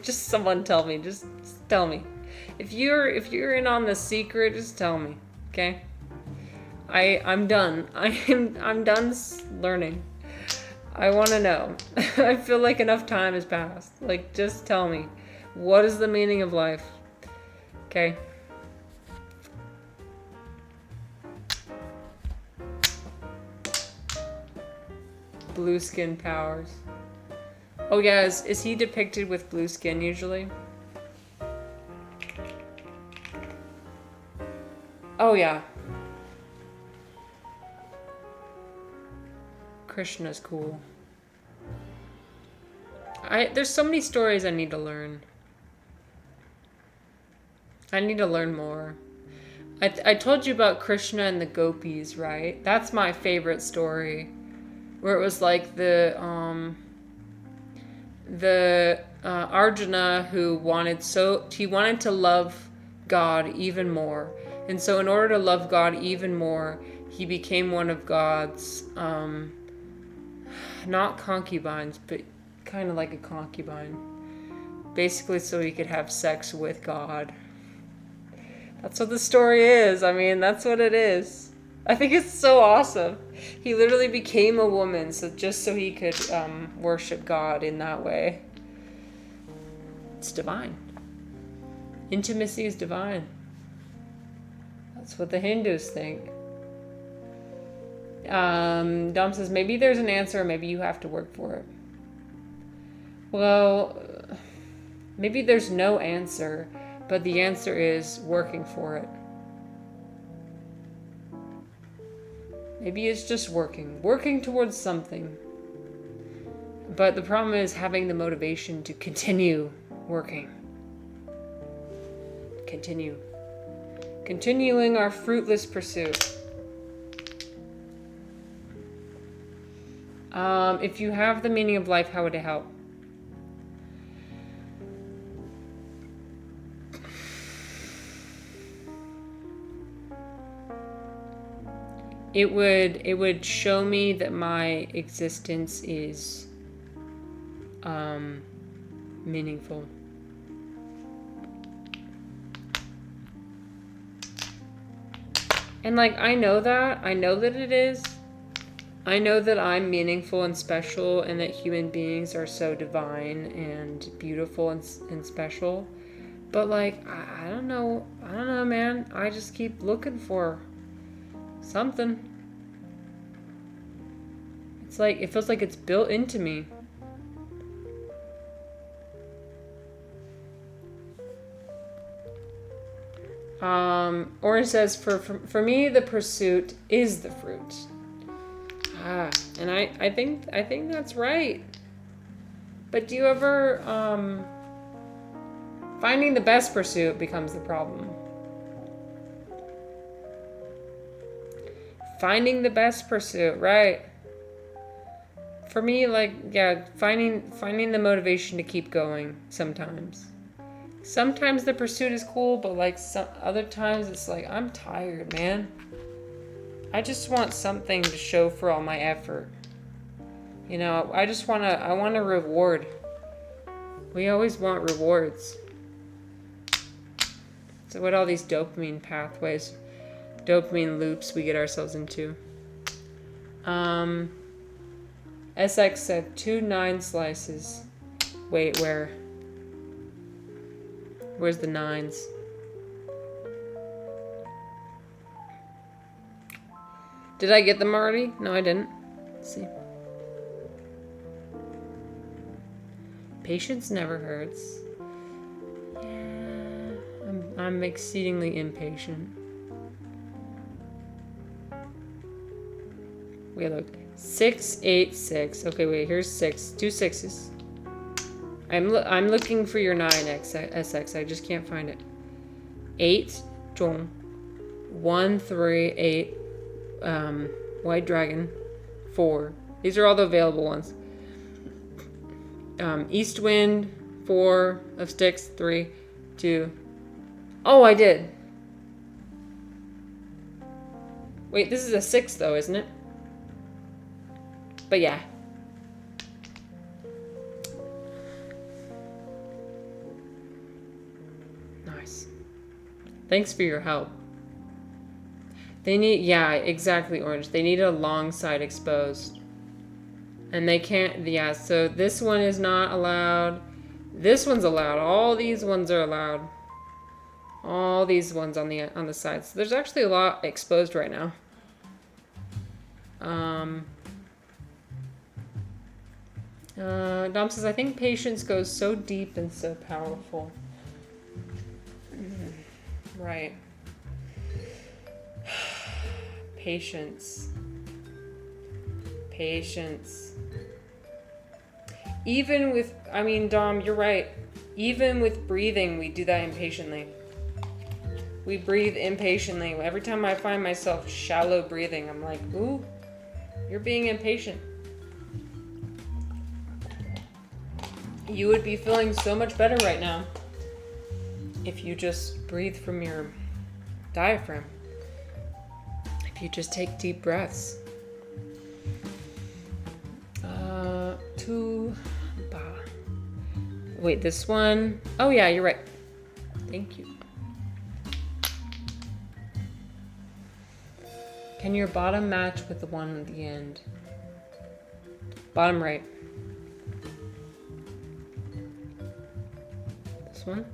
Just someone tell me. Just tell me. If you're in on the secret, just tell me. Okay? I'm done. I'm done learning. I want to know. I feel like enough time has passed. Like, just tell me. What is the meaning of life? Okay? Blue skin powers. Oh yeah, is he depicted with blue skin usually? Oh yeah. Krishna's cool. There's so many stories I need to learn. I need to learn more. I told you about Krishna and the gopis, right? That's my favorite story. Where it was like the Arjuna who wanted to love God even more. And so in order to love God even more, he became one of God's not concubines, but kind of like a concubine. Basically so he could have sex with God. That's what the story is. I mean, that's what it is. I think it's so awesome. He literally became a woman just so he could worship God in that way. It's divine. Intimacy is divine. That's what the Hindus think. Dom says, maybe there's an answer, maybe you have to work for it. Well, maybe there's no answer, but the answer is working for it. Maybe it's just working towards something. But the problem is having the motivation to continue working. Continuing our fruitless pursuit. If you have the meaning of life, how would it help? It would show me that my existence is meaningful. And like, I know that it is. I know that I'm meaningful and special, and that human beings are so divine and beautiful and special. But like, I don't know, man. I just keep looking for something. It's like, it feels like it's built into me. Orange says, for me, the pursuit is the fruit. And I think that's right. But do you ever, finding the best pursuit becomes the problem. Finding the best pursuit, right? For me, like, yeah, finding the motivation to keep going sometimes. Sometimes the pursuit is cool, but like some other times it's like, I'm tired, man. I just want something to show for all my effort. You know, I want a reward. We always want rewards. So what all these dopamine pathways, dopamine loops we get ourselves into. SX said 2 9 slices. Wait, where? Where's the 9s? Did I get them already? No, I didn't. Let's see. Patience never hurts. Yeah, I'm exceedingly impatient. Wait, look. 6, 8, 6. Okay, wait. Here's 6. 2 6s. I'm looking for your 9SX. I just can't find it. 8, Zhong. 1, 3, 8. White Dragon. 4. These are all the available ones. East Wind. 4 of sticks. 3, 2. Oh, I did. Wait, this is a 6 though, isn't it? But yeah. Nice. Thanks for your help. They need, yeah, exactly, Orange. They need a long side exposed. And they can't, yeah, so this one is not allowed. This one's allowed. All these ones are allowed. All these ones on the sides. So there's actually a lot exposed right now. Dom says, I think patience goes so deep and so powerful. Right. Patience. Patience. Even with, I mean, Dom, you're right. Even with breathing, we do that impatiently. We breathe impatiently. Every time I find myself shallow breathing, I'm like, ooh, you're being impatient. You would be feeling so much better right now if you just breathe from your diaphragm. If you just take deep breaths. Wait, this one. Oh yeah, you're right. Thank you. Can your bottom match with the one at the end? Bottom right. This one?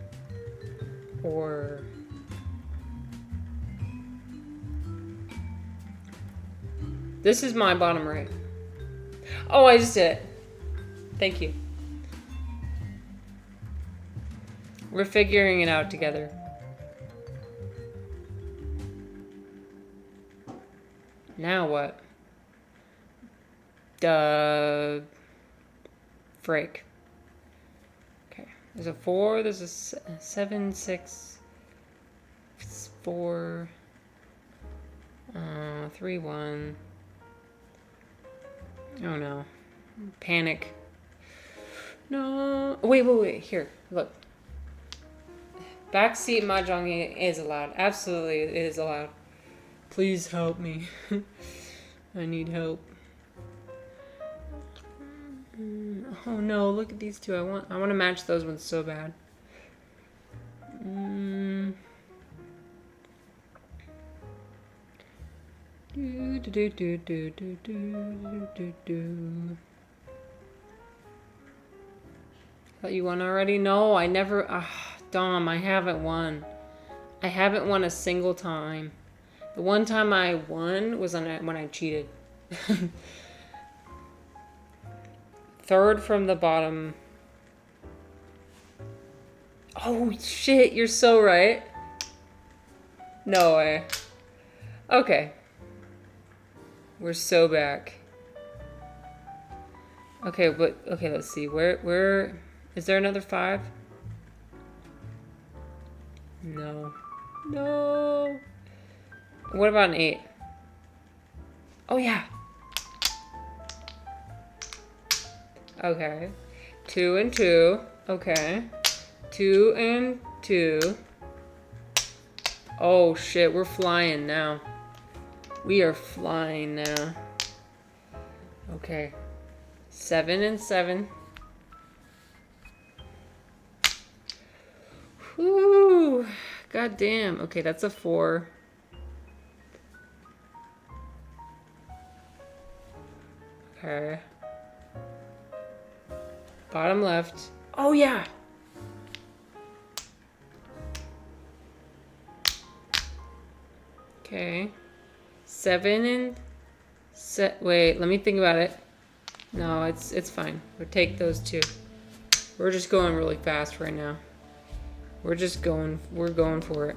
Or... This is my bottom right. Oh, I just did it. Thank you. We're figuring it out together. Now what? Frick. Okay. There's a 4, there's a 7, 6, 4, 3, 1. Oh no. Panic. No. Wait. Here, look. Backseat mahjong is allowed. Absolutely, it is allowed. Please help me. I need help. Oh no, look at these two. I want to match those ones so bad. Thought you won already? No, I never. Dom, I haven't won. I haven't won a single time. The one time I won was when I cheated. Third from the bottom. Oh, shit, you're so right. No way. Okay. We're so back. Okay, but, okay, let's see. Where, is there another 5? No. No. What about an 8? Oh, yeah. Okay. 2 and 2. Okay. 2 and 2. Oh, shit. We're flying now. We are flying now. Okay. 7 and 7. Whoo! God damn. Okay, that's a 4. Okay. Bottom left. Oh, yeah! Okay. 7 and... Wait, let me think about it. No, it's fine. We'll take those 2. We're just going really fast right now. We're going for it.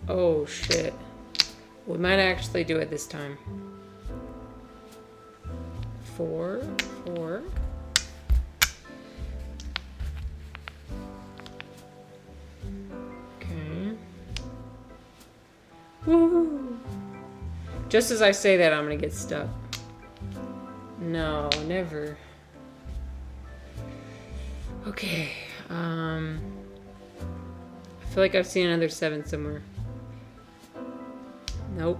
Oh, shit. We might actually do it this time. 4, 4. Okay. Woo! Just as I say that, I'm gonna get stuck. No, never. Okay. I feel like I've seen another 7 somewhere. Nope.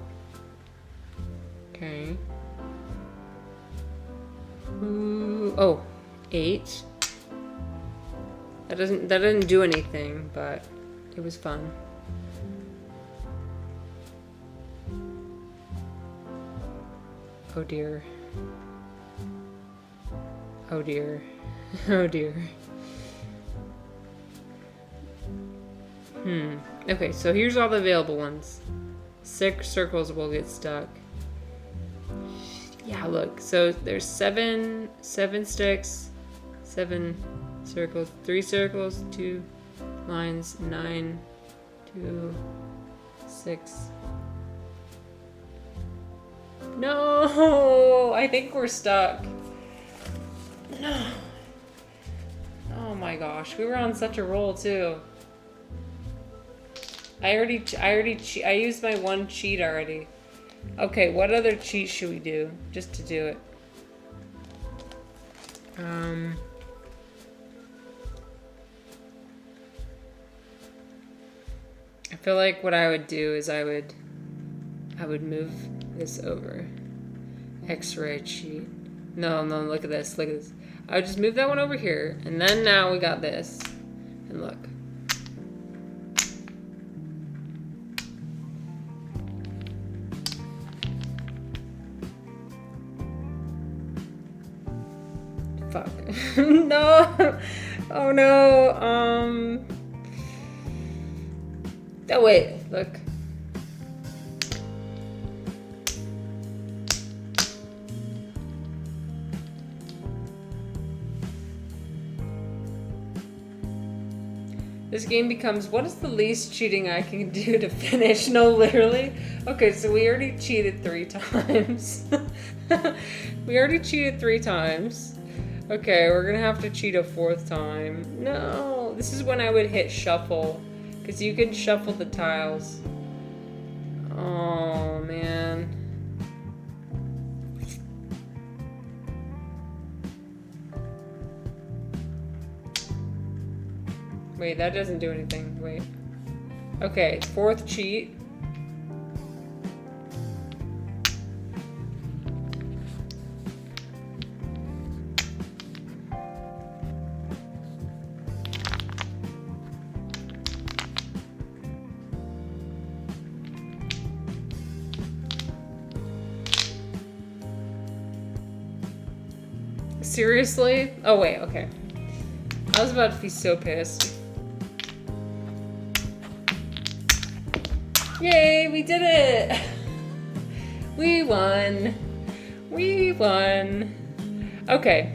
Okay. Ooh, oh, 8. That didn't do anything, but it was fun. Oh dear. Oh dear. Oh dear. Okay, so here's all the available ones. 6 circles will get stuck. Yeah, look. So there's 7 sticks, 7 circles, 3 circles, 2 lines, 9, 2, 6. No, I think we're stuck. No. Oh my gosh, we were on such a roll too. I used my 1 cheat already. Okay, what other cheat should we do just to do it? I feel like what I would do is I would move this over. X-ray cheat. No, look at this. Look at this. I would just move that one over here, and then now we got this. And look. Fuck. No. Oh no. Oh wait, look. This game becomes, what is the least cheating I can do to finish? No, literally. Okay, so we already cheated 3 times. We already cheated 3 times. Okay, we're gonna have to cheat a 4th time. No, this is when I would hit shuffle, because you can shuffle the tiles. Oh, man. Wait, that doesn't do anything. Wait. Okay, 4th cheat. Seriously? Oh wait, okay. I was about to be so pissed. Yay, we did it! We won. We won. Okay.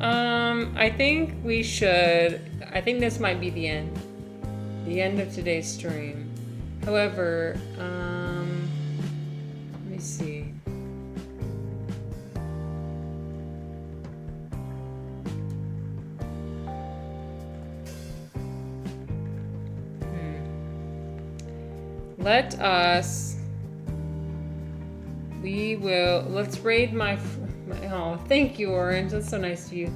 I think we should. I think this might be the end. The end of today's stream. However, let me see. Let us. We will. Let's raid my. Oh, thank you, Orange. That's so nice of you.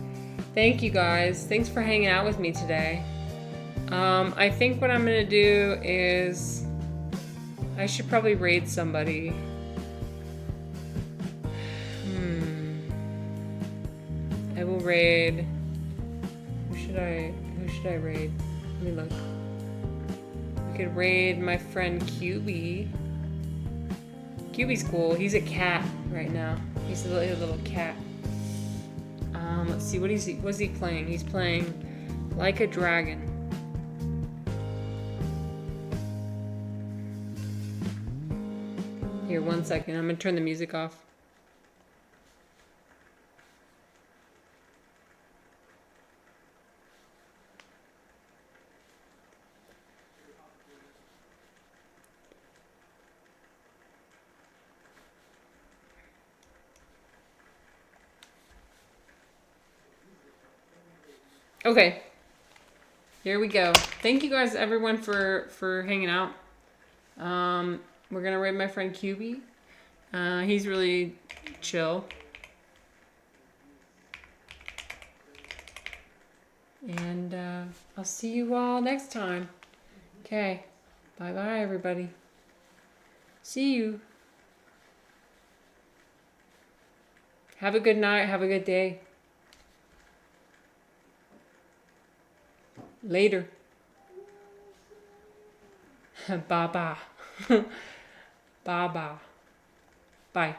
Thank you, guys. Thanks for hanging out with me today. I think what I'm gonna do is. I should probably raid somebody. I will raid. Who should I raid? Let me look. We could raid my friend QB. QB's cool. He's a cat right now. He's a little cat. Let's see, what's he playing? He's playing Like a Dragon. Here, 1 second. I'm gonna turn the music off. Okay, here we go. Thank you guys, everyone, for hanging out. We're gonna raid my friend QB. He's really chill. And I'll see you all next time. Okay, bye-bye, everybody. See you. Have a good night. Have a good day. Later. Bye-bye. Bye-bye. Bye.